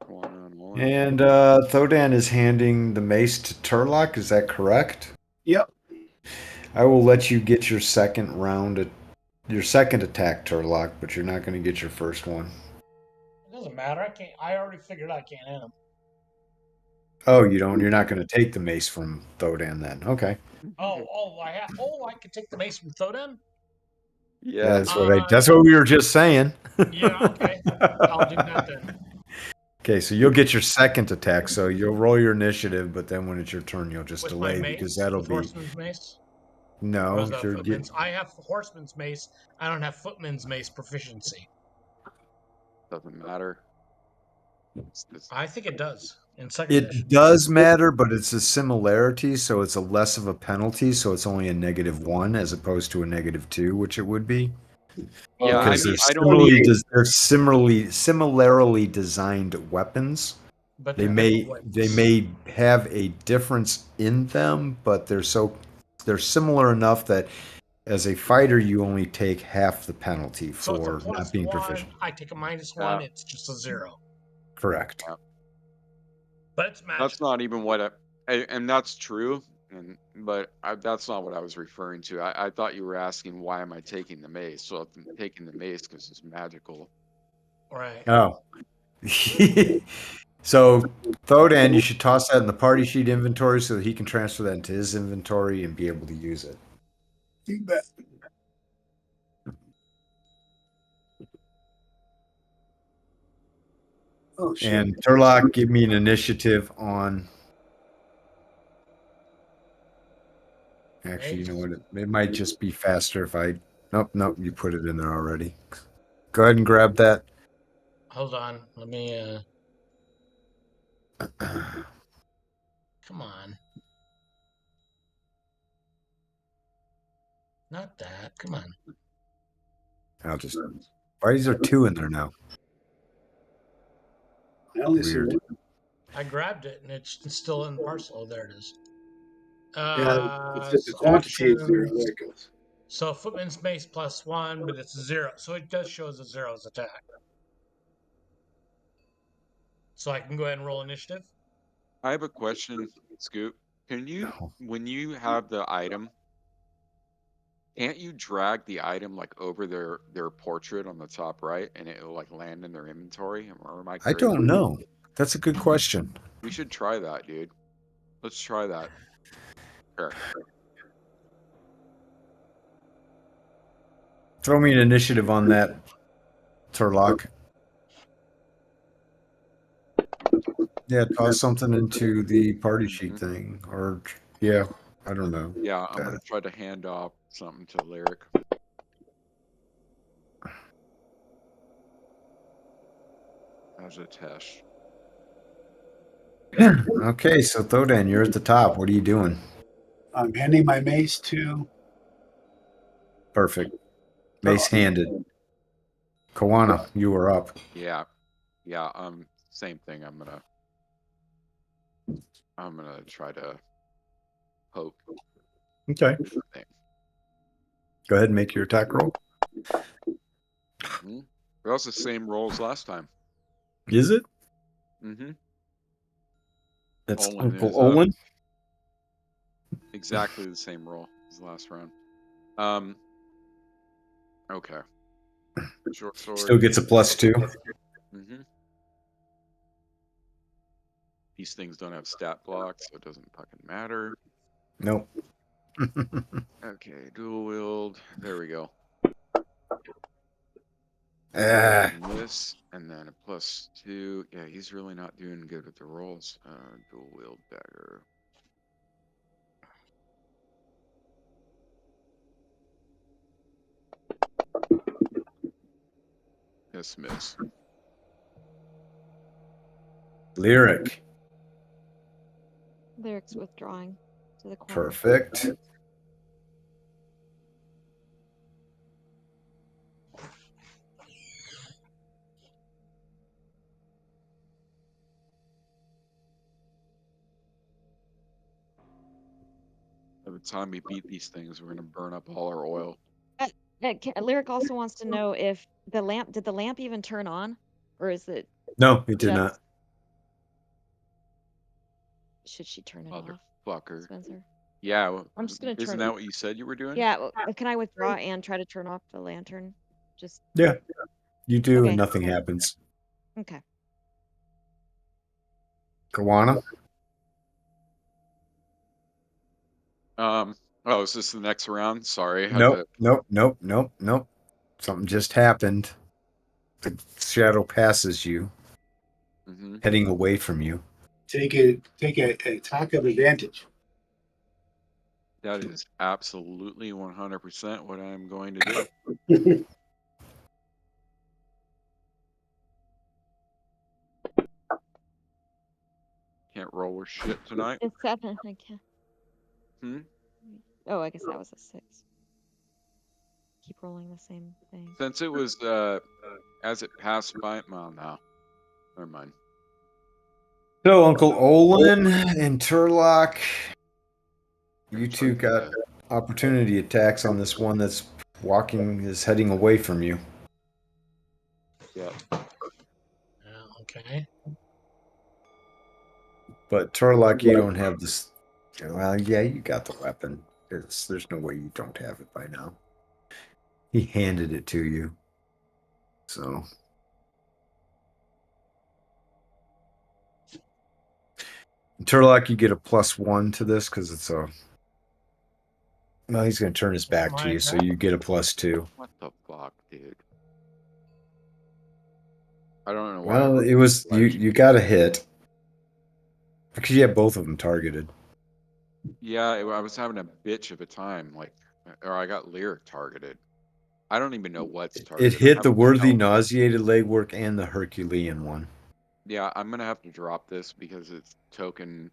[SPEAKER 2] Kwana and Olin.
[SPEAKER 1] And Thodan is handing the mace to Turlock. Is that correct?
[SPEAKER 4] Yep.
[SPEAKER 1] I will let you get your second round, your second attack, Turlock, but you're not going to get your first one.
[SPEAKER 5] It doesn't matter. I can't. I already figured I can't hit him.
[SPEAKER 1] Oh, you don't. You're not going to take the mace from Thodan then. Okay.
[SPEAKER 5] I could take the mace from Thodan.
[SPEAKER 2] Yeah,
[SPEAKER 1] That's what we were just saying.
[SPEAKER 5] Yeah. Okay. I'll do that then.
[SPEAKER 1] Okay, so you'll get your second attack. So you'll roll your initiative, but then when it's your turn, you'll just
[SPEAKER 5] With
[SPEAKER 1] delay
[SPEAKER 5] my mace,
[SPEAKER 1] because that'll
[SPEAKER 5] with
[SPEAKER 1] be
[SPEAKER 5] Horseman's mace.
[SPEAKER 1] no.
[SPEAKER 5] Or is that
[SPEAKER 1] you're-
[SPEAKER 5] Footman's? I have Horseman's mace. I don't have Footman's mace proficiency.
[SPEAKER 2] doesn't matter.
[SPEAKER 5] I think it does in second
[SPEAKER 1] It
[SPEAKER 5] edition.
[SPEAKER 1] does matter, but it's a similarity, so it's a less of a penalty. So it's only a -1 as opposed to a -2, which it would be.
[SPEAKER 2] Yeah,
[SPEAKER 1] Because
[SPEAKER 2] I don't.
[SPEAKER 1] they're similarly designed weapons.
[SPEAKER 5] But
[SPEAKER 1] They
[SPEAKER 5] they're
[SPEAKER 1] may
[SPEAKER 5] different weapons.
[SPEAKER 1] they may have a difference in them, but they're similar enough that as a fighter you only take half the penalty
[SPEAKER 5] So it's a
[SPEAKER 1] for not being
[SPEAKER 5] +1.
[SPEAKER 1] proficient.
[SPEAKER 5] I take a -1. It's just a 0.
[SPEAKER 1] Correct.
[SPEAKER 5] But it's magic.
[SPEAKER 2] That's not even what and that's true. But that's not what I was referring to. I thought you were asking why am I taking the mace? So I'm taking the mace because it's magical.
[SPEAKER 5] Right.
[SPEAKER 1] Oh. So Thodan, you should toss that in the party sheet inventory so that he can transfer that into his inventory and be able to use it.
[SPEAKER 4] You bet. Oh shit.
[SPEAKER 1] And Turlock, give me an initiative on. Actually, you know what? It might just be faster if I. Nope, you put it in there already. Go ahead and grab that.
[SPEAKER 5] Hold on. Let me. Come on. Not that. Come on.
[SPEAKER 1] I'll just. Why is there 2 in there now?
[SPEAKER 4] I only see
[SPEAKER 1] Weird.
[SPEAKER 4] one.
[SPEAKER 5] I grabbed it and it's still in the parcel. Oh, there it is.
[SPEAKER 4] Yeah, it's the quantity is 0. There it goes.
[SPEAKER 5] So Footman's mace +1, but it's 0. So it does show as a 0's attack. So I can go ahead and roll initiative.
[SPEAKER 2] I have a question, Scoop. Can you,
[SPEAKER 1] No.
[SPEAKER 2] when you have the item, can't you drag the item like over their portrait on the top right, and it'll like land in their inventory? Or am I
[SPEAKER 1] I
[SPEAKER 2] crazy?
[SPEAKER 1] don't know. That's a good question.
[SPEAKER 2] We should try that, dude. Let's try that. Sure.
[SPEAKER 1] Throw me an initiative on that, Turlock. Yeah, toss something into the party sheet thing. Or, yeah, I don't know.
[SPEAKER 2] Yeah, I'm gonna try to hand off something to Lyric. As a test.
[SPEAKER 1] Okay, so Thodan, you're at the top. What are you doing?
[SPEAKER 4] I'm handing my mace to.
[SPEAKER 1] Perfect. Mace handed. Kawana, you are up.
[SPEAKER 2] Yeah. Same thing. I'm gonna try to poke.
[SPEAKER 1] Okay.
[SPEAKER 2] Thing.
[SPEAKER 1] Go ahead and make your attack roll.
[SPEAKER 2] That was the same roll as last time.
[SPEAKER 1] Is it?
[SPEAKER 2] Mm-hmm.
[SPEAKER 1] That's
[SPEAKER 2] Olin
[SPEAKER 1] Uncle
[SPEAKER 2] is up.
[SPEAKER 1] Olin?
[SPEAKER 2] Exactly the same roll as the last round. Okay. Short sword.
[SPEAKER 1] Still gets a +2.
[SPEAKER 2] Mm-hmm. These things don't have stat blocks, so it doesn't fucking matter.
[SPEAKER 1] Nope.
[SPEAKER 2] Okay, dual wield. There we go.
[SPEAKER 1] Ah,
[SPEAKER 2] And this, and then a +2. Yeah, he's really not doing good with the rolls. Dual wield dagger. Miss.
[SPEAKER 1] lyric.
[SPEAKER 3] Lyric's withdrawing to the corner.
[SPEAKER 1] Perfect.
[SPEAKER 2] By the time we beat these things, we're gonna burn up all our oil.
[SPEAKER 3] Lyric also wants to know if did the lamp even turn on? Or is it
[SPEAKER 1] No, it did
[SPEAKER 3] just,
[SPEAKER 1] not.
[SPEAKER 3] should she turn it off,
[SPEAKER 2] Motherfucker.
[SPEAKER 3] Spencer?
[SPEAKER 2] Yeah, well,
[SPEAKER 3] I'm just gonna turn
[SPEAKER 2] isn't that what you said you were doing?
[SPEAKER 3] Yeah, can I withdraw and try to turn off the lantern? Just,
[SPEAKER 1] Yeah, you do,
[SPEAKER 3] Okay.
[SPEAKER 1] and nothing happens.
[SPEAKER 3] okay.
[SPEAKER 1] Kawana?
[SPEAKER 2] Oh, is this the next round? Sorry. I had
[SPEAKER 1] Nope. Something just happened. The shadow passes you,
[SPEAKER 2] Mhm.
[SPEAKER 1] heading away from you.
[SPEAKER 4] Take a attack of advantage.
[SPEAKER 2] That is absolutely 100% what I'm going to do. Can't roll with shit tonight.
[SPEAKER 3] It's 7. I can't.
[SPEAKER 2] Hmm?
[SPEAKER 3] Oh, I guess that was a 6. Keep rolling the same thing.
[SPEAKER 2] Since it was as it passed by, well, no, never mind.
[SPEAKER 1] So, Uncle Olin and Turlock, you two got opportunity attacks on this one that's is heading away from you.
[SPEAKER 2] Yeah.
[SPEAKER 5] Okay.
[SPEAKER 1] But Turlock, you don't have this. Well, yeah, you got the weapon. There's no way you don't have it by now. He handed it to you. So. Turlock, you get a +1 to this because it's a. No, he's going to turn his back to you, so you get a +2.
[SPEAKER 2] What the fuck, dude? I don't know why.
[SPEAKER 1] Well, it was you got a hit because you had both of them targeted.
[SPEAKER 2] Yeah, I was having a bitch of a time, like, or I got lyric targeted. I don't even know what's targeted.
[SPEAKER 1] It hit
[SPEAKER 2] I'm
[SPEAKER 1] the
[SPEAKER 2] having
[SPEAKER 1] worthy,
[SPEAKER 2] hell-
[SPEAKER 1] nauseated legwork and the Herculean one.
[SPEAKER 2] Yeah, I'm gonna have to drop this because it's token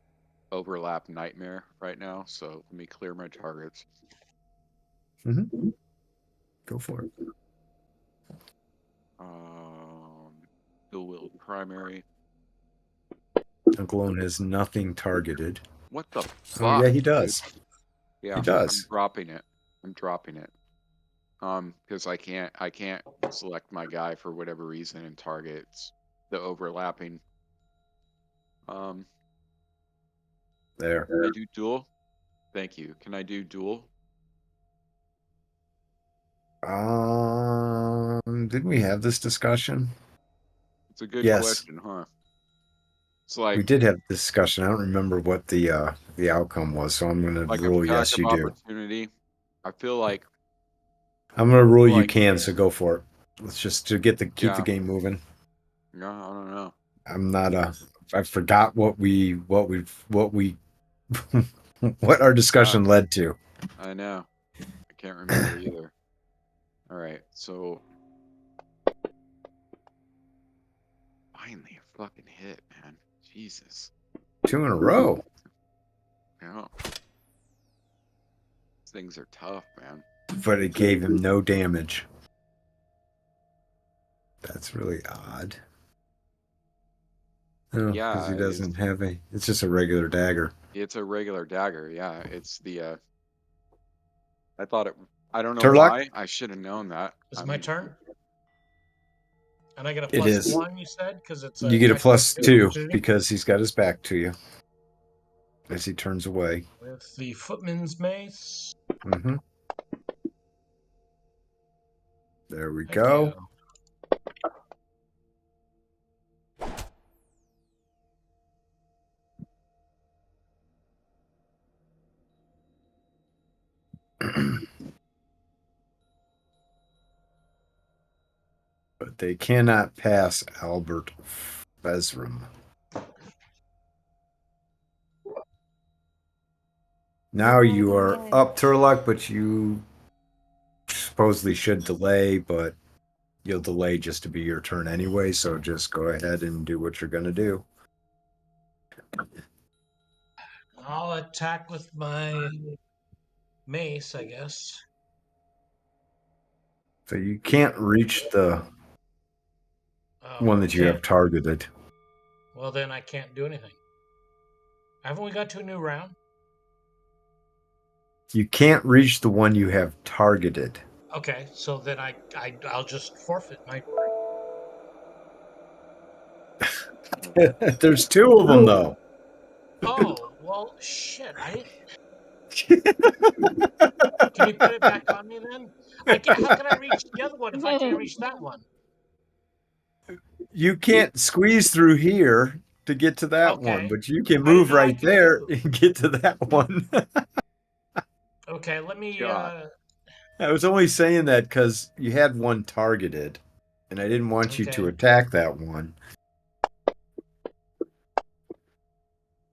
[SPEAKER 2] overlap nightmare right now. So let me clear my targets.
[SPEAKER 1] Go for it.
[SPEAKER 2] Dual wield primary.
[SPEAKER 1] Uncle Owen has nothing targeted.
[SPEAKER 2] What the fuck?
[SPEAKER 1] Oh yeah, he does.
[SPEAKER 2] Yeah,
[SPEAKER 1] He does.
[SPEAKER 2] I'm dropping it. Because I can't select my guy for whatever reason and targets the overlapping.
[SPEAKER 1] There.
[SPEAKER 2] Can I do dual? Thank you. Can I do dual?
[SPEAKER 1] Didn't we have this discussion?
[SPEAKER 2] It's a good
[SPEAKER 1] Yes.
[SPEAKER 2] question, huh? It's like
[SPEAKER 1] We did have this discussion. I don't remember what the outcome was, so I'm gonna
[SPEAKER 2] like
[SPEAKER 1] rule
[SPEAKER 2] attack
[SPEAKER 1] yes,
[SPEAKER 2] of
[SPEAKER 1] you do.
[SPEAKER 2] opportunity. I feel like
[SPEAKER 1] I'm gonna rule you
[SPEAKER 2] like-
[SPEAKER 1] can, so go for it. Let's just to keep the
[SPEAKER 2] Yeah.
[SPEAKER 1] game moving.
[SPEAKER 2] no, I don't know.
[SPEAKER 1] I'm not I forgot what what our discussion led to.
[SPEAKER 2] I know. I can't remember either. All right, so finally a fucking hit, man. Jesus.
[SPEAKER 1] 2 in a row.
[SPEAKER 2] Yeah. These things are tough, man.
[SPEAKER 1] But it gave him no damage. That's really odd. Oh,
[SPEAKER 2] Yeah,
[SPEAKER 1] because he doesn't have a. It's just a regular dagger.
[SPEAKER 2] It's a regular dagger. Yeah, it's the. I thought it. I don't know
[SPEAKER 1] Turlock?
[SPEAKER 2] why. I should have known that.
[SPEAKER 5] Is it my turn? And I get a
[SPEAKER 1] It
[SPEAKER 5] plus
[SPEAKER 1] is.
[SPEAKER 5] 1, you said? Because it's
[SPEAKER 1] You get a
[SPEAKER 5] attack of
[SPEAKER 1] +2
[SPEAKER 5] opportunity?
[SPEAKER 1] because he's got his back to you. as he turns away.
[SPEAKER 5] With the footman's mace.
[SPEAKER 1] Mm-hmm. There we
[SPEAKER 5] Thank
[SPEAKER 1] go.
[SPEAKER 5] you.
[SPEAKER 1] But they cannot pass Albert Bezram. Now you are up, Turlock, but you supposedly should delay, but you'll delay just to be your turn anyway, so just go ahead and do what you're going to do.
[SPEAKER 5] I'll attack with my mace, I guess.
[SPEAKER 1] So you can't reach the
[SPEAKER 5] Oh,
[SPEAKER 1] one that you have
[SPEAKER 5] can't.
[SPEAKER 1] targeted.
[SPEAKER 5] Well, then I can't do anything. Haven't we got to a new round?
[SPEAKER 1] You can't reach the one you have targeted.
[SPEAKER 5] Okay, so then I'll just forfeit my.
[SPEAKER 1] There's two of them, though.
[SPEAKER 5] Oh well, shit! Can you put it back on me then? How can I reach the other one if I can't reach that one?
[SPEAKER 1] You can't squeeze through here to get to that one,
[SPEAKER 5] Okay.
[SPEAKER 1] but you can
[SPEAKER 5] I didn't
[SPEAKER 1] move
[SPEAKER 5] know I
[SPEAKER 1] right
[SPEAKER 5] could
[SPEAKER 1] there
[SPEAKER 5] move.
[SPEAKER 1] and get to that one.
[SPEAKER 5] Okay, let me.
[SPEAKER 2] God.
[SPEAKER 1] I was only saying that because you had one targeted, and I didn't want you to
[SPEAKER 5] Okay.
[SPEAKER 1] attack that one.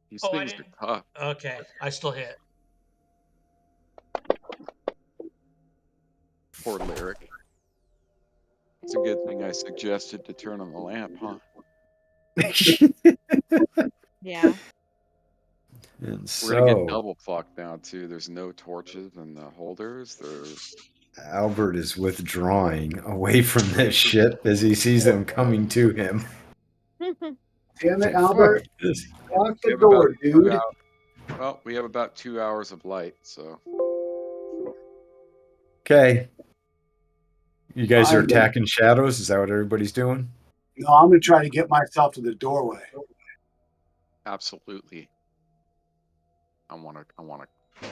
[SPEAKER 2] These
[SPEAKER 5] Oh, I
[SPEAKER 2] things
[SPEAKER 5] didn't.
[SPEAKER 2] are tough.
[SPEAKER 5] Okay, I still hit.
[SPEAKER 2] Poor Lyric. It's a good thing I suggested to turn on the lamp, huh?
[SPEAKER 3] Yeah.
[SPEAKER 1] And
[SPEAKER 2] We're gonna get
[SPEAKER 1] so
[SPEAKER 2] double clocked now too. There's no torches in the holders. There's
[SPEAKER 1] Albert is withdrawing away from this shit as he sees them coming to him.
[SPEAKER 4] Damn it,
[SPEAKER 1] Fuck
[SPEAKER 4] Albert.
[SPEAKER 1] this.
[SPEAKER 4] Lock
[SPEAKER 2] we
[SPEAKER 4] the
[SPEAKER 2] have about
[SPEAKER 4] door,
[SPEAKER 2] 2
[SPEAKER 4] dude.
[SPEAKER 2] hours. Well, we have about 2 hours of light, so
[SPEAKER 1] Okay. You guys are
[SPEAKER 4] I'm-
[SPEAKER 1] attacking shadows? Is that what everybody's doing?
[SPEAKER 4] No, I'm gonna try to get myself to the doorway.
[SPEAKER 2] absolutely. I wanna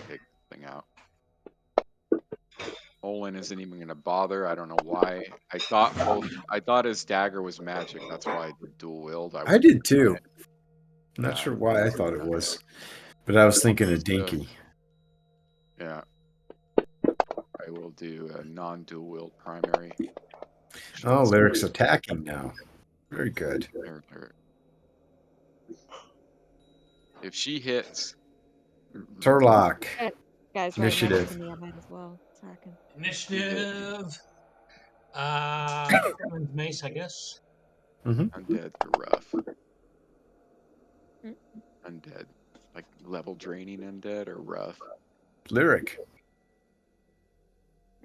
[SPEAKER 2] take this thing out. Olin isn't even gonna bother. I don't know why. I thought his dagger was magic. That's why I did dual wield.
[SPEAKER 1] I did too.
[SPEAKER 2] it.
[SPEAKER 1] I'm not
[SPEAKER 2] Yeah,
[SPEAKER 1] sure why I thought it was, but I was thinking of Dinky.
[SPEAKER 2] Yeah. I will do a non-dual wield primary.
[SPEAKER 1] Oh, Lyric's attacking now. Very good.
[SPEAKER 2] There. If she hits,
[SPEAKER 1] Turlock.
[SPEAKER 3] Guy's right next
[SPEAKER 1] Initiative.
[SPEAKER 3] to me. I might as well attack him.
[SPEAKER 5] Initiative. Footman's mace, I guess.
[SPEAKER 2] undead are rough.
[SPEAKER 3] Mm.
[SPEAKER 2] Undead, like level draining undead, are rough.
[SPEAKER 1] Lyric.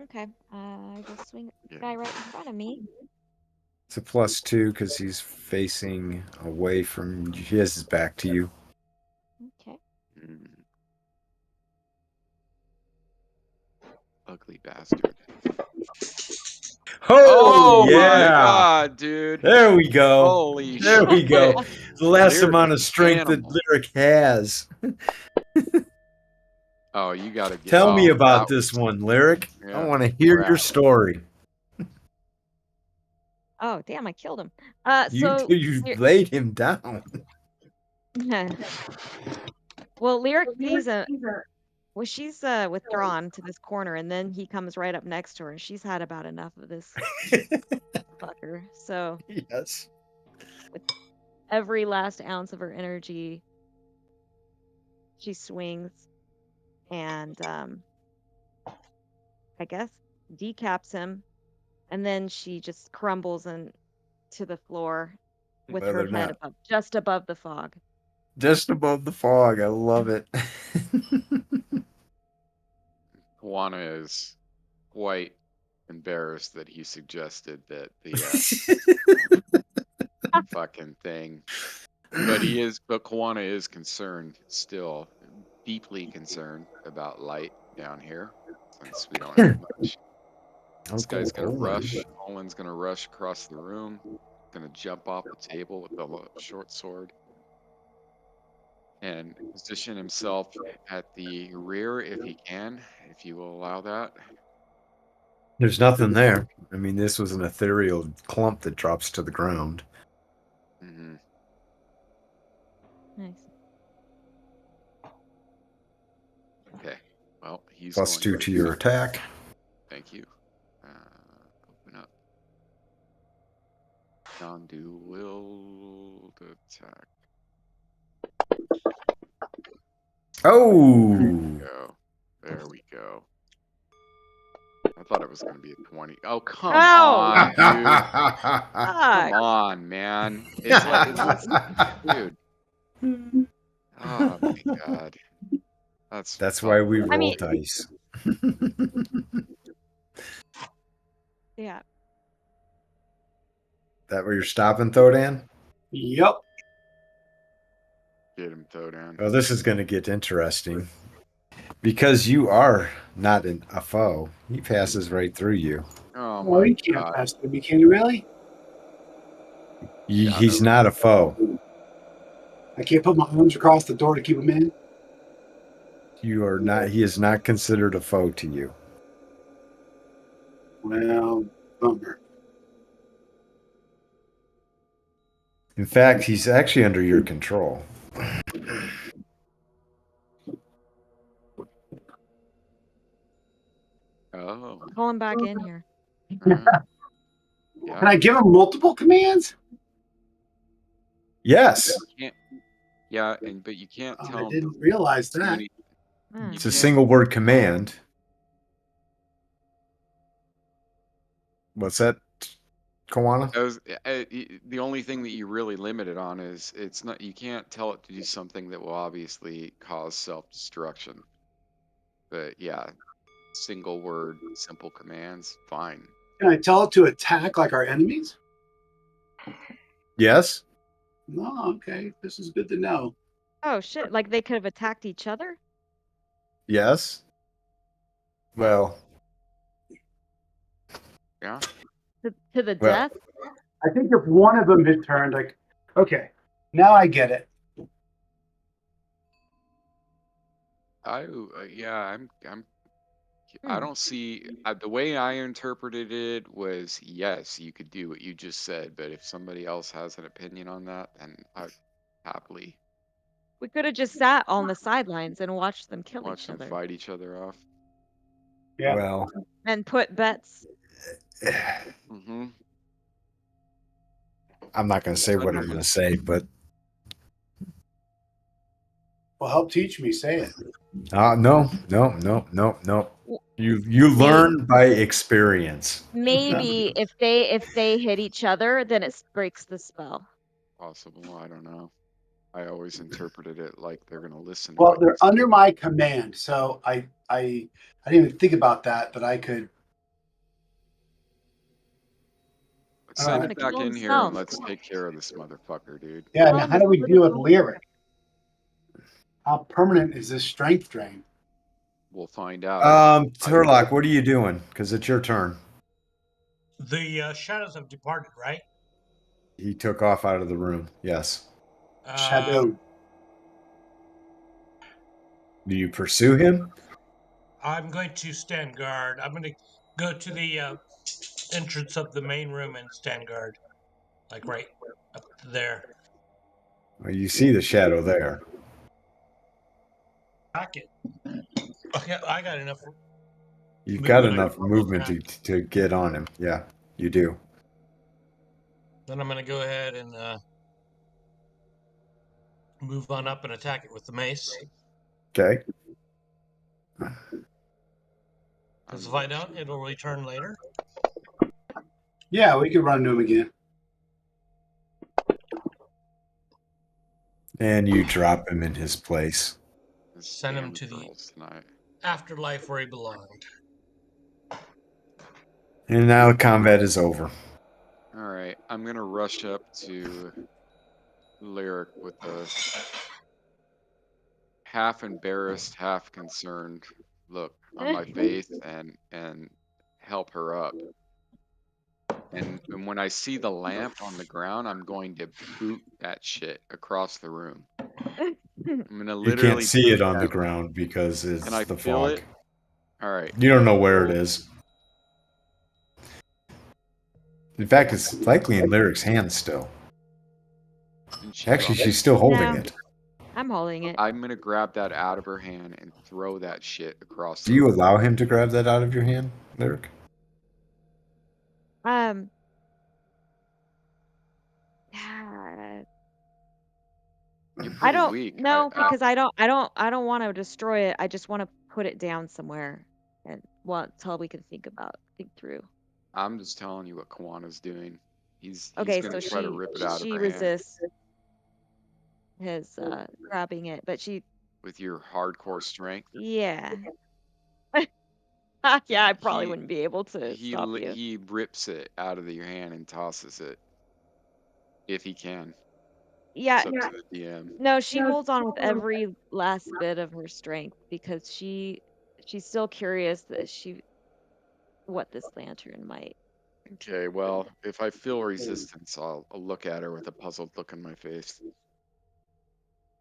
[SPEAKER 3] Okay. I will swing at the
[SPEAKER 2] Yeah.
[SPEAKER 3] guy right in front of me.
[SPEAKER 1] It's a +2 because he's facing away from. He has his back to you.
[SPEAKER 3] Okay.
[SPEAKER 2] Mm. Ugly bastard.
[SPEAKER 1] Oh,
[SPEAKER 2] my
[SPEAKER 1] yeah!
[SPEAKER 2] god, dude!
[SPEAKER 1] There we go.
[SPEAKER 2] Holy
[SPEAKER 1] There we go.
[SPEAKER 2] shit.
[SPEAKER 1] The last
[SPEAKER 2] Lyric
[SPEAKER 1] amount of
[SPEAKER 2] is
[SPEAKER 1] strength that
[SPEAKER 2] animal.
[SPEAKER 1] Lyric has.
[SPEAKER 2] Oh, you gotta get.
[SPEAKER 1] Tell me
[SPEAKER 2] oh,
[SPEAKER 1] about
[SPEAKER 2] that
[SPEAKER 1] this
[SPEAKER 2] was-
[SPEAKER 1] one, Lyric.
[SPEAKER 2] Yeah,
[SPEAKER 1] I want to hear your
[SPEAKER 2] crap.
[SPEAKER 1] story.
[SPEAKER 3] Oh, damn! I killed him.
[SPEAKER 1] You
[SPEAKER 3] Lyr-
[SPEAKER 1] laid him down.
[SPEAKER 3] well, Lyric sees a. Well, she's withdrawn to this corner, and then he comes right up next to her. She's had about enough of this fucker. So
[SPEAKER 1] Yes.
[SPEAKER 3] every last ounce of her energy, she swings, and I guess decaps him, and then she just crumbles to the floor with her
[SPEAKER 1] Whether or
[SPEAKER 3] head
[SPEAKER 1] not-
[SPEAKER 3] just above the fog.
[SPEAKER 1] Just above the fog. I love it.
[SPEAKER 2] Juana is quite embarrassed that he suggested that the fucking thing. But Kawana is concerned still, deeply concerned about light down here, since we don't have much. This guy's gonna rush. Olin's gonna rush across the room, gonna jump off the table with the short sword. and position himself at the rear if he can, if you will allow that.
[SPEAKER 1] There's nothing there. I mean, this was an ethereal clump that drops to the ground.
[SPEAKER 2] Mm-hmm.
[SPEAKER 3] Nice.
[SPEAKER 2] Okay. Well, he's
[SPEAKER 1] Plus
[SPEAKER 2] going
[SPEAKER 1] 2 to your attack.
[SPEAKER 2] Thank you. Open up. Non-dual attack.
[SPEAKER 1] Oh!
[SPEAKER 2] Go. There we go. I thought it was going to be a 20. Oh, come
[SPEAKER 3] Oh!
[SPEAKER 2] on, dude.
[SPEAKER 3] Fuck.
[SPEAKER 2] Come on, man. It's like, dude. Oh my god.
[SPEAKER 1] That's why we
[SPEAKER 3] I
[SPEAKER 1] roll
[SPEAKER 3] mean-
[SPEAKER 1] dice.
[SPEAKER 3] Yeah.
[SPEAKER 1] That where you're stopping, Thodan?
[SPEAKER 4] Yep.
[SPEAKER 2] Get him, Thodan.
[SPEAKER 1] Oh, this is going to get interesting. Because you are not a foe, he passes right through you.
[SPEAKER 2] Oh
[SPEAKER 4] Well,
[SPEAKER 2] my
[SPEAKER 4] he can't
[SPEAKER 2] god.
[SPEAKER 4] pass through me, can you really?
[SPEAKER 2] Yeah,
[SPEAKER 1] He's
[SPEAKER 2] no.
[SPEAKER 1] not a foe.
[SPEAKER 4] I can't put my arms across the door to keep him in.
[SPEAKER 1] You are not. He is not considered a foe to you.
[SPEAKER 4] Well, bummer.
[SPEAKER 1] In fact, he's actually under your control.
[SPEAKER 2] Oh.
[SPEAKER 3] Pull him back in here.
[SPEAKER 2] Yeah.
[SPEAKER 4] Can I give him multiple commands?
[SPEAKER 1] Yes,
[SPEAKER 2] You can't. Yeah, but you can't
[SPEAKER 4] Oh,
[SPEAKER 2] tell
[SPEAKER 4] I
[SPEAKER 2] him
[SPEAKER 4] didn't
[SPEAKER 2] to
[SPEAKER 4] realize
[SPEAKER 2] do
[SPEAKER 4] that.
[SPEAKER 2] any.
[SPEAKER 3] Hmm.
[SPEAKER 1] it's a
[SPEAKER 2] can't-
[SPEAKER 1] single word command. What's that, Kawana?
[SPEAKER 2] The only thing that you really limit it on is it's not. You can't tell it to do something that will obviously cause self-destruction. But yeah, single word, simple commands, fine.
[SPEAKER 4] Can I tell it to attack like our enemies?
[SPEAKER 1] Yes.
[SPEAKER 4] No, okay. This is good to know.
[SPEAKER 3] Oh shit! Like they could have attacked each other.
[SPEAKER 1] Yes. Well,
[SPEAKER 2] Yeah.
[SPEAKER 3] To the
[SPEAKER 1] Well-
[SPEAKER 3] death.
[SPEAKER 4] I think if one of them had turned, like, okay, now I get it.
[SPEAKER 2] Yeah, I
[SPEAKER 3] Hmm.
[SPEAKER 2] don't see the way I interpreted it was yes, you could do what you just said, but if somebody else has an opinion on that, then I'd happily
[SPEAKER 3] We could have just sat on the sidelines and watched them kill
[SPEAKER 2] watch
[SPEAKER 3] each
[SPEAKER 2] them
[SPEAKER 3] other
[SPEAKER 2] fight each other off.
[SPEAKER 4] Yeah.
[SPEAKER 1] well.
[SPEAKER 3] and put bets.
[SPEAKER 2] Mm-hmm.
[SPEAKER 1] I'm not going to say what I'm going to say, but
[SPEAKER 4] Well, help teach me. Say it.
[SPEAKER 1] no. You learn by experience.
[SPEAKER 3] Maybe if they hit each other, then it breaks the spell.
[SPEAKER 2] Possible, I don't know. I always interpreted it like they're gonna listen to
[SPEAKER 4] Well,
[SPEAKER 2] what
[SPEAKER 4] they're
[SPEAKER 2] you say.
[SPEAKER 4] under my command, so I didn't even think about that, but I could.
[SPEAKER 2] Send
[SPEAKER 4] Alright.
[SPEAKER 2] it back
[SPEAKER 3] Kill
[SPEAKER 2] in here
[SPEAKER 3] himself.
[SPEAKER 2] and let's take care of this motherfucker, dude.
[SPEAKER 4] Yeah.
[SPEAKER 3] Tell
[SPEAKER 4] Now,
[SPEAKER 3] him
[SPEAKER 4] how
[SPEAKER 3] to
[SPEAKER 4] do we
[SPEAKER 3] split
[SPEAKER 4] deal
[SPEAKER 3] his
[SPEAKER 4] with
[SPEAKER 3] own-
[SPEAKER 4] Lyric? How permanent is this strength drain?
[SPEAKER 2] We'll find out.
[SPEAKER 1] Turlock, what are you doing? Because it's your turn.
[SPEAKER 5] The shadows have departed, right?
[SPEAKER 1] He took off out of the room. Yes.
[SPEAKER 4] Shadow.
[SPEAKER 1] Do you pursue him?
[SPEAKER 5] I'm going to stand guard. I'm going to go to the entrance of the main room and stand guard, like right up there.
[SPEAKER 1] Well, you see the shadow there.
[SPEAKER 5] Back it. Okay, I got enough.
[SPEAKER 1] You've got
[SPEAKER 5] Movement.
[SPEAKER 1] enough movement to get on him. Yeah, you do.
[SPEAKER 5] Then I'm going to go ahead and move on up and attack it with the mace.
[SPEAKER 1] Okay.
[SPEAKER 5] Because if I don't, it'll return later.
[SPEAKER 4] Yeah, we could run into him again.
[SPEAKER 1] And you drop him in his place.
[SPEAKER 2] This
[SPEAKER 5] Send him
[SPEAKER 2] damn
[SPEAKER 5] to the-
[SPEAKER 2] girls tonight.
[SPEAKER 5] Afterlife where he belonged.
[SPEAKER 1] And now the combat is over.
[SPEAKER 2] All right, I'm gonna rush up to Lyric with a half embarrassed, half concerned look on my face and help her up. And when I see the lamp on the ground, I'm going to boot that shit across the room. I'm gonna
[SPEAKER 1] You
[SPEAKER 2] literally
[SPEAKER 1] can't see
[SPEAKER 2] do
[SPEAKER 1] it on the
[SPEAKER 2] that.
[SPEAKER 1] ground because it's
[SPEAKER 2] Can I
[SPEAKER 1] the
[SPEAKER 2] feel
[SPEAKER 1] fog.
[SPEAKER 2] it? All right.
[SPEAKER 1] You don't know where it is. In fact, it's likely in Lyric's hand still.
[SPEAKER 2] And she
[SPEAKER 1] Actually,
[SPEAKER 2] dropped
[SPEAKER 1] she's
[SPEAKER 2] it.
[SPEAKER 1] still holding
[SPEAKER 3] No.
[SPEAKER 1] it.
[SPEAKER 3] I'm holding it.
[SPEAKER 2] I'm gonna grab that out of her hand and throw that shit across
[SPEAKER 1] Do
[SPEAKER 2] the
[SPEAKER 1] you
[SPEAKER 2] room.
[SPEAKER 1] allow him to grab that out of your hand, Lyric?
[SPEAKER 3] Yeah,
[SPEAKER 2] You're
[SPEAKER 3] I
[SPEAKER 2] pretty
[SPEAKER 3] don't
[SPEAKER 2] weak.
[SPEAKER 3] know because I don't want to destroy it. I just want to put it down somewhere and until we can think through.
[SPEAKER 2] I'm just telling you what Kawana's doing. He's
[SPEAKER 3] Okay,
[SPEAKER 2] gonna
[SPEAKER 3] so
[SPEAKER 2] try to rip it out of
[SPEAKER 3] she
[SPEAKER 2] her hand
[SPEAKER 3] resists his grabbing it, but she
[SPEAKER 2] with your hardcore strength.
[SPEAKER 3] yeah. Yeah, I probably
[SPEAKER 2] He
[SPEAKER 3] wouldn't be able to
[SPEAKER 2] he
[SPEAKER 3] stop
[SPEAKER 2] li-
[SPEAKER 3] you.
[SPEAKER 2] he rips it out of your hand and tosses it if he can.
[SPEAKER 3] Yeah,
[SPEAKER 2] It's up to the DM.
[SPEAKER 3] no, she holds on with every last bit of her strength because she's still curious what this lantern might.
[SPEAKER 2] Okay, well, if I feel resistance, I'll look at her with a puzzled look on my face.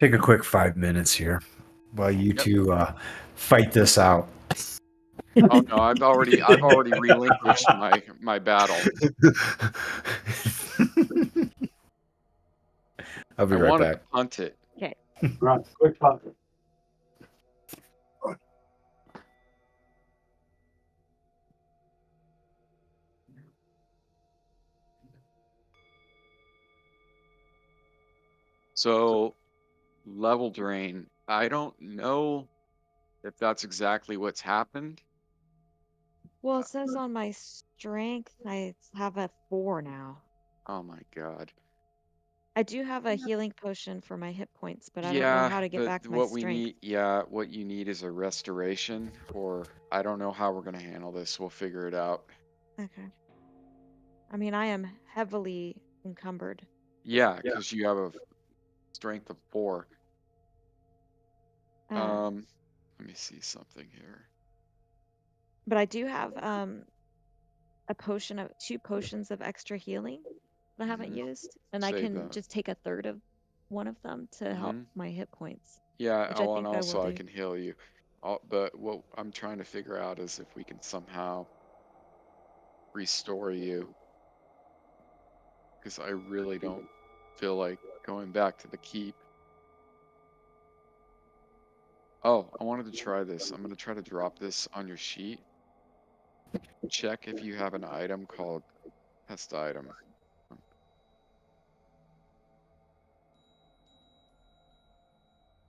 [SPEAKER 1] Take a quick 5 minutes here while you
[SPEAKER 2] Yep.
[SPEAKER 1] two fight this out.
[SPEAKER 2] Oh no, I've already relinquished my battle.
[SPEAKER 1] I'll be
[SPEAKER 2] I
[SPEAKER 1] right
[SPEAKER 2] wanted
[SPEAKER 1] back.
[SPEAKER 2] to punt it.
[SPEAKER 3] Okay.
[SPEAKER 4] Right, quick pop.
[SPEAKER 2] So level drain. I don't know if that's exactly what's happened.
[SPEAKER 3] Well, it says on my strength I have a 4 now.
[SPEAKER 2] Oh my god.
[SPEAKER 3] I do have a healing potion for my hit points, but I don't know
[SPEAKER 2] Yeah,
[SPEAKER 3] how to get
[SPEAKER 2] but
[SPEAKER 3] back my
[SPEAKER 2] what we
[SPEAKER 3] strength.
[SPEAKER 2] need, what you need is a restoration, or I don't know how we're gonna handle this. We'll figure it out.
[SPEAKER 3] Okay. I mean, I am heavily encumbered.
[SPEAKER 2] Yeah, because you have a strength of 4. Let me see something here.
[SPEAKER 3] But I do have a potion of 2 potions of extra healing that I haven't
[SPEAKER 2] Mhm.
[SPEAKER 3] used, and I
[SPEAKER 2] Save
[SPEAKER 3] can
[SPEAKER 2] them.
[SPEAKER 3] just take a third of one of them to help
[SPEAKER 2] Mhm.
[SPEAKER 3] my hit points,
[SPEAKER 2] Yeah,
[SPEAKER 3] which I
[SPEAKER 2] and
[SPEAKER 3] think I will
[SPEAKER 2] also I
[SPEAKER 3] do.
[SPEAKER 2] can heal you. But what I'm trying to figure out is if we can somehow restore you, because I really don't feel like going back to the keep. Oh, I wanted to try this. I'm gonna try to drop this on your sheet. Check if you have an item called test item.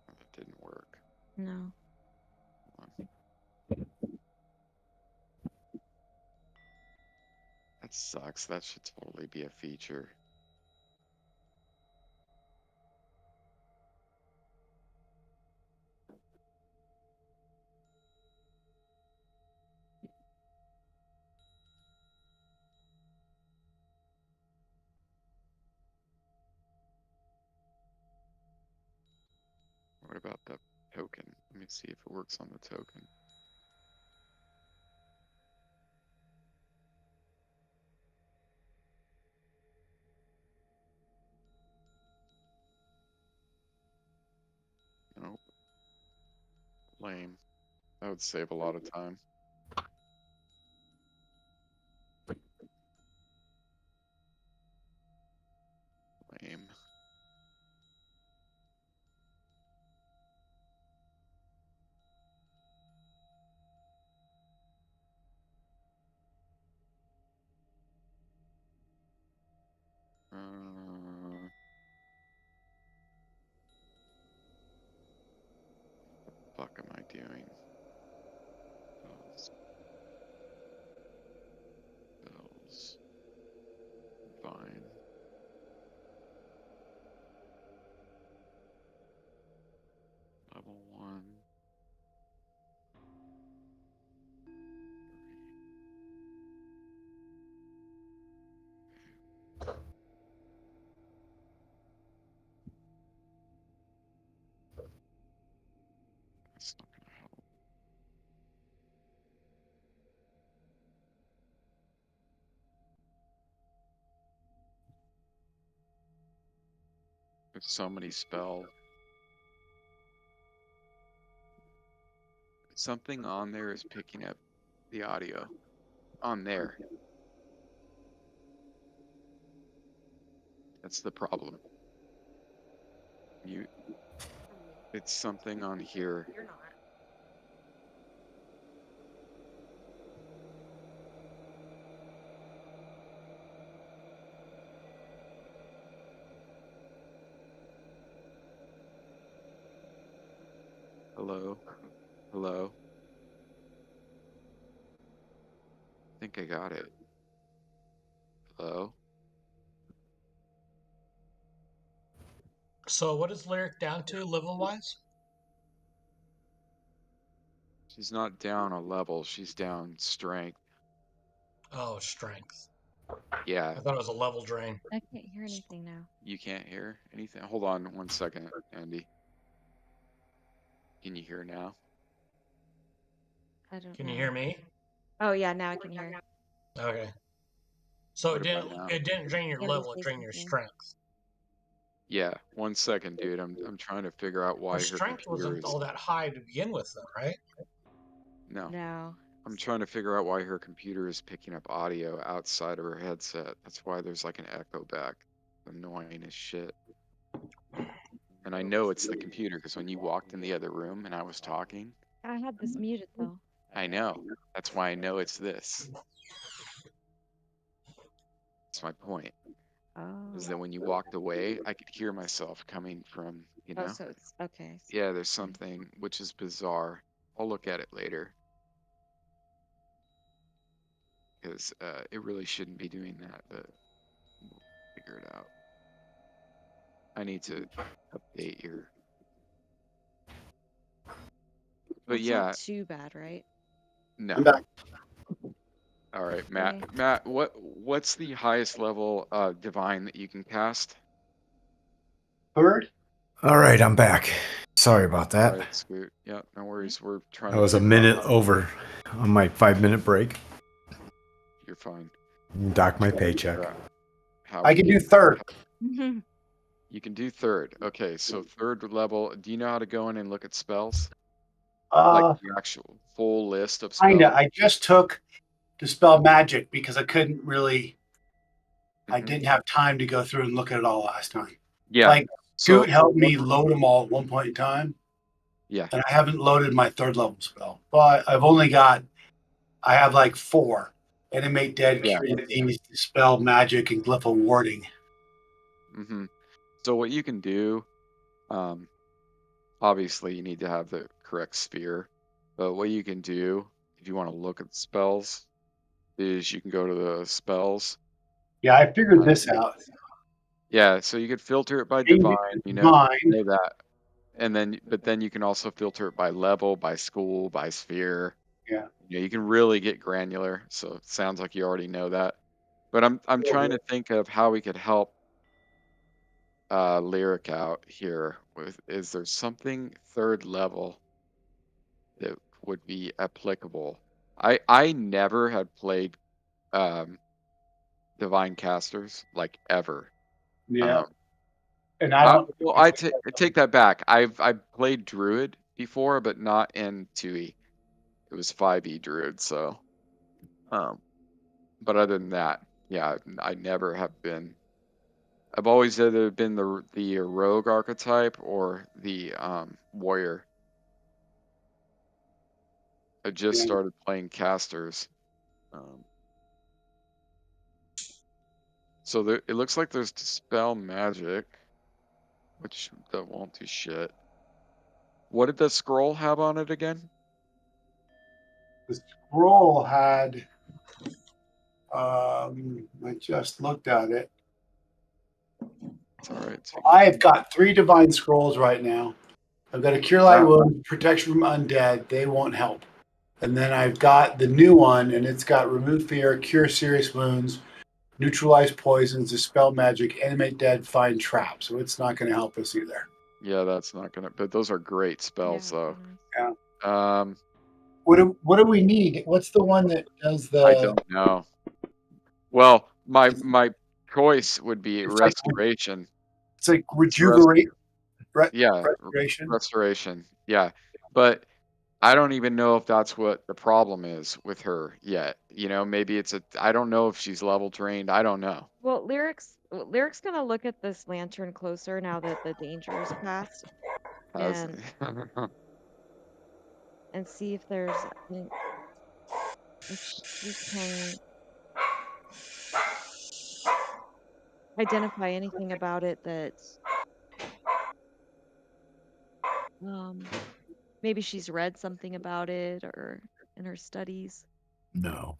[SPEAKER 2] That didn't work.
[SPEAKER 3] No.
[SPEAKER 2] That sucks. That should totally be a feature. What about the token? Let me see if it works on the token. Nope. Lame. That would save a lot of time. Lame. Fuck am I doing? Bills. Bills. Fine. Level 1. That's not gonna help. There's so many spells. Something on there is picking up the audio. On there. That's the problem. It's something on here.
[SPEAKER 3] You're not.
[SPEAKER 2] Hello? Hello? I think I got it. Hello?
[SPEAKER 5] So what is Lyric down to level-wise?
[SPEAKER 2] She's not down a level, she's down strength.
[SPEAKER 5] Oh, strength.
[SPEAKER 2] Yeah,
[SPEAKER 5] I thought it was a level drain.
[SPEAKER 3] I can't hear anything now.
[SPEAKER 2] you can't hear anything. Hold on 1 second, Andy. Can you hear now?
[SPEAKER 3] I don't
[SPEAKER 5] Can
[SPEAKER 3] know.
[SPEAKER 5] you hear me?
[SPEAKER 3] Oh yeah, now I can hear.
[SPEAKER 5] Okay. So
[SPEAKER 2] What about now?
[SPEAKER 5] it didn't drain your
[SPEAKER 3] Andy,
[SPEAKER 5] level, it
[SPEAKER 3] say
[SPEAKER 5] drained your
[SPEAKER 3] something.
[SPEAKER 5] strength.
[SPEAKER 2] Yeah, 1 second, dude. I'm trying to figure out why
[SPEAKER 5] Well,
[SPEAKER 2] her
[SPEAKER 5] strength
[SPEAKER 2] computer
[SPEAKER 5] wasn't
[SPEAKER 2] is.
[SPEAKER 5] all that high to begin with, though, right?
[SPEAKER 2] No,
[SPEAKER 3] No.
[SPEAKER 2] I'm trying to figure out why her computer is picking up audio outside of her headset. That's why there's like an echo back. Annoying as shit. And I know it's the computer because when you walked in the other room and I was talking,
[SPEAKER 3] I had this muted though.
[SPEAKER 2] I know. That's why I know it's this. That's my point.
[SPEAKER 3] Oh.
[SPEAKER 2] Is that when you walked away, I could hear myself coming from, you
[SPEAKER 3] Oh,
[SPEAKER 2] know?
[SPEAKER 3] so it's okay. I see.
[SPEAKER 2] Yeah, there's something which is bizarre. I'll look at it later. Because it really shouldn't be doing that, but we'll figure it out. I need to update your. But
[SPEAKER 3] It's
[SPEAKER 2] yeah,
[SPEAKER 3] not too bad, right?
[SPEAKER 2] no.
[SPEAKER 4] I'm back.
[SPEAKER 2] All right,
[SPEAKER 3] Okay.
[SPEAKER 2] Matt, what's the highest level of divine that you can cast?
[SPEAKER 4] Third?
[SPEAKER 1] All right, I'm back. Sorry about
[SPEAKER 2] All
[SPEAKER 1] that.
[SPEAKER 2] right, Scoot. Yeah, no worries. We're trying
[SPEAKER 1] I
[SPEAKER 2] to
[SPEAKER 1] was a
[SPEAKER 2] figure out
[SPEAKER 1] minute
[SPEAKER 2] how-
[SPEAKER 1] over on my 5-minute break.
[SPEAKER 2] You're fine.
[SPEAKER 1] Dock my
[SPEAKER 2] Trying to figure
[SPEAKER 1] paycheck.
[SPEAKER 2] out how
[SPEAKER 4] I
[SPEAKER 2] we
[SPEAKER 4] can
[SPEAKER 2] get-
[SPEAKER 4] do third.
[SPEAKER 2] You can do third. Okay, so third level. Do you know how to go in and look at spells? Like the actual full list of spells?
[SPEAKER 4] Kinda. I just took Dispel Magic because I couldn't really. I
[SPEAKER 2] Mhm.
[SPEAKER 4] didn't have time to go through and look at it all last time.
[SPEAKER 2] Yeah.
[SPEAKER 4] Like
[SPEAKER 2] So
[SPEAKER 4] Scoot helped me load them all at one point in time,
[SPEAKER 2] yeah.
[SPEAKER 4] and I haven't loaded my third level spell. But I've only got. I have like 4. Animate Dead,
[SPEAKER 2] Yeah.
[SPEAKER 4] Cure Disease, Dispel Magic, and Glyph of Warding.
[SPEAKER 2] Mm-hmm. So what you can do, obviously you need to have the correct sphere, but what you can do if you want to look at the spells is you can go to the spells.
[SPEAKER 4] Yeah, I figured this out.
[SPEAKER 2] Yeah, so you could filter it by
[SPEAKER 4] Change it
[SPEAKER 2] divine,
[SPEAKER 4] to
[SPEAKER 2] you know
[SPEAKER 4] Divine.
[SPEAKER 2] that. And then, but then you can also filter it by level, by school, by sphere.
[SPEAKER 4] Yeah.
[SPEAKER 2] You know, you can really get granular. So it sounds like you already know that. But I'm trying to think of how we could help Lyric out here with, is there something third level that would be applicable? I never had played divine casters like ever.
[SPEAKER 4] Yeah. And I don't.
[SPEAKER 2] Well, I take that back. I've played druid before, but not in 2e. It was 5e druid, so but other than that, yeah, I never have been. I've always either been the rogue archetype or the warrior. I just
[SPEAKER 4] Yeah.
[SPEAKER 2] started playing casters. So there, it looks like there's Dispel Magic, which that won't do shit. What did the scroll have on it again?
[SPEAKER 4] The scroll had. I just looked at it.
[SPEAKER 2] It's all right.
[SPEAKER 4] I've got 3 divine scrolls right now. I've got a Cure Light Wound, Protection from Undead. They won't help. And then I've got the new one, and it's got Remove Fear, Cure Serious Wounds, Neutralize Poisons, Dispel Magic, Animate Dead, Find Trap. So it's not going to help us either.
[SPEAKER 2] Yeah, that's not gonna. But those are great spells, though.
[SPEAKER 4] Yeah. What do we need? What's the one that does the?
[SPEAKER 2] I don't know. Well, my choice would be
[SPEAKER 4] It's like-
[SPEAKER 2] Restoration.
[SPEAKER 4] It's like Rejuvenate.
[SPEAKER 2] Yeah,
[SPEAKER 4] Restoration.
[SPEAKER 2] Restoration. Yeah, but I don't even know if that's what the problem is with her yet. You know, maybe I don't know if she's level trained. I don't know.
[SPEAKER 3] Well, Lyric's gonna look at this lantern closer now that the danger is past,
[SPEAKER 2] As-
[SPEAKER 3] and see if there's if she can identify anything about it that maybe she's read something about it or in her studies.
[SPEAKER 1] No.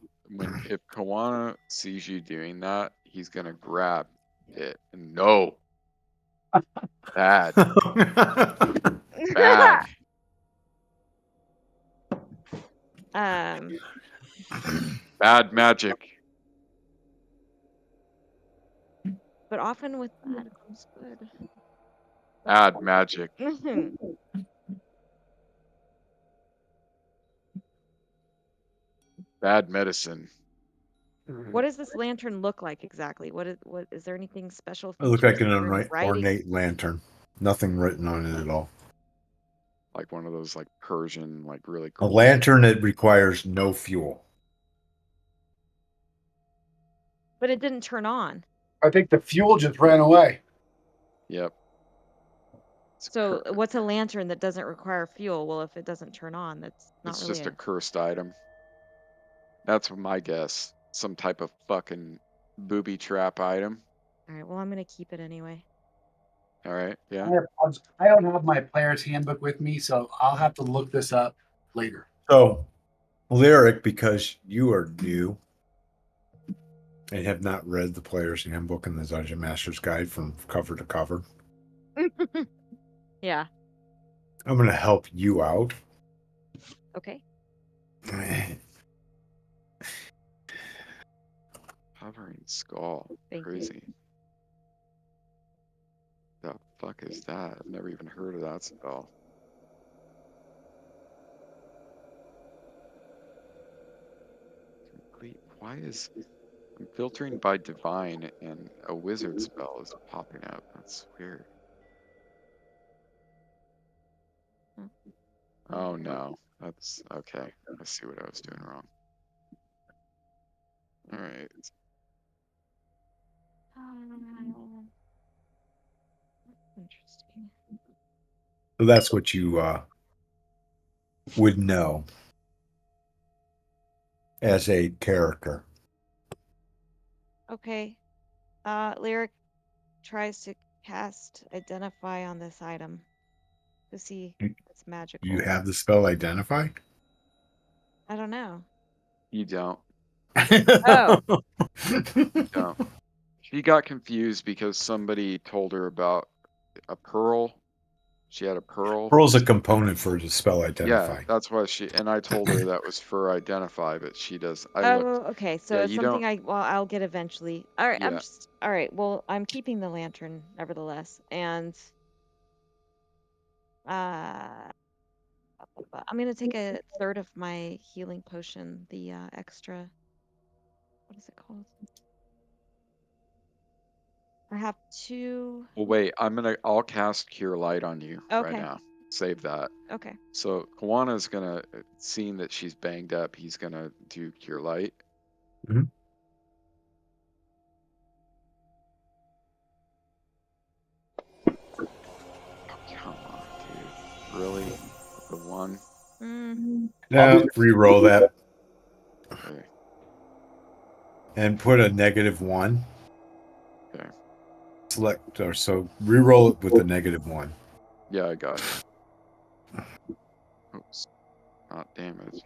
[SPEAKER 2] if Kawana sees you doing that, he's gonna grab it. And no. Bad. Bad. Bad magic.
[SPEAKER 3] But often with that comes good.
[SPEAKER 2] Bad magic. Bad medicine.
[SPEAKER 3] What does this lantern look like exactly? What is there anything special
[SPEAKER 1] It looked like
[SPEAKER 3] features?
[SPEAKER 1] an
[SPEAKER 3] Is there any writing?
[SPEAKER 1] ornate lantern. Nothing written on it at all.
[SPEAKER 2] Like one of those like Persian, like really
[SPEAKER 1] A
[SPEAKER 2] cool.
[SPEAKER 1] lantern that requires no fuel.
[SPEAKER 3] But it didn't turn on.
[SPEAKER 4] I think the fuel just ran away.
[SPEAKER 2] Yep.
[SPEAKER 3] So what's a lantern that doesn't require fuel? Well, if it doesn't turn on, that's not
[SPEAKER 2] It's
[SPEAKER 3] really
[SPEAKER 2] just a cursed item. That's my guess. Some type of fucking booby trap item.
[SPEAKER 3] All right, well, I'm gonna keep it anyway.
[SPEAKER 2] All right. Yeah.
[SPEAKER 4] I don't have my player's handbook with me, so I'll have to look this up later.
[SPEAKER 1] So, Lyric, because you are new and have not read the player's handbook and the Dungeon Master's Guide from cover to cover,
[SPEAKER 3] Yeah.
[SPEAKER 1] I'm going to help you out.
[SPEAKER 3] Okay.
[SPEAKER 2] Hovering skull.
[SPEAKER 3] Thank you.
[SPEAKER 2] Crazy. The fuck is that? I've never even heard of that spell. Complete. Why is I'm filtering by divine and a wizard spell is popping up? That's weird. Oh no. That's okay. I see what I was doing wrong. All right.
[SPEAKER 3] Interesting.
[SPEAKER 1] So that's what you would know as a character.
[SPEAKER 3] Okay. Lyric tries to cast Identify on this item to see if it's magical.
[SPEAKER 1] You have the spell Identify?
[SPEAKER 3] I don't know.
[SPEAKER 2] You don't.
[SPEAKER 3] Oh.
[SPEAKER 2] No. She got confused because somebody told her about a pearl. She had a pearl.
[SPEAKER 1] Pearl's a component for the spell
[SPEAKER 2] Yeah,
[SPEAKER 1] Identify.
[SPEAKER 2] that's why and I told her that was for Identify, but she does.
[SPEAKER 3] Okay. So
[SPEAKER 2] Yeah,
[SPEAKER 3] it's
[SPEAKER 2] you
[SPEAKER 3] something I'll get eventually. All right.
[SPEAKER 2] Yeah.
[SPEAKER 3] All right. Well, I'm keeping the lantern nevertheless, and I'm gonna take a third of my healing potion, the extra. What is it called? I have 2.
[SPEAKER 2] Well, wait, I'll cast Cure Light on you right
[SPEAKER 3] Okay.
[SPEAKER 2] now. Save that.
[SPEAKER 3] Okay.
[SPEAKER 2] So Kawana's gonna, seeing that she's banged up, he's gonna do Cure Light.
[SPEAKER 1] Mhm.
[SPEAKER 2] Oh, come on, dude. Really? The one?
[SPEAKER 1] No, re-roll that
[SPEAKER 2] Okay.
[SPEAKER 1] and put a -1.
[SPEAKER 2] Okay.
[SPEAKER 1] Select or so re-roll it with a -1.
[SPEAKER 2] Yeah, I got it. Oops. Not damage.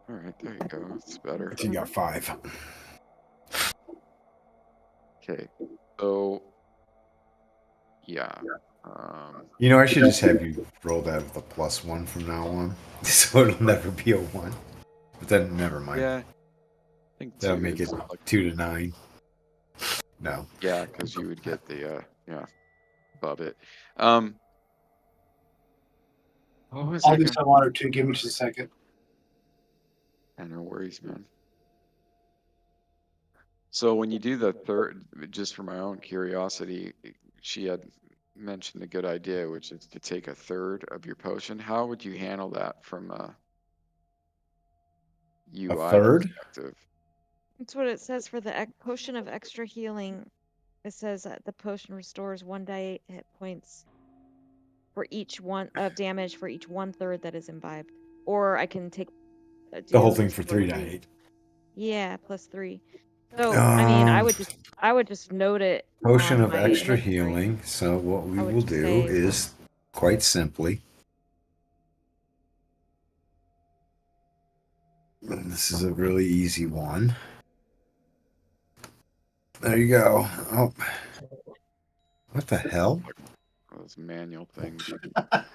[SPEAKER 2] All right, there you go. It's better.
[SPEAKER 1] You got 5.
[SPEAKER 2] Okay. So, yeah.
[SPEAKER 1] You know, I should just have you roll that with a +1 from now on, so it'll never be a 1. But then, never mind.
[SPEAKER 2] Yeah. I think
[SPEAKER 1] That'll
[SPEAKER 2] 2
[SPEAKER 1] make it
[SPEAKER 2] is like,
[SPEAKER 1] 2 to 9. No.
[SPEAKER 2] yeah, because you would get the yeah above it. What was
[SPEAKER 4] I'll
[SPEAKER 2] I
[SPEAKER 4] do
[SPEAKER 2] gonna?
[SPEAKER 4] some 1 or 2. Give me just a second.
[SPEAKER 2] Yeah, no worries, man. So when you do the third, just for my own curiosity, she had mentioned a good idea, which is to take a third of your potion. How would you handle that from a UI
[SPEAKER 1] third?
[SPEAKER 2] perspective?
[SPEAKER 3] That's what it says for the potion of extra healing. It says that the potion restores 1d8 hit points for each one of damage for each 1/3 that is imbibed. Or I can take
[SPEAKER 1] The whole
[SPEAKER 3] do
[SPEAKER 1] thing
[SPEAKER 3] this
[SPEAKER 1] for
[SPEAKER 3] for
[SPEAKER 1] 3.8.
[SPEAKER 3] Yeah, plus 3. So I mean, I
[SPEAKER 1] Um,
[SPEAKER 3] would just note it
[SPEAKER 1] Potion
[SPEAKER 3] on
[SPEAKER 1] of
[SPEAKER 3] my
[SPEAKER 1] extra
[SPEAKER 3] inventory.
[SPEAKER 1] healing. So what we
[SPEAKER 3] I would
[SPEAKER 1] will
[SPEAKER 3] just
[SPEAKER 1] do
[SPEAKER 3] say
[SPEAKER 1] is quite simply. And this is a really easy one. There you go. Oh, what the hell?
[SPEAKER 2] Those manual things.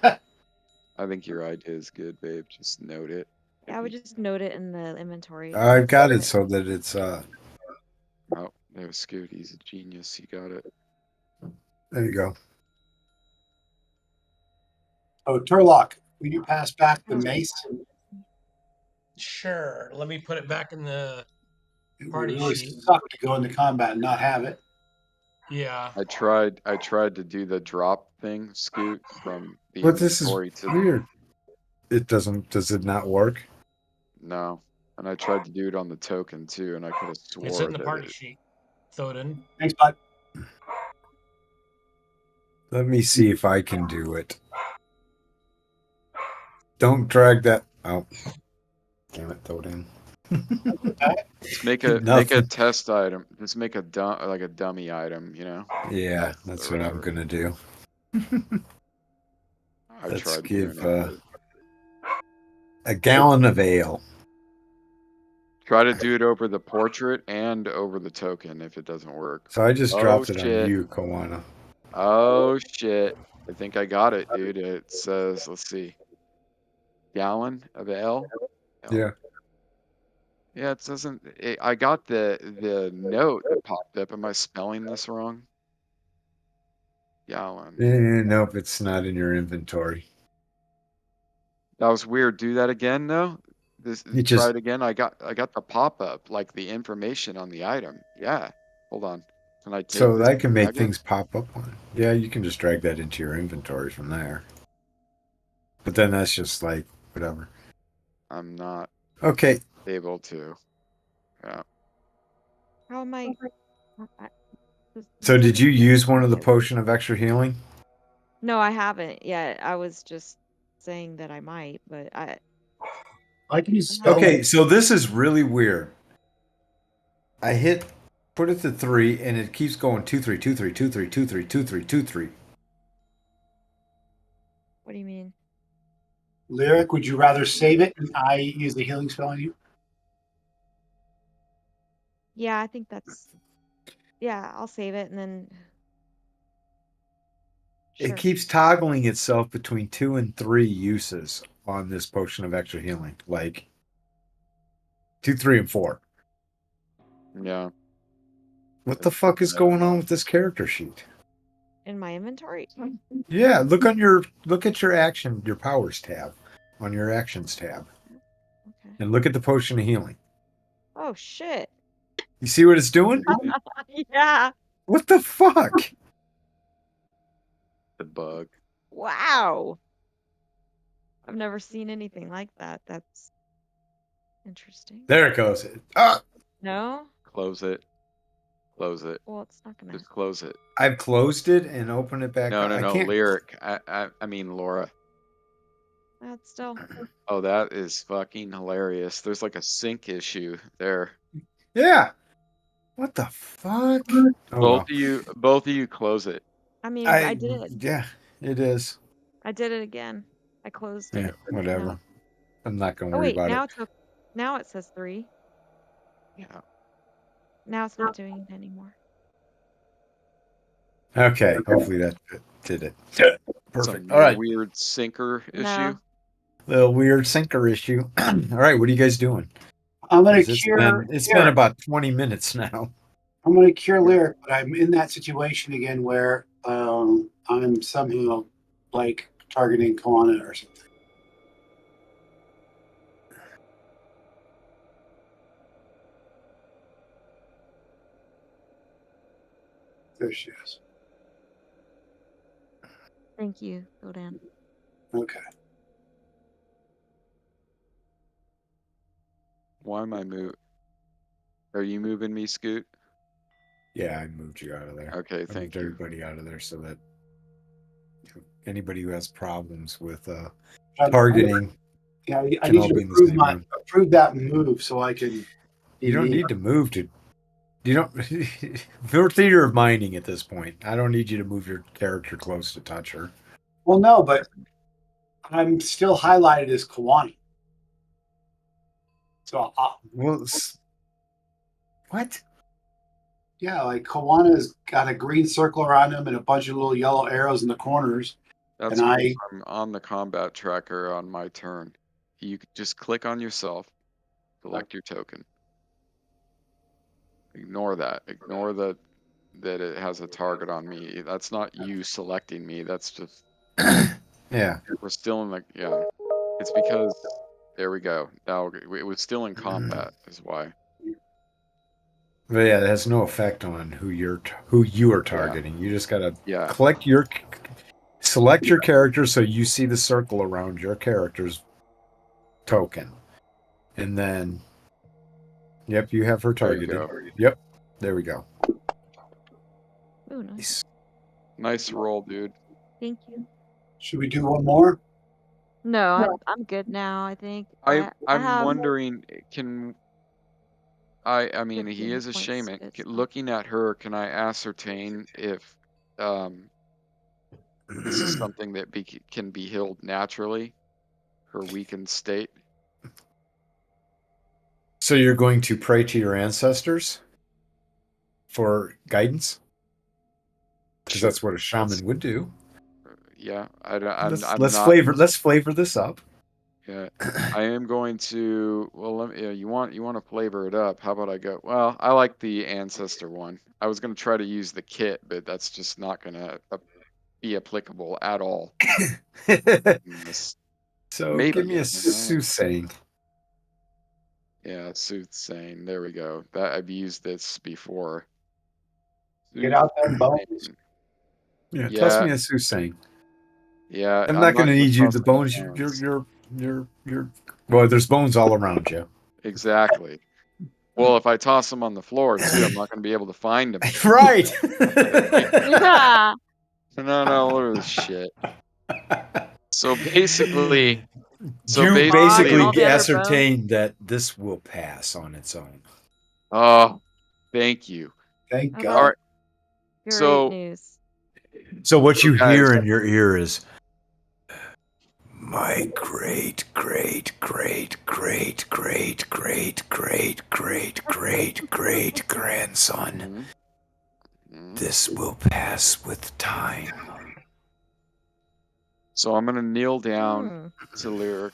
[SPEAKER 2] I think your idea is good, babe. Just note it.
[SPEAKER 3] yeah, I would just note it in the inventory.
[SPEAKER 1] I've got it so that it's
[SPEAKER 2] Oh, that was Scoot. He's a genius. He got it.
[SPEAKER 1] there you go.
[SPEAKER 4] Oh, Turlock, will you pass back the mace?
[SPEAKER 5] Sure. Let me put it back in the
[SPEAKER 4] It would
[SPEAKER 5] party
[SPEAKER 4] really
[SPEAKER 5] sheet.
[SPEAKER 4] suck to go into combat and not have it.
[SPEAKER 5] Yeah.
[SPEAKER 2] I tried to do the drop thing, Scoot, from the
[SPEAKER 1] But this is
[SPEAKER 2] inventory to
[SPEAKER 1] weird. It doesn't. Does it not work?
[SPEAKER 2] no. And I tried to do it on the token too, and I could have swore
[SPEAKER 5] It's in the
[SPEAKER 2] that
[SPEAKER 5] party
[SPEAKER 2] it,
[SPEAKER 5] sheet. Throw it in.
[SPEAKER 4] Thanks, bud.
[SPEAKER 1] Let me see if I can do it. Don't drag that. Oh, damn it! Throw it in.
[SPEAKER 2] just make a
[SPEAKER 1] Nothing.
[SPEAKER 2] test item. Just make a like a dummy item, you know?
[SPEAKER 1] Yeah,
[SPEAKER 2] Test
[SPEAKER 1] that's
[SPEAKER 2] or
[SPEAKER 1] what I'm
[SPEAKER 2] whatever.
[SPEAKER 1] gonna do.
[SPEAKER 2] I
[SPEAKER 1] Let's
[SPEAKER 2] tried
[SPEAKER 1] give
[SPEAKER 2] doing it.
[SPEAKER 1] a gallon of ale.
[SPEAKER 2] Try to do it over the portrait and over the token if it doesn't work.
[SPEAKER 1] So I just
[SPEAKER 2] Oh
[SPEAKER 1] dropped it on
[SPEAKER 2] shit.
[SPEAKER 1] you, Koana.
[SPEAKER 2] Oh shit. I think I got it, dude. It says, let's see. Gallon of ale?
[SPEAKER 1] Yeah.
[SPEAKER 2] Yeah, it doesn't. I got the note that popped up. Am I spelling this wrong? Gallon.
[SPEAKER 1] Nope, it's not in your inventory.
[SPEAKER 2] That was weird. Do that again, though.
[SPEAKER 1] You
[SPEAKER 2] Try
[SPEAKER 1] just
[SPEAKER 2] it again. I got the pop up, like the information on the item. Yeah. Hold on. Can I take
[SPEAKER 1] so
[SPEAKER 2] this
[SPEAKER 1] that can
[SPEAKER 2] and
[SPEAKER 1] make
[SPEAKER 2] drag it?
[SPEAKER 1] things pop up on. Yeah, you can just drag that into your inventory from there. But then that's just like whatever.
[SPEAKER 2] I'm not
[SPEAKER 1] Okay.
[SPEAKER 2] able to. Yeah.
[SPEAKER 3] How am I?
[SPEAKER 1] So did you use one of the potion of extra healing?
[SPEAKER 3] No, I haven't yet. I was just saying that I might, but
[SPEAKER 4] I can use spell.
[SPEAKER 1] Okay, so this is really weird. I put it to 3, and it keeps going 2 3 2 3 2 3 2 3 2 3 2 3.
[SPEAKER 3] What do you mean?
[SPEAKER 4] Lyric, would you rather save it and I use the healing spell on you?
[SPEAKER 3] Yeah, I think that's. Yeah, I'll save it and then. Sure.
[SPEAKER 1] It keeps toggling itself between 2 and 3 uses on this potion of extra healing, like 2, 3, and 4.
[SPEAKER 2] Yeah.
[SPEAKER 1] What the fuck is going on with this character sheet?
[SPEAKER 3] In my inventory?
[SPEAKER 1] Yeah, look at your powers tab, on your actions tab,
[SPEAKER 3] Okay.
[SPEAKER 1] and look at the potion of healing.
[SPEAKER 3] Oh shit.
[SPEAKER 1] You see what it's doing?
[SPEAKER 3] Yeah.
[SPEAKER 1] What the fuck?
[SPEAKER 2] The bug.
[SPEAKER 3] Wow. I've never seen anything like that. That's interesting.
[SPEAKER 1] There it goes.
[SPEAKER 3] No?
[SPEAKER 2] Close it. Close it.
[SPEAKER 3] Well, it's not gonna.
[SPEAKER 2] Just close it.
[SPEAKER 1] I've closed it and opened it back
[SPEAKER 2] No,
[SPEAKER 1] up.
[SPEAKER 2] no,
[SPEAKER 1] I
[SPEAKER 2] no.
[SPEAKER 1] can't.
[SPEAKER 2] Lyric. I mean Laura.
[SPEAKER 3] That's still.
[SPEAKER 2] Oh, that is fucking hilarious. There's like a sync issue there.
[SPEAKER 1] Yeah. What the fuck? Oh, well.
[SPEAKER 2] Both of you close it.
[SPEAKER 3] I mean, I did.
[SPEAKER 1] Yeah, it is.
[SPEAKER 3] I did it again. I closed
[SPEAKER 1] Yeah,
[SPEAKER 3] it.
[SPEAKER 1] whatever.
[SPEAKER 3] No.
[SPEAKER 1] I'm not gonna
[SPEAKER 3] Oh
[SPEAKER 1] worry
[SPEAKER 3] wait,
[SPEAKER 1] about
[SPEAKER 3] now
[SPEAKER 1] it.
[SPEAKER 3] now it says 3.
[SPEAKER 2] Yeah.
[SPEAKER 3] Now it's not doing it anymore.
[SPEAKER 1] Okay, hopefully that did it. Perfect.
[SPEAKER 2] Some
[SPEAKER 1] All right.
[SPEAKER 2] weird sinker issue.
[SPEAKER 3] No.
[SPEAKER 1] Little weird sinker issue. All right, what are you guys doing?
[SPEAKER 4] I'm going to
[SPEAKER 1] 'Cause
[SPEAKER 4] cure.
[SPEAKER 1] It's been about 20 minutes now.
[SPEAKER 4] I'm going to cure Lyric, but I'm in that situation again where I'm somehow like targeting Koana or something. There she is.
[SPEAKER 3] Thank you, Godan.
[SPEAKER 4] Okay.
[SPEAKER 2] Why am I Are you moving me, Scoot?
[SPEAKER 1] Yeah, I moved you out of there.
[SPEAKER 2] Okay,
[SPEAKER 1] I
[SPEAKER 2] thank
[SPEAKER 1] moved
[SPEAKER 2] you.
[SPEAKER 1] everybody out of there so that anybody who has problems with
[SPEAKER 4] I'm-
[SPEAKER 1] targeting
[SPEAKER 4] Yeah, I
[SPEAKER 1] can
[SPEAKER 4] need
[SPEAKER 1] all
[SPEAKER 4] you
[SPEAKER 1] be
[SPEAKER 4] to
[SPEAKER 1] in the same room.
[SPEAKER 4] approve that move so I can.
[SPEAKER 1] You don't need to move to. You don't. We're theater of minding at this point. I don't need you to move your character close to touch her.
[SPEAKER 4] Well, no, but I'm still highlighted as Kawani. So,
[SPEAKER 1] Well, what?
[SPEAKER 4] yeah, like Kawana's got a green circle around him and a bunch of little yellow arrows in the corners.
[SPEAKER 2] That's
[SPEAKER 4] And
[SPEAKER 2] because I'm on the combat tracker on my turn. You could just click on yourself, select your token. Ignore that. Ignore that it has a target on me. That's not you selecting me. That's just
[SPEAKER 1] Yeah.
[SPEAKER 2] we're still in yeah. It's because there we go. Now it was still in combat is why.
[SPEAKER 1] But yeah, it has no effect on who you are targeting. You just gotta
[SPEAKER 2] Yeah.
[SPEAKER 1] select your character so you see the circle around your character's token, and then yep, you have her
[SPEAKER 2] There you
[SPEAKER 1] targeted.
[SPEAKER 2] go.
[SPEAKER 1] Yep, there we go.
[SPEAKER 3] Oh, nice.
[SPEAKER 2] Nice roll, dude.
[SPEAKER 3] Thank you.
[SPEAKER 4] should we do one more?
[SPEAKER 3] No, I'm good now. I think
[SPEAKER 2] I'm
[SPEAKER 3] have
[SPEAKER 2] wondering, can I mean,
[SPEAKER 3] 15
[SPEAKER 2] he
[SPEAKER 3] hit
[SPEAKER 2] is a
[SPEAKER 3] points.
[SPEAKER 2] shaman.
[SPEAKER 3] It's fine.
[SPEAKER 2] Looking at her, can I ascertain if this is something that can be healed naturally, her weakened state?
[SPEAKER 1] So you're going to pray to your ancestors for guidance, because that's what a shaman would do.
[SPEAKER 2] Yeah, I'm
[SPEAKER 1] Let's
[SPEAKER 2] not.
[SPEAKER 1] flavor this up.
[SPEAKER 2] Yeah, I am going to. Well, let me. You want to flavor it up? How about I go? Well, I like the ancestor one. I was going to try to use the kit, but that's just not going to be applicable at all.
[SPEAKER 1] So
[SPEAKER 2] Maybe,
[SPEAKER 1] give me a
[SPEAKER 2] you know?
[SPEAKER 1] soothsaying.
[SPEAKER 2] Yeah, soothsaying. There we go. That I've used this before.
[SPEAKER 4] Get out them bones.
[SPEAKER 1] Yeah,
[SPEAKER 2] Yeah.
[SPEAKER 1] toss me a soothsaying.
[SPEAKER 2] Yeah,
[SPEAKER 1] I'm not going to need you.
[SPEAKER 2] toss
[SPEAKER 1] The
[SPEAKER 2] the
[SPEAKER 1] bones.
[SPEAKER 2] bones.
[SPEAKER 1] You're. Well, there's bones all around you.
[SPEAKER 2] Exactly. Well, if I toss them on the floor too, I'm not going to be able to find them.
[SPEAKER 1] Right.
[SPEAKER 3] Yeah.
[SPEAKER 2] No, look at this shit. So basically,
[SPEAKER 1] You basically
[SPEAKER 3] all the other
[SPEAKER 1] ascertained that this will pass on its own.
[SPEAKER 2] oh, thank you.
[SPEAKER 4] Thank
[SPEAKER 3] Oh,
[SPEAKER 4] God.
[SPEAKER 2] All right.
[SPEAKER 3] Great
[SPEAKER 2] So-
[SPEAKER 3] news.
[SPEAKER 1] So what you
[SPEAKER 2] guys-
[SPEAKER 1] hear in your ear is, my great grandson.
[SPEAKER 2] Mhm.
[SPEAKER 1] This will pass with time.
[SPEAKER 2] So I'm going to kneel down
[SPEAKER 3] Hmm.
[SPEAKER 2] to Lyric,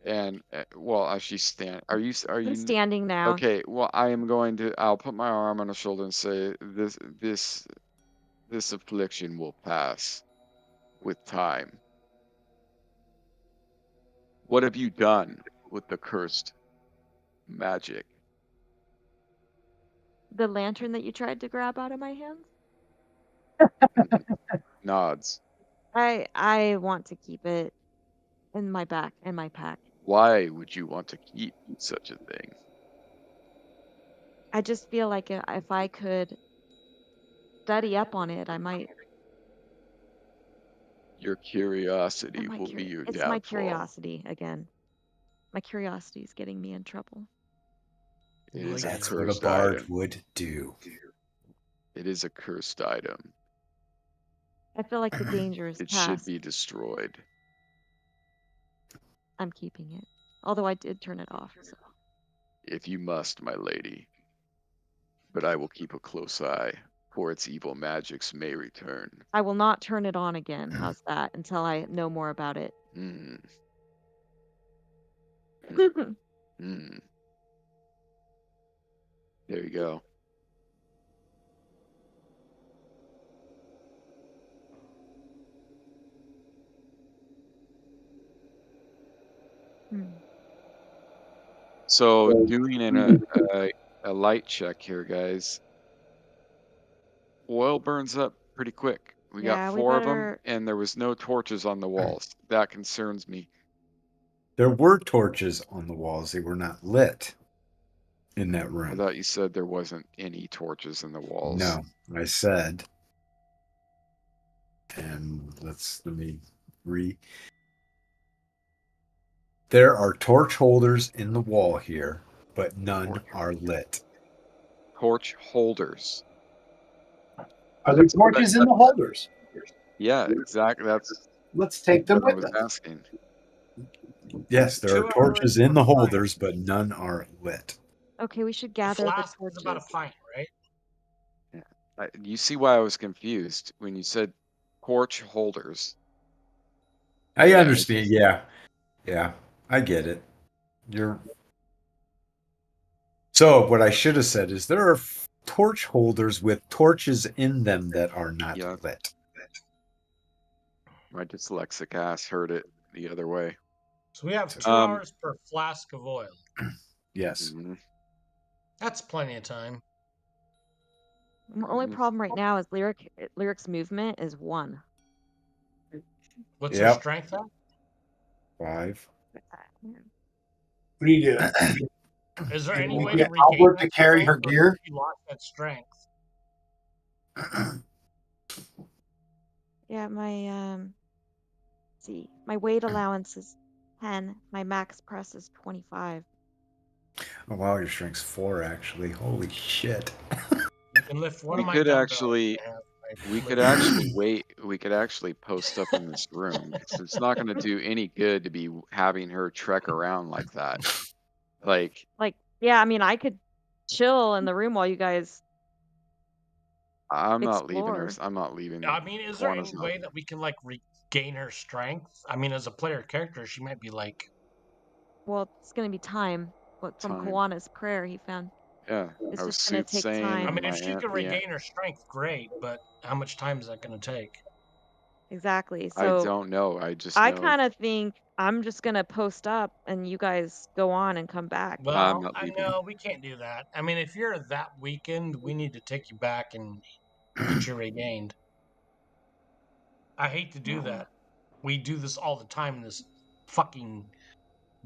[SPEAKER 2] and well, she's stand. Are you?
[SPEAKER 3] I'm standing now.
[SPEAKER 2] Okay, well, I'll put my arm on her shoulder and say, this affliction will pass with time. What have you done with the cursed magic?
[SPEAKER 3] The lantern that you tried to grab out of my hands?
[SPEAKER 2] Nods.
[SPEAKER 3] I want to keep it in my pack.
[SPEAKER 2] Why would you want to keep such a thing?
[SPEAKER 3] I just feel like if I could study up on it, I might.
[SPEAKER 2] Your curiosity
[SPEAKER 3] Not my
[SPEAKER 2] will be your
[SPEAKER 3] It's
[SPEAKER 2] downfall.
[SPEAKER 3] my curiosity again. My curiosity is getting me in trouble.
[SPEAKER 2] It is a
[SPEAKER 1] That's what a
[SPEAKER 2] cursed
[SPEAKER 1] bard
[SPEAKER 2] item.
[SPEAKER 1] would do.
[SPEAKER 2] It is a cursed item.
[SPEAKER 3] I feel like the danger is
[SPEAKER 2] It should
[SPEAKER 3] past.
[SPEAKER 2] be destroyed.
[SPEAKER 3] I'm keeping it. Although I did turn it off. So.
[SPEAKER 2] If you must, my lady. But I will keep a close eye, for its evil magics may return.
[SPEAKER 3] I will not turn it on again. How's that? Until I know more about it.
[SPEAKER 2] Hmm. There you go. So doing a light check here, guys. Oil burns up pretty quick We
[SPEAKER 3] Yeah,
[SPEAKER 2] got
[SPEAKER 3] we
[SPEAKER 2] 4 of them,
[SPEAKER 3] better.
[SPEAKER 2] and there was no torches on the walls. That concerns me.
[SPEAKER 1] There were torches on the walls. They were not lit in that
[SPEAKER 2] I
[SPEAKER 1] room.
[SPEAKER 2] thought you said there wasn't any torches in the walls.
[SPEAKER 1] No, I said, and let me there are torch holders in the wall here, but none are lit.
[SPEAKER 2] Torch holders.
[SPEAKER 4] Are there
[SPEAKER 2] That's what
[SPEAKER 4] torches in the holders?
[SPEAKER 2] Yeah, exactly. That's
[SPEAKER 4] Let's take them
[SPEAKER 2] what I
[SPEAKER 4] with
[SPEAKER 2] was
[SPEAKER 4] us.
[SPEAKER 2] asking.
[SPEAKER 1] Yes, there are
[SPEAKER 5] 2
[SPEAKER 1] torches
[SPEAKER 5] hours
[SPEAKER 1] in the
[SPEAKER 5] for
[SPEAKER 1] holders, but none are lit.
[SPEAKER 3] Okay, we should
[SPEAKER 5] The
[SPEAKER 3] gather the
[SPEAKER 5] flask is about a
[SPEAKER 3] torches.
[SPEAKER 5] pint, right?
[SPEAKER 2] You see why I was confused when you said torch holders.
[SPEAKER 1] I
[SPEAKER 2] Yeah,
[SPEAKER 1] understand. Yeah, I get it. So what I should have said is there are torch holders with torches in them that are not
[SPEAKER 2] Yeah.
[SPEAKER 1] lit.
[SPEAKER 2] My dyslexic ass heard it the other way.
[SPEAKER 5] So we have 2
[SPEAKER 2] Um,
[SPEAKER 5] hours per flask of oil.
[SPEAKER 1] Yes.
[SPEAKER 2] mhm,
[SPEAKER 5] That's plenty of time.
[SPEAKER 3] The only
[SPEAKER 2] mhm.
[SPEAKER 3] problem right now is Lyric's movement is 1.
[SPEAKER 5] What's her
[SPEAKER 1] Yep.
[SPEAKER 5] strength at?
[SPEAKER 1] 5.
[SPEAKER 4] What do you do?
[SPEAKER 5] Is there
[SPEAKER 4] Can
[SPEAKER 5] any
[SPEAKER 4] we
[SPEAKER 5] way to
[SPEAKER 4] get
[SPEAKER 5] regain
[SPEAKER 4] Albert to
[SPEAKER 5] that
[SPEAKER 4] carry her
[SPEAKER 5] strength, or
[SPEAKER 4] gear?
[SPEAKER 5] has she lost that strength?
[SPEAKER 3] Yeah, my see, my weight allowance is 10. My max press is 25.
[SPEAKER 1] Oh wow, your strength's 4 actually. Holy shit.
[SPEAKER 5] You can lift one
[SPEAKER 2] We
[SPEAKER 5] of my
[SPEAKER 2] could
[SPEAKER 5] dumbbells.
[SPEAKER 2] actually,
[SPEAKER 5] and have my
[SPEAKER 2] we could
[SPEAKER 5] lift.
[SPEAKER 2] actually wait. We could actually post up in this room because it's not going to do any good to be having her trek around like that. Like,
[SPEAKER 3] Like, yeah, I mean, I could chill in the room while you guys
[SPEAKER 2] I'm not leaving her.
[SPEAKER 3] explore.
[SPEAKER 2] I'm not leaving.
[SPEAKER 5] I mean, is there
[SPEAKER 2] Juana's
[SPEAKER 5] any
[SPEAKER 2] not.
[SPEAKER 5] way that we can like regain her strength? I mean, as a player character, she might be like,
[SPEAKER 3] Well, it's gonna be time. What from
[SPEAKER 2] Time.
[SPEAKER 3] Kawana's prayer he found.
[SPEAKER 2] Yeah,
[SPEAKER 3] It's
[SPEAKER 2] I was
[SPEAKER 3] just gonna take
[SPEAKER 2] soothsaying
[SPEAKER 5] I
[SPEAKER 3] time.
[SPEAKER 5] mean,
[SPEAKER 2] my
[SPEAKER 5] if she
[SPEAKER 2] aunt.
[SPEAKER 5] can regain her strength, great. But how much time is that going to take?
[SPEAKER 3] Exactly.
[SPEAKER 2] I
[SPEAKER 3] So
[SPEAKER 2] don't know. I just
[SPEAKER 3] I
[SPEAKER 2] know
[SPEAKER 3] kind of think I'm just gonna post up and you guys go on and come back.
[SPEAKER 2] I'm
[SPEAKER 5] Well,
[SPEAKER 2] not
[SPEAKER 5] I
[SPEAKER 2] leaving.
[SPEAKER 5] know we can't do that. I mean, if you're that weakened, we need to take you back and get you regained. I hate to do that. We do this all the time in this fucking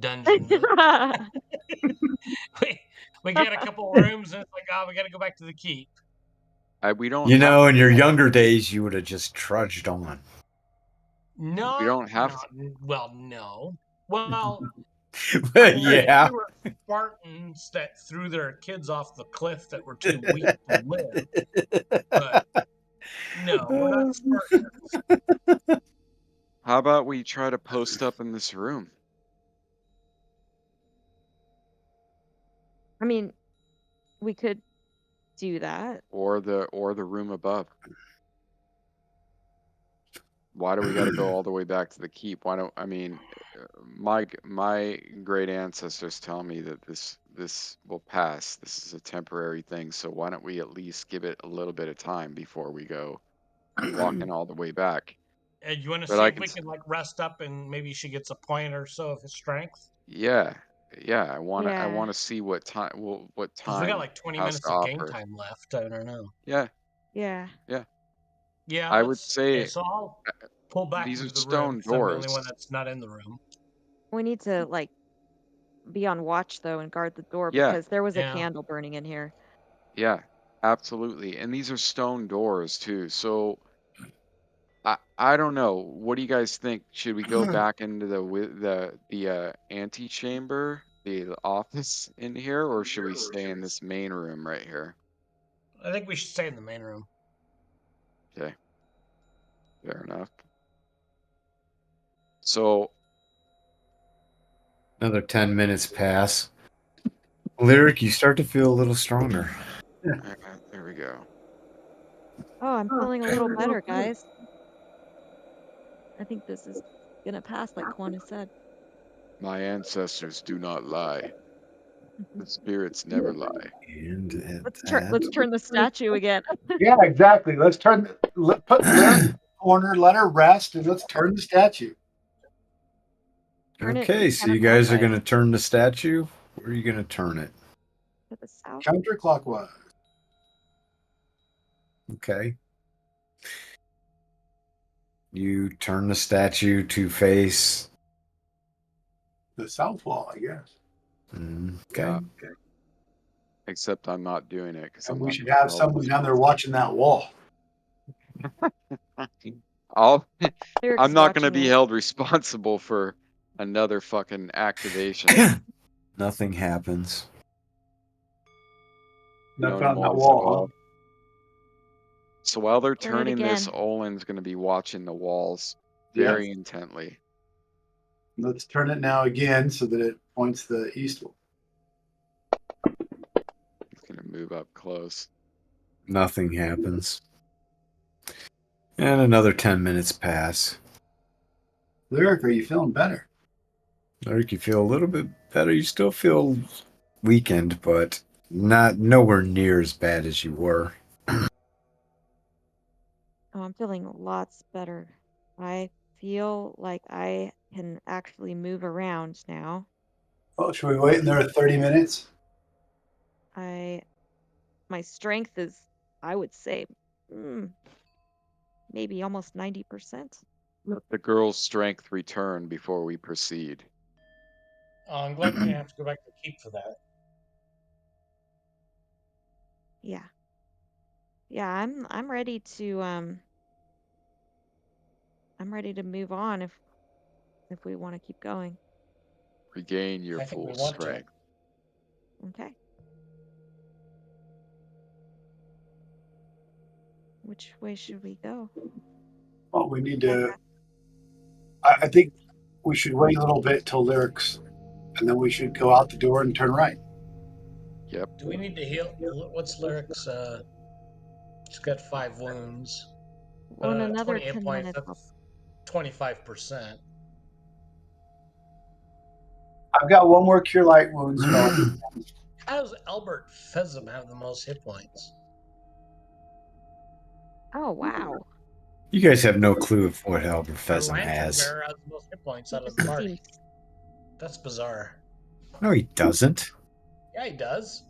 [SPEAKER 5] dungeon. we get a couple rooms and it's like, oh, we got to go back to the keep.
[SPEAKER 2] We don't.
[SPEAKER 1] You
[SPEAKER 2] have
[SPEAKER 1] know,
[SPEAKER 2] to
[SPEAKER 1] in
[SPEAKER 2] do
[SPEAKER 1] your
[SPEAKER 2] that.
[SPEAKER 1] younger days, you would have just trudged on.
[SPEAKER 5] No,
[SPEAKER 2] We don't have
[SPEAKER 5] well, no. Well, I mean,
[SPEAKER 1] Yeah.
[SPEAKER 5] there were Spartans that threw their kids off the cliff that were too weak to live. But no, we're not Spartans.
[SPEAKER 2] How about we try to post up in this room?
[SPEAKER 3] I mean, we could do that.
[SPEAKER 2] Or the room above. Why do we got to go all the way back to the keep? Why don't I mean, my great ancestors tell me that this will pass. This is a temporary thing. So why don't we at least give it a little bit of time before we go walking all the way back?
[SPEAKER 5] And you want to
[SPEAKER 2] But
[SPEAKER 5] see
[SPEAKER 2] I
[SPEAKER 5] if
[SPEAKER 2] can
[SPEAKER 5] we can like rest up and maybe she gets a point or so of his strength?
[SPEAKER 2] Yeah, I want
[SPEAKER 3] Yeah.
[SPEAKER 2] to see what time what
[SPEAKER 5] Because we got
[SPEAKER 2] time
[SPEAKER 5] like 20
[SPEAKER 2] has
[SPEAKER 5] minutes
[SPEAKER 2] to
[SPEAKER 5] of game
[SPEAKER 2] offer.
[SPEAKER 5] time left. I don't know.
[SPEAKER 2] Yeah,
[SPEAKER 3] Yeah.
[SPEAKER 5] Yeah,
[SPEAKER 2] I would
[SPEAKER 5] okay,
[SPEAKER 2] say
[SPEAKER 5] so I'll pull back
[SPEAKER 2] these are
[SPEAKER 5] into the room
[SPEAKER 2] stone
[SPEAKER 5] because I'm the only
[SPEAKER 2] doors.
[SPEAKER 5] one that's not in the room.
[SPEAKER 3] We need to like be on watch though and guard the door
[SPEAKER 2] Yeah,
[SPEAKER 3] because there was a
[SPEAKER 5] Yeah.
[SPEAKER 3] candle burning in here.
[SPEAKER 2] yeah, absolutely. And these are stone doors too. So I don't know. What do you guys think? Should we go back into the antechamber, the office in here, or should we stay in this main room right here?
[SPEAKER 5] I think we should stay in the main room.
[SPEAKER 2] Okay, fair enough. So
[SPEAKER 1] Another 10 minutes pass. Lyric, you start to feel a little stronger.
[SPEAKER 2] there we go.
[SPEAKER 3] Oh, I'm feeling a little better, guys. I think this is gonna pass, like Kwana said.
[SPEAKER 2] My ancestors do not lie. The spirits never lie.
[SPEAKER 1] And at
[SPEAKER 3] Let's turn the statue again.
[SPEAKER 4] Yeah, exactly. Let's put Lyric in the corner, let her rest, and let's turn the statue.
[SPEAKER 3] Turn it
[SPEAKER 1] Okay, so you
[SPEAKER 3] counterclockwise.
[SPEAKER 1] guys are going to turn the statue? Where are you going to turn it?
[SPEAKER 3] To the south.
[SPEAKER 4] Counterclockwise.
[SPEAKER 1] Okay. You turn the statue to face.
[SPEAKER 4] The south wall, I guess.
[SPEAKER 1] Okay.
[SPEAKER 2] Yeah. Except I'm not doing it because
[SPEAKER 4] And
[SPEAKER 2] I'm
[SPEAKER 4] we
[SPEAKER 2] not
[SPEAKER 4] should
[SPEAKER 2] gonna
[SPEAKER 4] have
[SPEAKER 2] be held
[SPEAKER 4] someone down there watching that wall.
[SPEAKER 2] I'll
[SPEAKER 3] Lyric's
[SPEAKER 2] I'm not gonna
[SPEAKER 3] watching
[SPEAKER 2] be
[SPEAKER 3] it.
[SPEAKER 2] held responsible for another fucking activation.
[SPEAKER 1] Nothing happens.
[SPEAKER 2] No
[SPEAKER 4] Nothing on that
[SPEAKER 2] noise at
[SPEAKER 4] wall,
[SPEAKER 2] all. So while they're
[SPEAKER 3] Play it
[SPEAKER 2] turning this,
[SPEAKER 3] again.
[SPEAKER 2] Olin's gonna be watching the walls
[SPEAKER 4] Yes.
[SPEAKER 2] very intently.
[SPEAKER 4] Let's turn it now again so that it points the eastward.
[SPEAKER 2] He's gonna move up close.
[SPEAKER 1] Nothing happens. And another 10 minutes pass.
[SPEAKER 4] Lyric, are you feeling better?
[SPEAKER 1] Lyric, you feel a little bit better. You still feel weakened, but nowhere near as bad as you were.
[SPEAKER 3] Oh, I'm feeling lots better. I feel like I can actually move around now.
[SPEAKER 4] Oh, should we wait in there 30 minutes?
[SPEAKER 3] My strength is, I would say, maybe almost 90%.
[SPEAKER 2] Let the girl's strength return before we proceed.
[SPEAKER 5] I'm glad we didn't have to go back to keep for that.
[SPEAKER 3] Yeah. Yeah, I'm ready to move on if we want to keep going.
[SPEAKER 2] Regain your
[SPEAKER 5] I think we
[SPEAKER 2] full
[SPEAKER 5] want to.
[SPEAKER 2] strength.
[SPEAKER 3] Okay. Which way should we go?
[SPEAKER 4] Well, we need to. I think we should wait a little bit till lyrics, and then we should go out the door and turn right.
[SPEAKER 2] Yep.
[SPEAKER 5] Do we need to heal? What's Lyric's? She's got 5 wounds.
[SPEAKER 3] Oh, in another
[SPEAKER 5] 20 hit
[SPEAKER 3] 10
[SPEAKER 5] points.
[SPEAKER 3] minutes.
[SPEAKER 5] That's 25%.
[SPEAKER 4] I've got one more cure light wound spell.
[SPEAKER 5] How does Albert Fezzum have the most hit points?
[SPEAKER 3] Oh, wow.
[SPEAKER 1] You guys have no clue of what Albert
[SPEAKER 5] Our
[SPEAKER 1] Pheasant
[SPEAKER 5] lantern
[SPEAKER 1] has.
[SPEAKER 5] bearer has the most hit points out of the party.
[SPEAKER 3] Seems-
[SPEAKER 5] That's bizarre.
[SPEAKER 1] No, he doesn't.
[SPEAKER 5] Yeah, he does.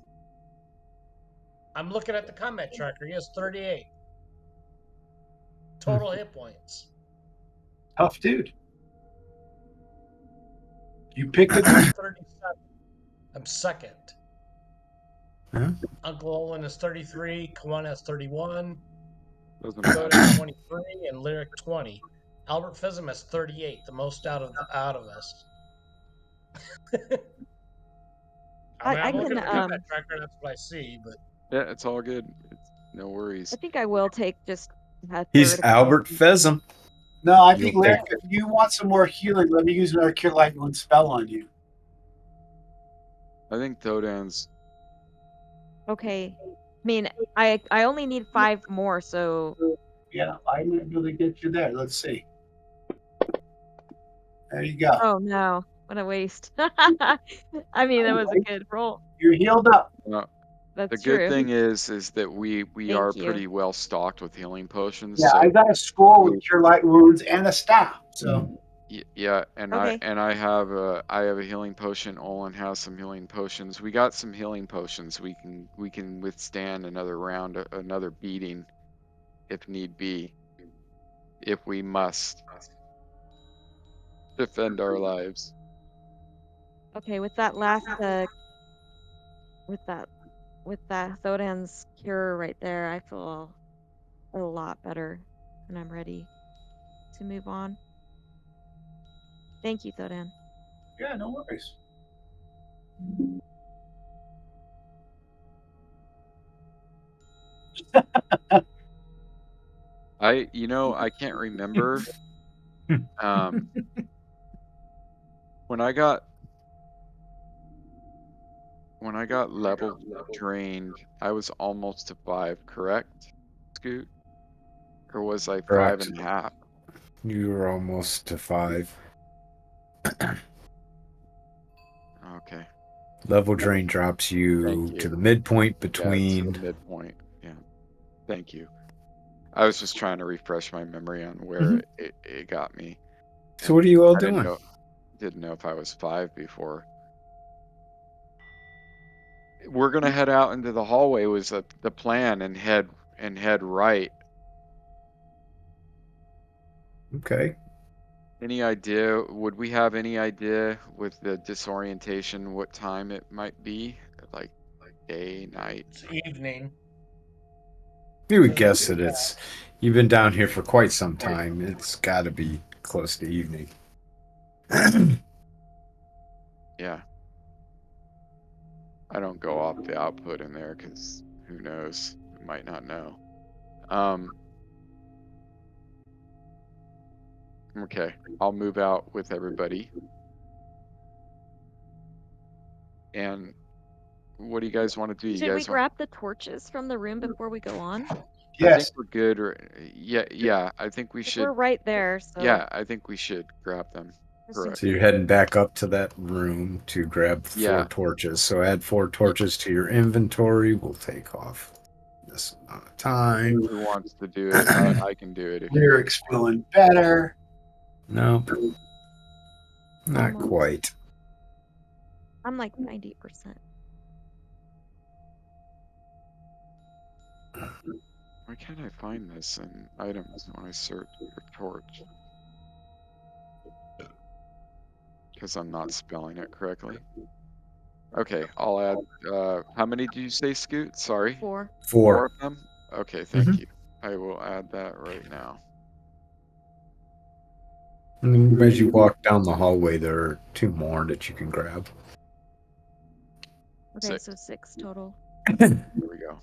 [SPEAKER 5] I'm looking at the combat tracker. He has 38 total hit points.
[SPEAKER 4] Tough dude. You picked it.
[SPEAKER 5] I'm 37. I'm second.
[SPEAKER 1] Huh?
[SPEAKER 5] Uncle Olin is 33. Kawan has 31.
[SPEAKER 2] Doesn't
[SPEAKER 5] Coda
[SPEAKER 2] matter.
[SPEAKER 5] 23 and Lyric 20. Albert Fizzum has 38, the most out of us. I
[SPEAKER 3] I
[SPEAKER 5] look
[SPEAKER 3] can,
[SPEAKER 5] at the combat tracker, that's what I see, but
[SPEAKER 2] Yeah, it's all good. No worries.
[SPEAKER 3] I think I will take just a
[SPEAKER 1] He's
[SPEAKER 3] third of
[SPEAKER 1] Albert
[SPEAKER 3] it.
[SPEAKER 1] Pheasant.
[SPEAKER 4] No, I
[SPEAKER 1] You'll
[SPEAKER 4] think Lyric,
[SPEAKER 1] take-
[SPEAKER 4] if you want some more healing, let me use another cure light wound spell on you.
[SPEAKER 2] I think Todan's.
[SPEAKER 3] Okay. I mean, I only need 5 more, so
[SPEAKER 4] Yeah, I might be able to get you there. Let's see. There you go.
[SPEAKER 3] oh no, what a waste. I mean, that was a good roll.
[SPEAKER 4] You're healed up.
[SPEAKER 2] The
[SPEAKER 3] That's
[SPEAKER 2] good
[SPEAKER 3] true.
[SPEAKER 2] thing is that we
[SPEAKER 3] Thank
[SPEAKER 2] are
[SPEAKER 3] you.
[SPEAKER 2] pretty well stocked with healing potions.
[SPEAKER 4] Yeah,
[SPEAKER 2] so
[SPEAKER 4] I got a scroll with cure light wounds and a staff. So
[SPEAKER 2] yeah, and
[SPEAKER 3] Okay.
[SPEAKER 2] I have a healing potion. Olin has some healing potions. We got some healing potions. We can withstand another round, another beating, if need be, if we must defend our lives.
[SPEAKER 3] Okay, with that last with that Thodan's cure right there, I feel a lot better and I'm ready to move on. Thank you, Thodan.
[SPEAKER 4] yeah, no worries.
[SPEAKER 2] I can't remember. When I got level drained, I was almost to 5, correct, Scoot? Or was I
[SPEAKER 1] Correct.
[SPEAKER 2] 5.5?
[SPEAKER 1] You were almost to 5.
[SPEAKER 2] Okay.
[SPEAKER 1] Level drain drops you
[SPEAKER 2] Thank you.
[SPEAKER 1] to the midpoint
[SPEAKER 2] Yeah, it's
[SPEAKER 1] between.
[SPEAKER 2] the midpoint. Yeah. Thank you. I was just trying to refresh my memory on where it got me.
[SPEAKER 1] So what are you all
[SPEAKER 2] I
[SPEAKER 1] doing?
[SPEAKER 2] didn't know if I was 5 before. We're gonna head out into the hallway was the plan and head right.
[SPEAKER 1] Okay.
[SPEAKER 2] Any idea? Would we have any idea with the disorientation what time it might be? Like day, night?
[SPEAKER 5] It's evening.
[SPEAKER 1] You would guess that you've been down here for quite some time. It's got to be close to evening.
[SPEAKER 2] Yeah. I don't go off the output in there because who knows? We might not know. Okay, I'll move out with everybody. And what do you guys want to do? You
[SPEAKER 3] Should we
[SPEAKER 2] guys want?
[SPEAKER 3] grab the torches from the room before we go on?
[SPEAKER 2] I think
[SPEAKER 4] Yes.
[SPEAKER 2] we're good. Or yeah. I think we
[SPEAKER 3] 'Cause
[SPEAKER 2] should.
[SPEAKER 3] we're right there, so
[SPEAKER 2] Yeah, I think we should grab them.
[SPEAKER 3] just in
[SPEAKER 2] Correct.
[SPEAKER 1] So you're
[SPEAKER 3] case.
[SPEAKER 1] heading back up to that room to grab 4
[SPEAKER 2] Yeah.
[SPEAKER 1] torches. So add 4 torches to your inventory. We'll take off this amount of time.
[SPEAKER 2] Who wants to do it? I can do it if you
[SPEAKER 4] Lyric's feeling better.
[SPEAKER 1] Nope. Not
[SPEAKER 3] Almost.
[SPEAKER 1] quite.
[SPEAKER 3] I'm like 90%.
[SPEAKER 2] Why can't I find this in items when I search for torch? Because I'm not spelling it correctly. Okay, I'll add. How many do you say, Scoot? Sorry.
[SPEAKER 3] 4.
[SPEAKER 2] 4
[SPEAKER 1] 4.
[SPEAKER 2] of them? Okay, thank
[SPEAKER 1] Mhm.
[SPEAKER 2] you. I will add that right now.
[SPEAKER 1] And as you walk down the hallway, there are 2 more that you can grab.
[SPEAKER 3] Okay,
[SPEAKER 2] 6.
[SPEAKER 3] so 6 total.
[SPEAKER 2] There we go.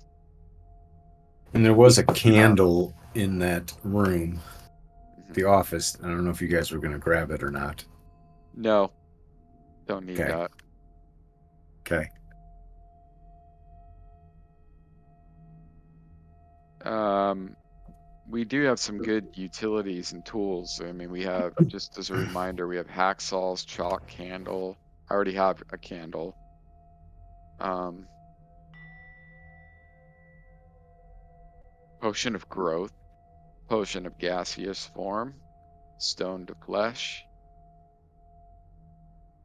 [SPEAKER 1] And there was a candle in that room,
[SPEAKER 2] Mhm.
[SPEAKER 1] the office. I don't know if you guys were going to grab it or not.
[SPEAKER 2] No, don't need
[SPEAKER 1] Okay.
[SPEAKER 2] that.
[SPEAKER 1] Okay.
[SPEAKER 2] We do have some good utilities and tools. I mean, we have, just as a reminder, we have hacksaws, chalk, candle. I already have a candle. Potion of growth, potion of gaseous form, stone to flesh.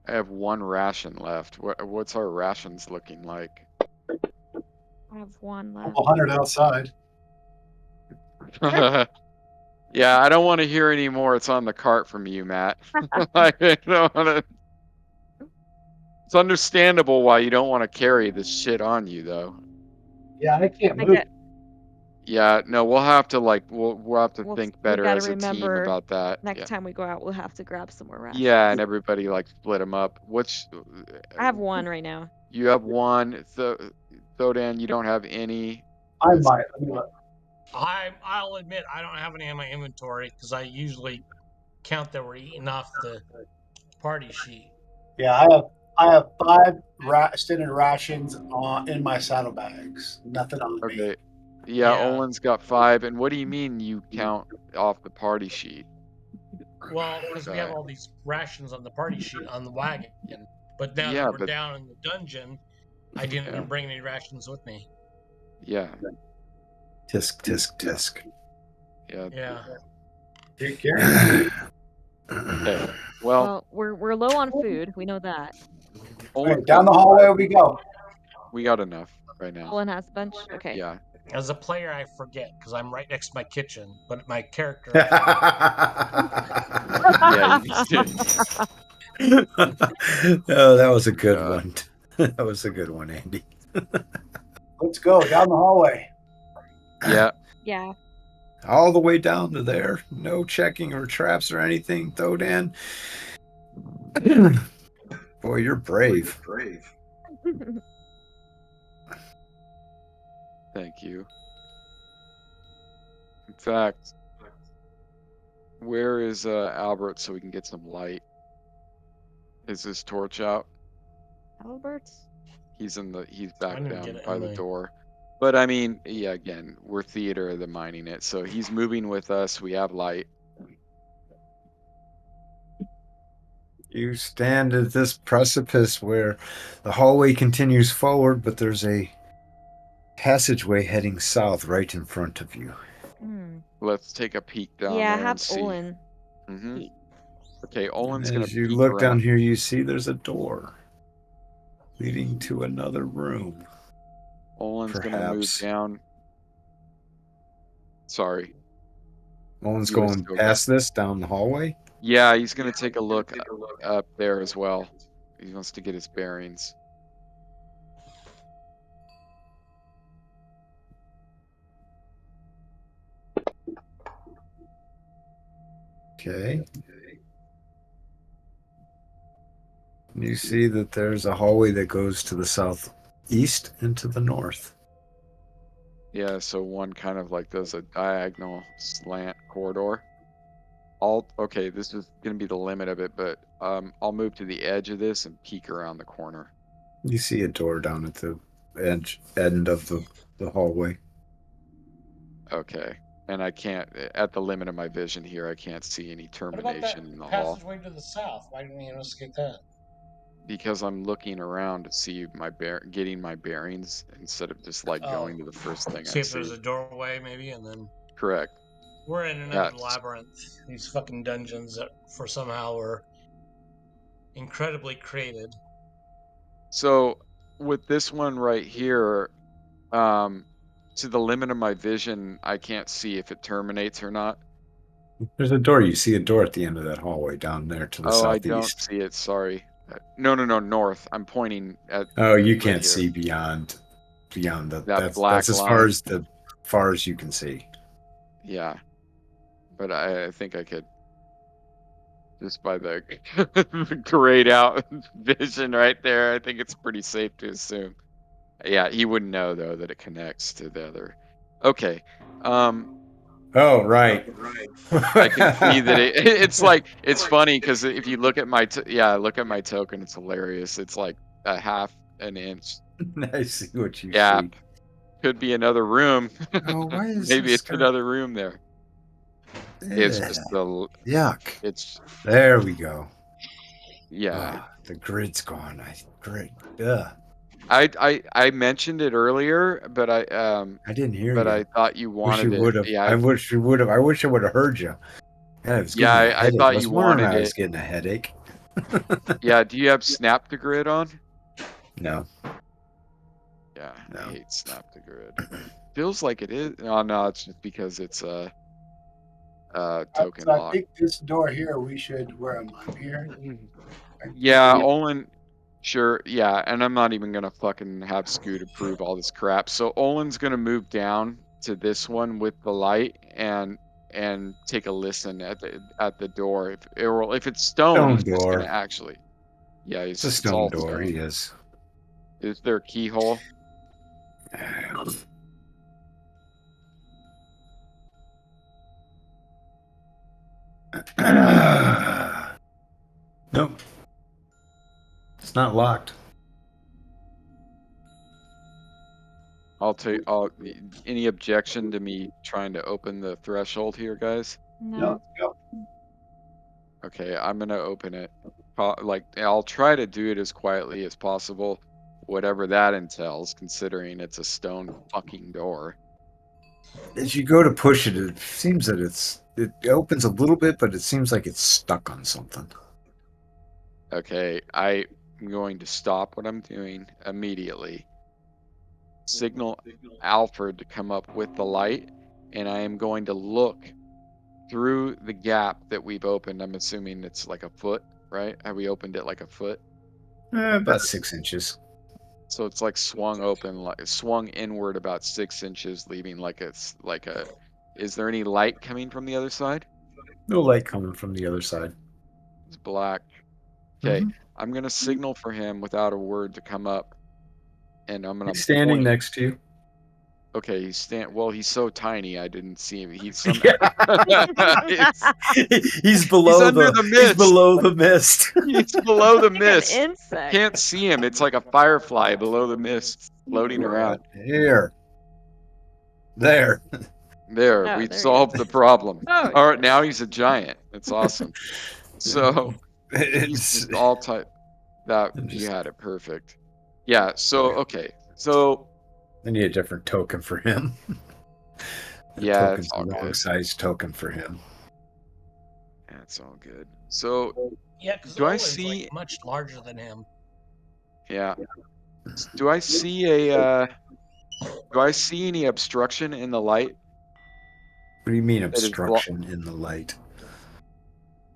[SPEAKER 2] I have 1 ration left. What's our rations looking like?
[SPEAKER 3] I have 1 left.
[SPEAKER 4] Couple hundred outside.
[SPEAKER 2] Yeah, I don't want to hear any more. It's on the cart from you, Matt. I don't wanna... It's understandable why you don't want to carry this shit on you, though.
[SPEAKER 4] Yeah, I can't
[SPEAKER 3] I
[SPEAKER 4] move.
[SPEAKER 3] get.
[SPEAKER 2] Yeah, no, we'll have to we'll have to
[SPEAKER 3] We'll,
[SPEAKER 2] think
[SPEAKER 3] we
[SPEAKER 2] better
[SPEAKER 3] gotta
[SPEAKER 2] as a team
[SPEAKER 3] remember
[SPEAKER 2] about that.
[SPEAKER 3] next
[SPEAKER 2] Yeah,
[SPEAKER 3] time we go out, we'll have to grab some more rations.
[SPEAKER 2] yeah, and everybody like split them up. What's
[SPEAKER 3] I have 1 right now.
[SPEAKER 2] you have 1? Thodan, you don't have any.
[SPEAKER 4] I might. Let me look.
[SPEAKER 5] I'll admit I don't have any in my inventory because I usually count that we're eating off the party sheet.
[SPEAKER 4] Yeah, I have 5 standard rations in my saddlebags. Nothing on me.
[SPEAKER 2] Okay. Yeah,
[SPEAKER 5] Yeah.
[SPEAKER 2] Olin's got 5. And what do you mean you count off the party sheet?
[SPEAKER 5] Well, because we have
[SPEAKER 2] Okay.
[SPEAKER 5] all these rations on the party sheet on the wagon, but now
[SPEAKER 2] Yeah,
[SPEAKER 5] that we're
[SPEAKER 2] but
[SPEAKER 5] down in the dungeon, I didn't bring any rations with me.
[SPEAKER 2] yeah,
[SPEAKER 1] Tisk, tisk, tisk.
[SPEAKER 2] yeah.
[SPEAKER 5] Yeah.
[SPEAKER 4] Take care.
[SPEAKER 2] Okay. Well,
[SPEAKER 3] Well, we're low on food. We know that.
[SPEAKER 4] All right,
[SPEAKER 2] Olin's
[SPEAKER 4] down
[SPEAKER 2] got
[SPEAKER 4] the hallway we go.
[SPEAKER 2] we got enough right now.
[SPEAKER 3] Olin has a bunch. Okay.
[SPEAKER 2] Yeah.
[SPEAKER 5] As a player, I forget because I'm right next to my kitchen, but my character.
[SPEAKER 2] Yeah, you did.
[SPEAKER 1] Oh, that was a good
[SPEAKER 2] God.
[SPEAKER 1] one. That was a good one, Andy.
[SPEAKER 4] Let's go down the hallway.
[SPEAKER 2] Yeah.
[SPEAKER 3] Yeah.
[SPEAKER 1] All the way down to there. No checking or traps or anything, Thodan. Boy, you're brave.
[SPEAKER 2] Thank you. In fact, where is Albert so we can get some light? Is his torch out?
[SPEAKER 3] Albert?
[SPEAKER 2] He's
[SPEAKER 5] I
[SPEAKER 2] back
[SPEAKER 5] didn't
[SPEAKER 2] down
[SPEAKER 5] get it
[SPEAKER 2] by
[SPEAKER 5] in
[SPEAKER 2] the
[SPEAKER 5] the-
[SPEAKER 2] door. But I mean, yeah, again, we're theater of the mining it. So he's moving with us. We have light.
[SPEAKER 1] You stand at this precipice where the hallway continues forward, but there's a passageway heading south right in front of you.
[SPEAKER 3] Hmm.
[SPEAKER 2] Let's take a peek down
[SPEAKER 3] Yeah,
[SPEAKER 2] there
[SPEAKER 3] have
[SPEAKER 2] and see.
[SPEAKER 3] Olin.
[SPEAKER 2] Mm-hmm.
[SPEAKER 3] peek.
[SPEAKER 2] Okay,
[SPEAKER 1] And
[SPEAKER 2] Olin's gonna
[SPEAKER 1] as you
[SPEAKER 2] peek
[SPEAKER 1] look
[SPEAKER 2] around.
[SPEAKER 1] down here, you see there's a door leading to another room.
[SPEAKER 2] Olin's gonna move
[SPEAKER 1] Perhaps.
[SPEAKER 2] down. Sorry.
[SPEAKER 1] Owen's
[SPEAKER 2] He was
[SPEAKER 1] going
[SPEAKER 2] still
[SPEAKER 1] past this down the hallway.
[SPEAKER 2] Yeah, he's gonna take a look up there as well. He wants to get his bearings.
[SPEAKER 1] Okay. You see that there's a hallway that goes to the southeast and to the north.
[SPEAKER 2] Yeah, so one kind of like does a diagonal slant corridor. Okay, this is gonna be the limit of it, but I'll move to the edge of this and peek around the corner.
[SPEAKER 1] You see a door down at the end of the hallway.
[SPEAKER 2] Okay. And I can't, at the limit of my vision here, I can't see any
[SPEAKER 5] What about that
[SPEAKER 2] termination in the hall
[SPEAKER 5] passageway to the south? Why didn't you investigate that?
[SPEAKER 2] because I'm looking around to see getting my bearings instead of just like
[SPEAKER 5] Oh,
[SPEAKER 2] going to the first thing
[SPEAKER 5] see
[SPEAKER 2] I
[SPEAKER 5] if there's
[SPEAKER 2] see.
[SPEAKER 5] a doorway maybe, and then
[SPEAKER 2] Correct.
[SPEAKER 5] we're in another
[SPEAKER 2] Yes.
[SPEAKER 5] labyrinth. These fucking dungeons that for somehow were incredibly created.
[SPEAKER 2] So with this one right here, to the limit of my vision, I can't see if it terminates or not.
[SPEAKER 1] There's a door. You see a door at the end of that hallway down there to the
[SPEAKER 2] Oh, I don't
[SPEAKER 1] southeast.
[SPEAKER 2] see it. Sorry. No, north. I'm pointing at.
[SPEAKER 1] Oh, you
[SPEAKER 2] right
[SPEAKER 1] can't
[SPEAKER 2] here.
[SPEAKER 1] see beyond the.
[SPEAKER 2] That black
[SPEAKER 1] that's as
[SPEAKER 2] line.
[SPEAKER 1] far as you can see.
[SPEAKER 2] Yeah, but I think I could just by the grayed out vision right there. I think it's pretty safe to assume. Yeah, he wouldn't know though that it connects to the other. Okay.
[SPEAKER 1] Oh, right.
[SPEAKER 2] I can see that it's like it's funny because if you look at my look at my token, it's hilarious. It's like a half an inch
[SPEAKER 1] I see what you
[SPEAKER 2] gap.
[SPEAKER 1] see.
[SPEAKER 2] Could be another room.
[SPEAKER 1] Oh, why is
[SPEAKER 2] Maybe
[SPEAKER 1] this
[SPEAKER 2] it's another room there. It's just the
[SPEAKER 1] yuck.
[SPEAKER 2] it's
[SPEAKER 1] There we go.
[SPEAKER 2] yeah.
[SPEAKER 1] The grid's gone. Grid.
[SPEAKER 2] I mentioned it earlier, but I
[SPEAKER 1] didn't hear
[SPEAKER 2] but
[SPEAKER 1] you.
[SPEAKER 2] I thought you wanted
[SPEAKER 1] wish you would have.
[SPEAKER 2] Yeah,
[SPEAKER 1] I wish you would have. I wish I would have heard you. Yeah, it was
[SPEAKER 2] yeah,
[SPEAKER 1] giving me a
[SPEAKER 2] I
[SPEAKER 1] headache.
[SPEAKER 2] thought
[SPEAKER 1] I was
[SPEAKER 2] you
[SPEAKER 1] wondering
[SPEAKER 2] wanted
[SPEAKER 1] why I was
[SPEAKER 2] it.
[SPEAKER 1] getting a headache.
[SPEAKER 2] Yeah, do you have Snap to Grid on?
[SPEAKER 1] No.
[SPEAKER 2] Yeah,
[SPEAKER 1] No.
[SPEAKER 2] I hate Snap to Grid. Feels like it is. Oh no, it's just because it's a token
[SPEAKER 4] So I
[SPEAKER 2] lock.
[SPEAKER 4] think this door here, we should, where am I here?
[SPEAKER 2] Yeah, Olin, sure, yeah, and I'm not even gonna fucking have Scoot approve all this crap. So Olin's gonna move down to this one with the light and take a listen at the door. If it's stone, he's just
[SPEAKER 1] door.
[SPEAKER 2] gonna actually. Yeah,
[SPEAKER 1] It's a
[SPEAKER 2] it's
[SPEAKER 1] stone
[SPEAKER 2] all
[SPEAKER 1] door.
[SPEAKER 2] stone.
[SPEAKER 1] He is.
[SPEAKER 2] Is there a keyhole?
[SPEAKER 1] Nope. It's not locked.
[SPEAKER 2] Any objection to me trying to open the threshold here, guys?
[SPEAKER 3] No.
[SPEAKER 4] Go.
[SPEAKER 2] Okay, I'm gonna open it. I'll try to do it as quietly as possible, whatever that entails, considering it's a stone fucking door.
[SPEAKER 1] As you go to push it, it seems that it opens a little bit, but it seems like it's stuck on something.
[SPEAKER 2] Okay, I'm going to stop what I'm doing immediately. Signal Alfred to come up with the light, and I am going to look through the gap that we've opened. I'm assuming it's like a foot, right? Have we opened it like a foot?
[SPEAKER 1] About 6 inches.
[SPEAKER 2] So it's like swung open, like swung inward about 6 inches, leaving like a. Is there any light coming from the other side?
[SPEAKER 1] No light coming from the other side.
[SPEAKER 2] It's black. Okay,
[SPEAKER 1] Mhm.
[SPEAKER 2] I'm gonna signal for him without a word to come up, and I'm gonna.
[SPEAKER 1] He's standing
[SPEAKER 2] point.
[SPEAKER 1] next to you.
[SPEAKER 2] Okay, he's so tiny I didn't see him. He's
[SPEAKER 1] Yeah.
[SPEAKER 2] he's
[SPEAKER 1] below
[SPEAKER 2] under the mist.
[SPEAKER 1] He's below the mist.
[SPEAKER 2] He's below the
[SPEAKER 3] Like
[SPEAKER 2] mist.
[SPEAKER 3] an insect.
[SPEAKER 2] Can't see him. It's like a firefly below the mist floating around.
[SPEAKER 1] Here. There.
[SPEAKER 2] There,
[SPEAKER 3] Oh,
[SPEAKER 2] we
[SPEAKER 3] there he
[SPEAKER 2] solved
[SPEAKER 3] is.
[SPEAKER 2] the problem.
[SPEAKER 3] Oh,
[SPEAKER 2] All right, now he's a giant. It's awesome. So he's
[SPEAKER 1] It's,
[SPEAKER 2] just all type. That
[SPEAKER 1] I'm
[SPEAKER 2] you
[SPEAKER 1] just-
[SPEAKER 2] had it perfect. Yeah. So okay. So
[SPEAKER 1] I need a different token for him.
[SPEAKER 2] Yeah,
[SPEAKER 1] token's
[SPEAKER 2] it's all
[SPEAKER 1] a
[SPEAKER 2] good.
[SPEAKER 1] wrong size token for him.
[SPEAKER 2] That's all good. So
[SPEAKER 5] Yeah, because
[SPEAKER 2] Do I
[SPEAKER 5] Owen's
[SPEAKER 2] see-
[SPEAKER 5] like much larger than him.
[SPEAKER 2] yeah. Do I see any obstruction in the light?
[SPEAKER 1] What do you mean
[SPEAKER 2] that is
[SPEAKER 1] obstruction in the light?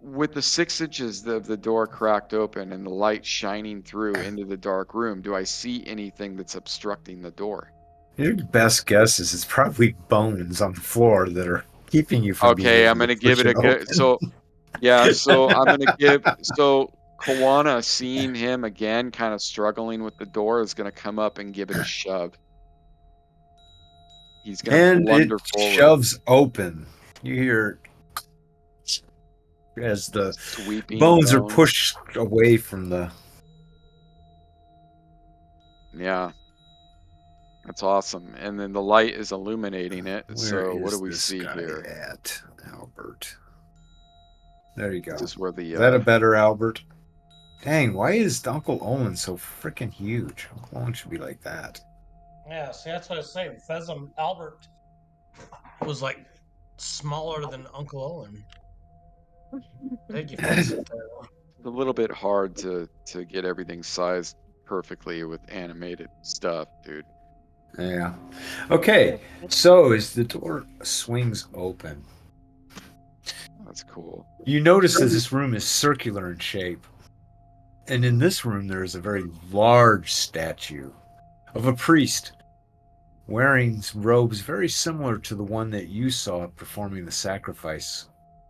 [SPEAKER 2] with the 6 inches of the door cracked open and the light shining through into the dark room, do I see anything that's obstructing the door?
[SPEAKER 1] Your best guess is it's probably bones on the floor that are keeping you from being
[SPEAKER 2] Okay, I'm
[SPEAKER 1] able to
[SPEAKER 2] gonna give
[SPEAKER 1] push
[SPEAKER 2] it a
[SPEAKER 1] it
[SPEAKER 2] good.
[SPEAKER 1] open.
[SPEAKER 2] So I'm gonna give. So Kawana, seeing him again, kind of struggling with the door, is gonna come up and give it a shove. He's gonna
[SPEAKER 1] And it
[SPEAKER 2] blunder forward,
[SPEAKER 1] shoves open. You hear as the
[SPEAKER 2] sweeping
[SPEAKER 1] bones are
[SPEAKER 2] bones.
[SPEAKER 1] pushed away from the.
[SPEAKER 2] Yeah, that's awesome. And then the light is illuminating it.
[SPEAKER 1] Where
[SPEAKER 2] So what do
[SPEAKER 1] is
[SPEAKER 2] we
[SPEAKER 1] this
[SPEAKER 2] see
[SPEAKER 1] guy
[SPEAKER 2] here?
[SPEAKER 1] at, Albert? There you go.
[SPEAKER 2] This is where the
[SPEAKER 1] Is that a better Albert? Dang, why is Uncle Owen so freaking huge? Uncle Owen should be like that.
[SPEAKER 5] Yeah, see, that's what I was saying. Fesm Albert was like smaller than Uncle Owen. Thank you, Fez.
[SPEAKER 2] a little bit hard to get everything sized perfectly with animated stuff, dude.
[SPEAKER 1] Yeah. Okay, so as the door swings open,
[SPEAKER 2] That's cool.
[SPEAKER 1] you notice that this room is circular in shape. And in this room, there is a very large statue of a priest wearing robes very similar to the one that you saw performing the sacrifice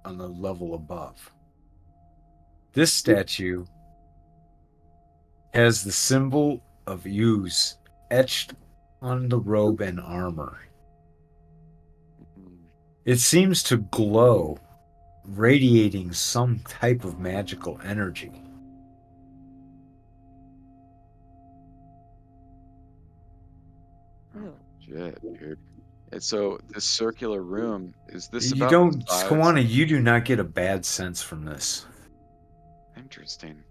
[SPEAKER 1] on the level above. This statue has the symbol of Use etched on the robe and armor. It seems to glow, radiating some type of magical energy.
[SPEAKER 3] Ew.
[SPEAKER 2] Shit, dude. And so this circular room, is this
[SPEAKER 1] You
[SPEAKER 2] about the
[SPEAKER 1] don't,
[SPEAKER 2] size?
[SPEAKER 1] Kawana, you do not get a bad sense from this.
[SPEAKER 2] Interesting.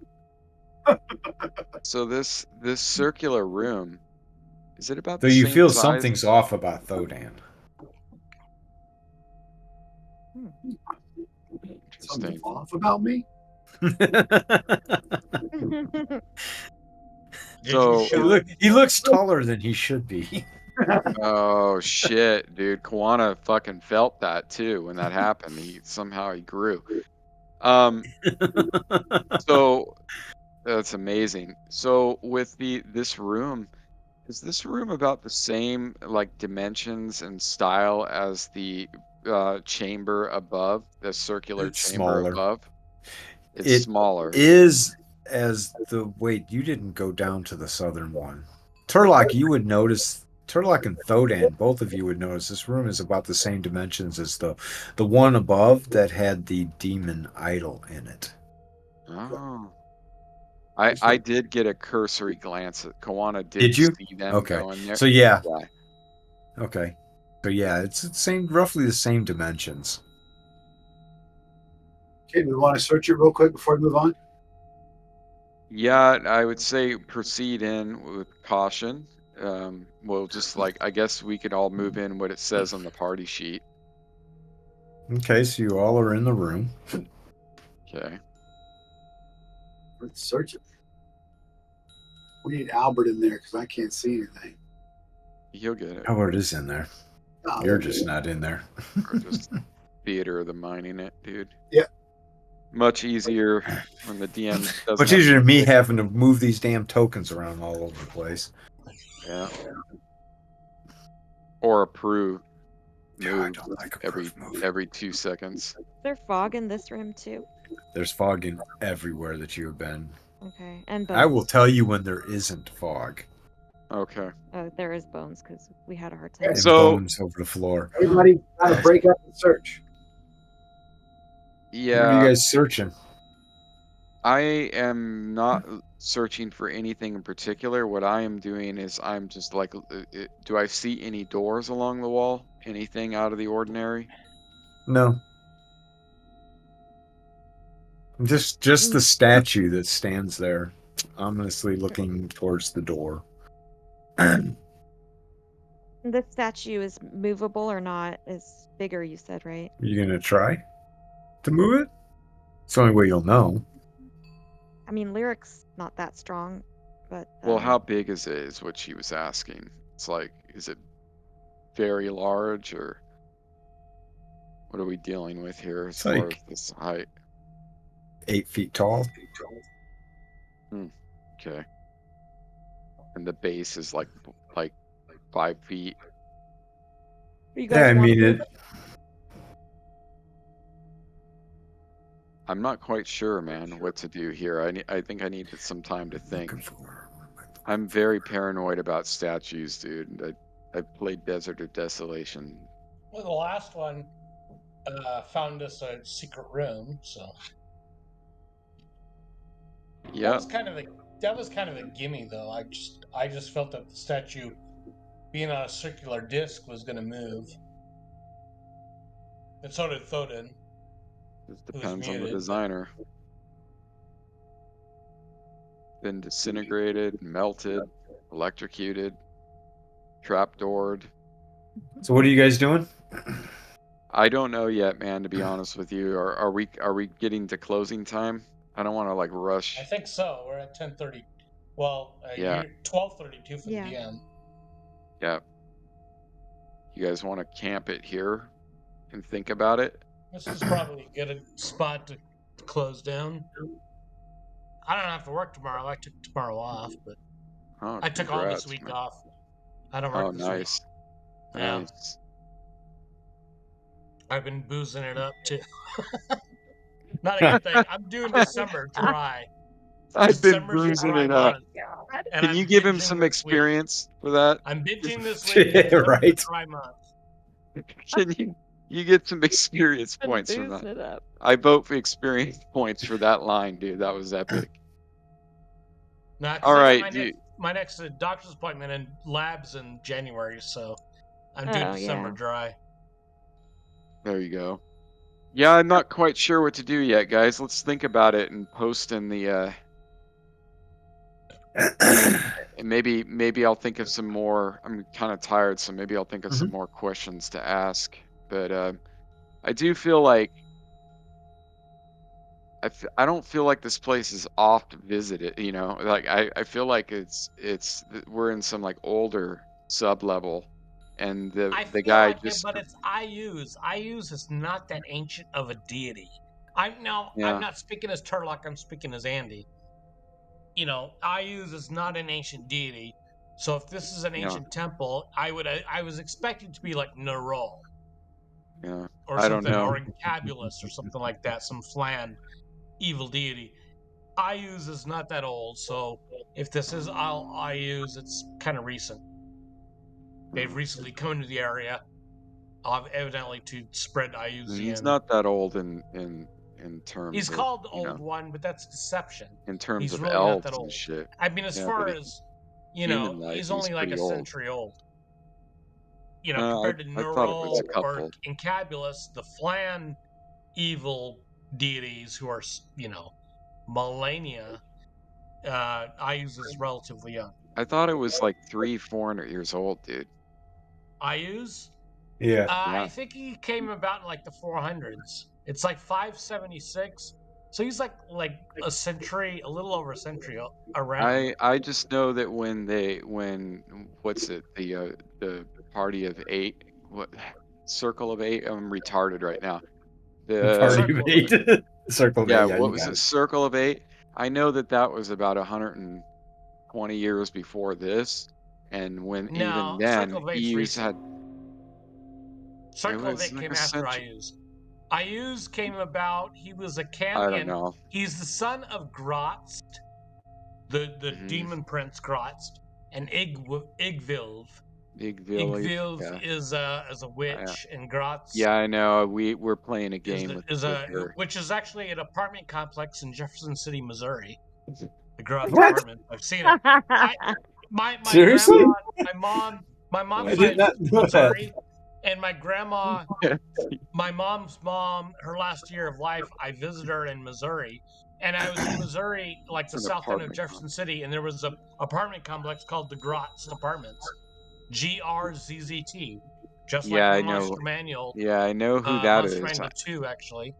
[SPEAKER 2] So this circular room, is it about
[SPEAKER 1] Though
[SPEAKER 2] the
[SPEAKER 1] you
[SPEAKER 2] same
[SPEAKER 1] feel
[SPEAKER 2] size?
[SPEAKER 1] something's off about Thodan.
[SPEAKER 4] Something
[SPEAKER 2] Interesting.
[SPEAKER 4] off about me?
[SPEAKER 5] Did
[SPEAKER 2] So-
[SPEAKER 5] you show
[SPEAKER 1] he looks taller than he should be.
[SPEAKER 2] Oh shit, dude. Kawana fucking felt that too when that happened. He grew. So that's amazing. So with this room, is this room about the same like dimensions and style as the chamber above, the circular
[SPEAKER 1] It's
[SPEAKER 2] chamber
[SPEAKER 1] smaller.
[SPEAKER 2] above? It's
[SPEAKER 1] It
[SPEAKER 2] smaller.
[SPEAKER 1] is as the wait, you didn't go down to the southern one. Turlock, you would notice Turlock and Thodan, both of you would notice this room is about the same dimensions as the one above that had the demon idol in it.
[SPEAKER 2] Oh. I did get a cursory glance at Kawana
[SPEAKER 1] Did you?
[SPEAKER 2] see them
[SPEAKER 1] Okay.
[SPEAKER 2] going there.
[SPEAKER 1] So yeah.
[SPEAKER 2] Yeah.
[SPEAKER 1] Okay. So yeah, it's the same, roughly the same dimensions.
[SPEAKER 4] Okay, we want to search it real quick before we move on.
[SPEAKER 2] Yeah, I would say proceed in with caution. Well, just like I guess we could all move in what it says on the party sheet.
[SPEAKER 1] Okay, so you all are in the room.
[SPEAKER 2] Okay.
[SPEAKER 4] Let's search it. We need Albert in there because I can't see anything.
[SPEAKER 2] He'll get it.
[SPEAKER 1] Howard is in there.
[SPEAKER 4] Oh,
[SPEAKER 1] You're just not in there.
[SPEAKER 2] Or just theater of the minding it, dude.
[SPEAKER 4] Yeah.
[SPEAKER 2] Much easier when the DM doesn't.
[SPEAKER 1] Much
[SPEAKER 2] have
[SPEAKER 1] easier
[SPEAKER 2] to
[SPEAKER 1] than me
[SPEAKER 2] pick.
[SPEAKER 1] having to move these damn tokens around all over the place.
[SPEAKER 2] Yeah. Or approve.
[SPEAKER 1] Yeah, I
[SPEAKER 2] Move
[SPEAKER 1] don't like a
[SPEAKER 2] every
[SPEAKER 1] proof move.
[SPEAKER 2] every 2 seconds.
[SPEAKER 3] Is there fog in this room too?
[SPEAKER 1] There's fog in everywhere that you have been.
[SPEAKER 3] Okay, and
[SPEAKER 1] I will
[SPEAKER 3] bones.
[SPEAKER 1] tell you when there isn't fog.
[SPEAKER 2] Okay.
[SPEAKER 3] Oh, there is bones because we had a hard time.
[SPEAKER 1] And
[SPEAKER 2] So-
[SPEAKER 1] bones over the floor.
[SPEAKER 4] Everybody got to break up and search.
[SPEAKER 1] What are
[SPEAKER 2] Yeah.
[SPEAKER 1] you guys searching?
[SPEAKER 2] I am not searching for anything in particular. What I am doing is I'm just like, do I see any doors along the wall? Anything out of the ordinary?
[SPEAKER 1] No. Just the statue that stands there, ominously looking towards the door.
[SPEAKER 3] This statue is movable or not? Is bigger, you said, right?
[SPEAKER 1] You gonna try to move it? It's the only way you'll know.
[SPEAKER 3] I mean, Lyric's not that strong, but
[SPEAKER 2] Well, how big is it is what she was asking. It's like, is it very large or? What are we dealing with here as
[SPEAKER 1] It's
[SPEAKER 2] far
[SPEAKER 1] like-
[SPEAKER 2] as this height?
[SPEAKER 1] 8 feet tall.
[SPEAKER 2] Okay. And the base is like 5 feet.
[SPEAKER 3] You
[SPEAKER 1] Yeah, I
[SPEAKER 3] guys want
[SPEAKER 1] mean
[SPEAKER 3] to
[SPEAKER 1] it.
[SPEAKER 2] I'm not quite sure, man, what to do here. I think I need some time to think. I'm very paranoid about statues, dude. I played Desert of Desolation.
[SPEAKER 5] Well, the last one found us a secret room, so that
[SPEAKER 2] Yeah,
[SPEAKER 5] was kind of a gimme, though. I just felt that the statue, being on a circular disc, was going to move, and so did Thoden.
[SPEAKER 2] it
[SPEAKER 5] Who's
[SPEAKER 2] depends on the
[SPEAKER 5] muted, but-
[SPEAKER 2] designer. Been disintegrated, melted, electrocuted, trapdoored.
[SPEAKER 1] So what are you guys doing?
[SPEAKER 2] I don't know yet, man, to be honest with you. Are we getting to closing time? I don't want to like rush.
[SPEAKER 5] I think so. We're at 10:30. Well,
[SPEAKER 2] Yeah.
[SPEAKER 5] 12:32 for
[SPEAKER 3] Yeah.
[SPEAKER 5] the DM.
[SPEAKER 2] Yeah. You guys want to camp it here and think about it?
[SPEAKER 5] This is probably a good spot to close down. I don't have to work tomorrow. I took tomorrow off, but
[SPEAKER 2] Oh,
[SPEAKER 5] I took all this
[SPEAKER 2] congrats,
[SPEAKER 5] week
[SPEAKER 2] man.
[SPEAKER 5] off. I don't work
[SPEAKER 2] Oh,
[SPEAKER 5] this
[SPEAKER 2] nice.
[SPEAKER 5] week. Yeah.
[SPEAKER 2] Nice.
[SPEAKER 5] I've been boozing it up too. Not a good thing. I'm doing December dry.
[SPEAKER 2] I've been
[SPEAKER 5] December's a
[SPEAKER 2] boozing
[SPEAKER 5] dry
[SPEAKER 2] it up.
[SPEAKER 5] month, and
[SPEAKER 2] Can
[SPEAKER 5] I'm
[SPEAKER 2] you give him
[SPEAKER 5] binging
[SPEAKER 2] some
[SPEAKER 5] this week.
[SPEAKER 2] experience for that?
[SPEAKER 5] I'm binging this week.
[SPEAKER 1] Yeah,
[SPEAKER 5] December's a
[SPEAKER 1] right.
[SPEAKER 5] dry month.
[SPEAKER 2] Can you get some experience points from
[SPEAKER 3] boost
[SPEAKER 2] that?
[SPEAKER 3] it up?
[SPEAKER 2] I vote for experience points for that line, dude. That was epic.
[SPEAKER 5] Nah, 'cause
[SPEAKER 2] All
[SPEAKER 5] I got
[SPEAKER 2] right, dude.
[SPEAKER 5] my next doctor's appointment and labs in January, so I'm doing
[SPEAKER 3] Oh,
[SPEAKER 5] December
[SPEAKER 3] yeah.
[SPEAKER 5] dry.
[SPEAKER 2] There you go. Yeah, I'm not quite sure what to do yet, guys. Let's think about it and post in the and maybe I'll think of some more. I'm kind of tired, so maybe I'll think of some more questions to ask. But I do feel like I don't feel like this place is oft visited, you know? Like I feel like we're in some like older sub level, and
[SPEAKER 5] I
[SPEAKER 2] the
[SPEAKER 5] feel
[SPEAKER 2] guy
[SPEAKER 5] like
[SPEAKER 2] just
[SPEAKER 5] it, but it's Iuz. Iuz is not that ancient of a deity. I'm
[SPEAKER 2] Yeah.
[SPEAKER 5] not speaking as Turlock. I'm speaking as Andy. You know, Iuz is not an ancient deity. So if this is an
[SPEAKER 2] Yeah.
[SPEAKER 5] ancient temple, I was expecting to be like Nerul
[SPEAKER 2] yeah.
[SPEAKER 5] or
[SPEAKER 2] I don't
[SPEAKER 5] something,
[SPEAKER 2] know.
[SPEAKER 5] or Encabulus or something like that, some flan evil deity. Iuz is not that old, so if this is Iuz, it's kind of recent. They've recently come into the area, evidently to spread Iuzian.
[SPEAKER 2] He's not that old in terms
[SPEAKER 5] He's
[SPEAKER 2] of,
[SPEAKER 5] called the
[SPEAKER 2] you know,
[SPEAKER 5] Old One, but that's deception.
[SPEAKER 2] in terms
[SPEAKER 5] He's
[SPEAKER 2] of
[SPEAKER 5] really not
[SPEAKER 2] elves
[SPEAKER 5] that
[SPEAKER 2] and
[SPEAKER 5] old.
[SPEAKER 2] shit.
[SPEAKER 5] I mean, as
[SPEAKER 2] Yeah,
[SPEAKER 5] far
[SPEAKER 2] but
[SPEAKER 5] as, you know,
[SPEAKER 2] human life,
[SPEAKER 5] he's
[SPEAKER 2] he's
[SPEAKER 5] only like a
[SPEAKER 2] pretty old.
[SPEAKER 5] century old. You know, compared to
[SPEAKER 2] I thought it was
[SPEAKER 5] Nerul
[SPEAKER 2] a couple.
[SPEAKER 5] or Encabulus, the Flan evil deities who are, you know, millennia, Iuz is relatively young.
[SPEAKER 2] I thought it was like 300-400 years old, dude.
[SPEAKER 5] Iuz?
[SPEAKER 1] Yeah.
[SPEAKER 2] Yeah.
[SPEAKER 5] I think he came about in like the 400s. It's like 576. So he's like a century, a little over a century around.
[SPEAKER 2] I just know that when what's it, the party of 8, what, circle of 8, I'm retarded right now.
[SPEAKER 1] The party
[SPEAKER 5] Circle
[SPEAKER 1] of
[SPEAKER 5] of
[SPEAKER 1] 8. Circle of 8.
[SPEAKER 2] Yeah,
[SPEAKER 1] Yeah,
[SPEAKER 2] what
[SPEAKER 1] you
[SPEAKER 2] was
[SPEAKER 1] got
[SPEAKER 2] it?
[SPEAKER 1] it.
[SPEAKER 2] Circle of 8. I know that was about 120 years before this, and when even
[SPEAKER 5] No,
[SPEAKER 2] then,
[SPEAKER 5] Circle of Eight's
[SPEAKER 2] Iuz
[SPEAKER 5] recent.
[SPEAKER 2] had
[SPEAKER 5] Circle of
[SPEAKER 2] was
[SPEAKER 5] Eight
[SPEAKER 2] like
[SPEAKER 5] came
[SPEAKER 2] a
[SPEAKER 5] after
[SPEAKER 2] century.
[SPEAKER 5] Iuz. Iuz came about, he was a
[SPEAKER 2] I don't
[SPEAKER 5] Camian.
[SPEAKER 2] know.
[SPEAKER 5] He's the son of Grotz, the
[SPEAKER 2] Mhm.
[SPEAKER 5] demon prince Grotz, and Igvilv.
[SPEAKER 2] Big village.
[SPEAKER 5] Igvilv
[SPEAKER 2] Yeah.
[SPEAKER 5] is a witch, and Grotz
[SPEAKER 2] Yeah, I know. We're playing a game with her.
[SPEAKER 5] which is actually an apartment complex in Jefferson City, Missouri. The Grotz
[SPEAKER 1] What?
[SPEAKER 5] apartment. I've seen it. My
[SPEAKER 1] Seriously?
[SPEAKER 5] grandma, my mom's
[SPEAKER 1] I did not know that.
[SPEAKER 5] Missouri, and my grandma, my mom's mom, her last year of life, I visited her in Missouri, and I was in Missouri, like
[SPEAKER 2] It's
[SPEAKER 5] the
[SPEAKER 2] an
[SPEAKER 5] south end of
[SPEAKER 2] apartment
[SPEAKER 5] Jefferson City, and there was a apartment complex called the Grotz Apartments, GRZZT, just
[SPEAKER 2] Yeah, I
[SPEAKER 5] like the
[SPEAKER 2] know.
[SPEAKER 5] Monster Manual.
[SPEAKER 2] Yeah, I know who that
[SPEAKER 5] Monster
[SPEAKER 2] is.
[SPEAKER 5] Manual 2, actually.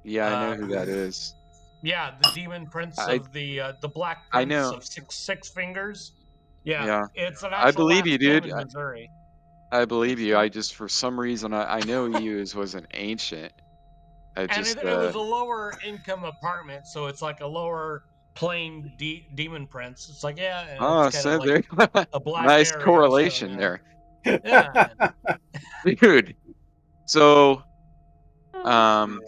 [SPEAKER 2] Yeah, I know who that is.
[SPEAKER 5] Yeah, the demon prince
[SPEAKER 2] I-
[SPEAKER 5] of the Black
[SPEAKER 2] I
[SPEAKER 5] Prince
[SPEAKER 2] know.
[SPEAKER 5] of six fingers. Yeah,
[SPEAKER 2] Yeah.
[SPEAKER 5] it's an
[SPEAKER 2] I
[SPEAKER 5] actual
[SPEAKER 2] believe
[SPEAKER 5] last
[SPEAKER 2] you,
[SPEAKER 5] name
[SPEAKER 2] dude.
[SPEAKER 5] in Missouri.
[SPEAKER 2] I believe you. I just, for some reason, I know EUs was an ancient. I
[SPEAKER 5] And
[SPEAKER 2] just,
[SPEAKER 5] it was a lower income apartment, so it's like a lower plain demon prince. It's like, yeah, and it's kind of
[SPEAKER 2] so
[SPEAKER 5] like
[SPEAKER 2] there,
[SPEAKER 5] a black
[SPEAKER 2] nice
[SPEAKER 5] area. So
[SPEAKER 2] correlation
[SPEAKER 5] yeah,
[SPEAKER 2] there,
[SPEAKER 5] yeah.
[SPEAKER 2] dude. So,
[SPEAKER 3] Oh.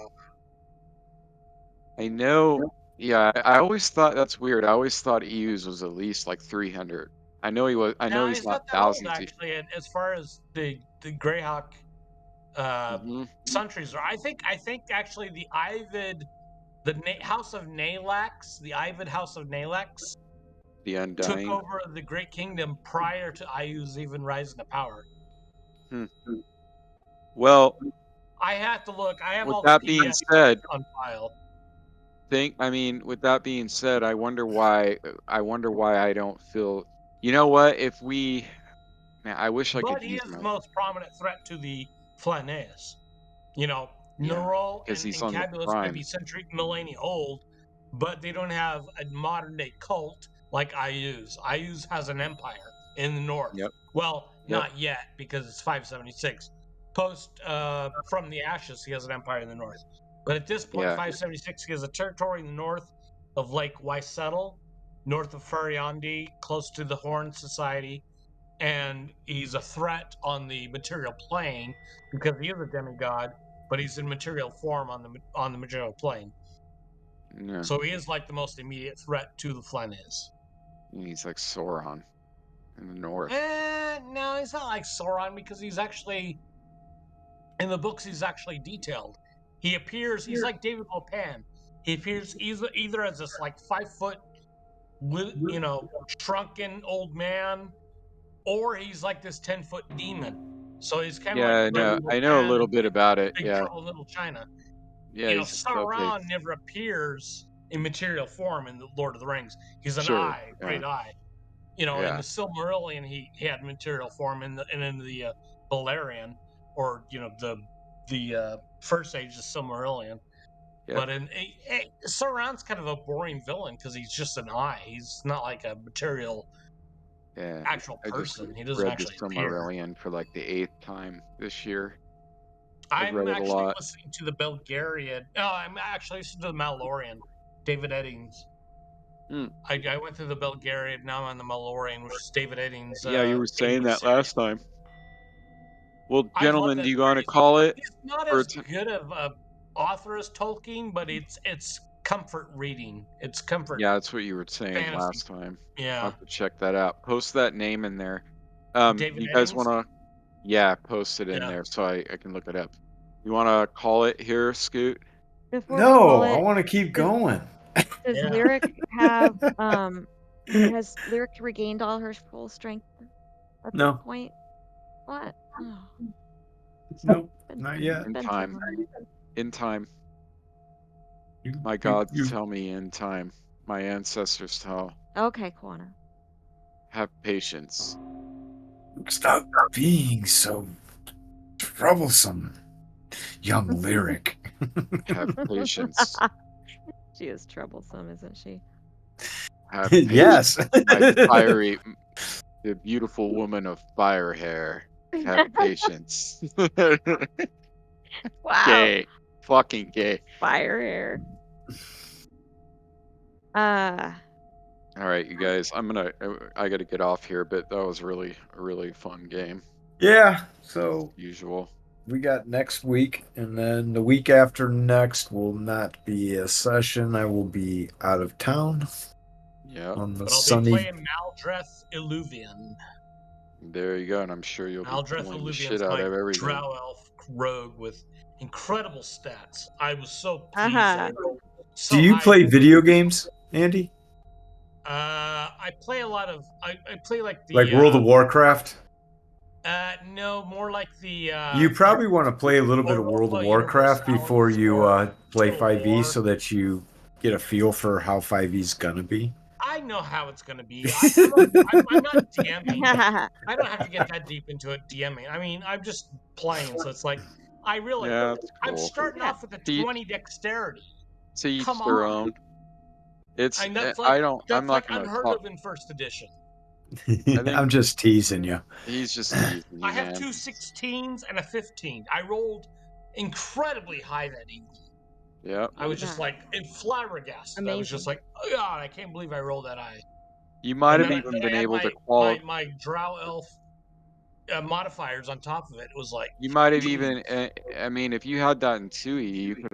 [SPEAKER 2] I know. Yeah, I always thought that's weird. I always thought EUs was at least like 300. I know he was. I know
[SPEAKER 5] No,
[SPEAKER 2] he's
[SPEAKER 5] he's
[SPEAKER 2] not
[SPEAKER 5] not that old
[SPEAKER 2] thousands.
[SPEAKER 5] actually. And as far as the Greyhawk
[SPEAKER 2] Mm-hmm.
[SPEAKER 5] sentries are, I think actually the Ivid, House of Nalax, the Ivid House of Nalax
[SPEAKER 2] The
[SPEAKER 5] took
[SPEAKER 2] Undying.
[SPEAKER 5] over the Great Kingdom prior to IU's even rising to power.
[SPEAKER 2] Hmm. Well,
[SPEAKER 5] I have to look. I have
[SPEAKER 2] with
[SPEAKER 5] all the
[SPEAKER 2] that being
[SPEAKER 5] PDFs
[SPEAKER 2] said,
[SPEAKER 5] on file.
[SPEAKER 2] with that being said, I wonder why. I wonder why I don't feel. You know what? If we, man, I wish I could
[SPEAKER 5] But he
[SPEAKER 2] use
[SPEAKER 5] is
[SPEAKER 2] my.
[SPEAKER 5] the most prominent threat to the Flaneus. You know,
[SPEAKER 2] Yeah,
[SPEAKER 5] Neural
[SPEAKER 2] because he's
[SPEAKER 5] and
[SPEAKER 2] on the
[SPEAKER 5] Cabulus might
[SPEAKER 2] prime.
[SPEAKER 5] be century millennia old, but they don't have a modern day cult like IU's. IU's has an empire in the north.
[SPEAKER 2] Yep.
[SPEAKER 5] Well,
[SPEAKER 2] Yep.
[SPEAKER 5] not yet because it's 576. Post from the ashes, he has an empire in the north. But at this point,
[SPEAKER 2] Yeah.
[SPEAKER 5] 576, he has a territory in the north of Lake Wysettle, north of Furiandi, close to the Horn Society, and he's a threat on the material plane because he is a demigod, but he's in material form on the material plane.
[SPEAKER 2] Yeah.
[SPEAKER 5] So he is like the most immediate threat to the Flaneus.
[SPEAKER 2] He's like Sauron in the north.
[SPEAKER 5] No, he's not like Sauron because he's actually in the books. He's actually detailed. He appears. He's like David Lopan. He appears either as this like 5 foot, shrunken old man, or he's like this 10-foot demon. So he's kind of like
[SPEAKER 2] Yeah,
[SPEAKER 5] David
[SPEAKER 2] I know a
[SPEAKER 5] Lopan
[SPEAKER 2] little
[SPEAKER 5] and
[SPEAKER 2] bit about it.
[SPEAKER 5] Big
[SPEAKER 2] Yeah.
[SPEAKER 5] Trouble in Little China.
[SPEAKER 2] Yeah, he's okay.
[SPEAKER 5] Sauron never appears in material form in the Lord of the Rings. He's an
[SPEAKER 2] Sure.
[SPEAKER 5] eye,
[SPEAKER 2] Yeah.
[SPEAKER 5] great eye. In
[SPEAKER 2] Yeah.
[SPEAKER 5] the Silmarillion, he had material form, in the Valerian, or the First Age of Silmarillion.
[SPEAKER 2] Yeah.
[SPEAKER 5] But Sauron's kind of a boring villain because he's just an eye. He's not like a material
[SPEAKER 2] Yeah.
[SPEAKER 5] actual
[SPEAKER 2] I just
[SPEAKER 5] person. He doesn't
[SPEAKER 2] read the
[SPEAKER 5] actually appear.
[SPEAKER 2] Silmarillion for like the 8th time this year. I've
[SPEAKER 5] I'm
[SPEAKER 2] read it a
[SPEAKER 5] actually
[SPEAKER 2] lot.
[SPEAKER 5] listening to the Belgariad. No, I'm actually listening to the Malorian, David Eddings. I went through the Belgariad. Now I'm on the Malorian, which is David Eddings.
[SPEAKER 2] Yeah, you were saying that
[SPEAKER 5] series.
[SPEAKER 2] last time. Well,
[SPEAKER 5] I love
[SPEAKER 2] gentlemen,
[SPEAKER 5] that
[SPEAKER 2] do you want to
[SPEAKER 5] series.
[SPEAKER 2] call it?
[SPEAKER 5] He's not
[SPEAKER 2] for
[SPEAKER 5] as
[SPEAKER 2] t-
[SPEAKER 5] good of a author as Tolkien, but it's comfort reading. It's comfort.
[SPEAKER 2] Yeah, that's what you were saying
[SPEAKER 5] fantasy.
[SPEAKER 2] last time. I'll
[SPEAKER 5] Yeah,
[SPEAKER 2] have to check that out. Post that name in there.
[SPEAKER 5] David
[SPEAKER 2] You guys
[SPEAKER 5] Eddings?
[SPEAKER 2] want to? Yeah, post it in
[SPEAKER 5] Yeah.
[SPEAKER 2] there so I can look it up. You want to call it here, Scoot?
[SPEAKER 3] Before we
[SPEAKER 1] No,
[SPEAKER 3] call
[SPEAKER 1] I
[SPEAKER 3] it,
[SPEAKER 1] want to keep going.
[SPEAKER 3] does
[SPEAKER 5] Yeah.
[SPEAKER 3] Lyric have has Lyric regained all her full strength at
[SPEAKER 1] No.
[SPEAKER 3] this point? What? Oh,
[SPEAKER 1] Nope,
[SPEAKER 3] been
[SPEAKER 1] not
[SPEAKER 3] too-
[SPEAKER 1] yet.
[SPEAKER 2] In
[SPEAKER 3] been too
[SPEAKER 2] time.
[SPEAKER 3] long.
[SPEAKER 2] In time.
[SPEAKER 1] You-
[SPEAKER 2] My
[SPEAKER 1] you-
[SPEAKER 2] gods
[SPEAKER 1] you-
[SPEAKER 2] tell me in time. My ancestors tell.
[SPEAKER 3] Okay, Quana.
[SPEAKER 2] Have patience.
[SPEAKER 1] Stop being so troublesome, young Lyric.
[SPEAKER 2] Have patience.
[SPEAKER 3] She is troublesome, isn't she?
[SPEAKER 2] Have patience.
[SPEAKER 1] Yes.
[SPEAKER 2] My fiery, the beautiful woman of fire hair. Have patience.
[SPEAKER 3] Wow.
[SPEAKER 2] Gay. Fucking gay.
[SPEAKER 3] Fire hair.
[SPEAKER 2] All right, you guys. I gotta get off here, but that was really a really fun game.
[SPEAKER 1] Yeah, so
[SPEAKER 2] Usual.
[SPEAKER 1] we got next week, and then the week after next will not be a session. I will be out of town
[SPEAKER 2] Yeah.
[SPEAKER 1] on the
[SPEAKER 5] But I'll be
[SPEAKER 1] sunny.
[SPEAKER 5] playing Maldreth Illuvian.
[SPEAKER 2] There you go, and I'm sure you'll be
[SPEAKER 5] Maldreth
[SPEAKER 2] pulling the
[SPEAKER 5] Illuvian's
[SPEAKER 2] shit out
[SPEAKER 5] my
[SPEAKER 2] of everything.
[SPEAKER 5] drow elf rogue with incredible stats. I was so pleased.
[SPEAKER 3] Uh-huh.
[SPEAKER 5] I rolled so
[SPEAKER 1] Do you
[SPEAKER 5] high.
[SPEAKER 1] play video games, Andy?
[SPEAKER 5] I play a lot of. I play like the
[SPEAKER 1] Like World of Warcraft?
[SPEAKER 5] No, more like the.
[SPEAKER 1] You probably want to play a little bit of
[SPEAKER 5] Or
[SPEAKER 1] World of
[SPEAKER 5] Roleplay
[SPEAKER 1] Warcraft before
[SPEAKER 5] Universalis
[SPEAKER 1] you
[SPEAKER 5] or
[SPEAKER 1] play
[SPEAKER 5] Total
[SPEAKER 1] 5e
[SPEAKER 5] War.
[SPEAKER 1] so that you get a feel for how 5e's gonna be.
[SPEAKER 5] I know how it's going to be. I'm not DMing. I don't have to get that deep into it DMing. I mean, I'm just playing, so it's like I really.
[SPEAKER 2] Yeah, that's
[SPEAKER 5] I'm
[SPEAKER 2] cool.
[SPEAKER 5] starting off with a
[SPEAKER 2] See-
[SPEAKER 5] 20 dexterity.
[SPEAKER 2] To each
[SPEAKER 5] Come
[SPEAKER 2] their
[SPEAKER 5] on.
[SPEAKER 2] own. It's
[SPEAKER 5] And that's
[SPEAKER 2] I don't.
[SPEAKER 5] That's
[SPEAKER 2] I'm not
[SPEAKER 5] like
[SPEAKER 2] gonna
[SPEAKER 5] unheard
[SPEAKER 2] talk.
[SPEAKER 5] of in first edition.
[SPEAKER 2] think-
[SPEAKER 1] I'm just teasing you.
[SPEAKER 2] He's just teasing you,
[SPEAKER 5] I have
[SPEAKER 2] man.
[SPEAKER 5] 2 16s and a 15. I rolled incredibly high that evening.
[SPEAKER 2] Yep.
[SPEAKER 5] I was just
[SPEAKER 3] Yeah.
[SPEAKER 5] like flabbergasted. I was just
[SPEAKER 3] Amazing.
[SPEAKER 5] like, oh God, I can't believe I rolled that high.
[SPEAKER 2] You might
[SPEAKER 5] And
[SPEAKER 2] have
[SPEAKER 5] then
[SPEAKER 2] even been
[SPEAKER 5] add
[SPEAKER 2] able to
[SPEAKER 5] my drow elf modifiers on top of it. It was like
[SPEAKER 2] You might have even. I mean, if you had that in 2E, you could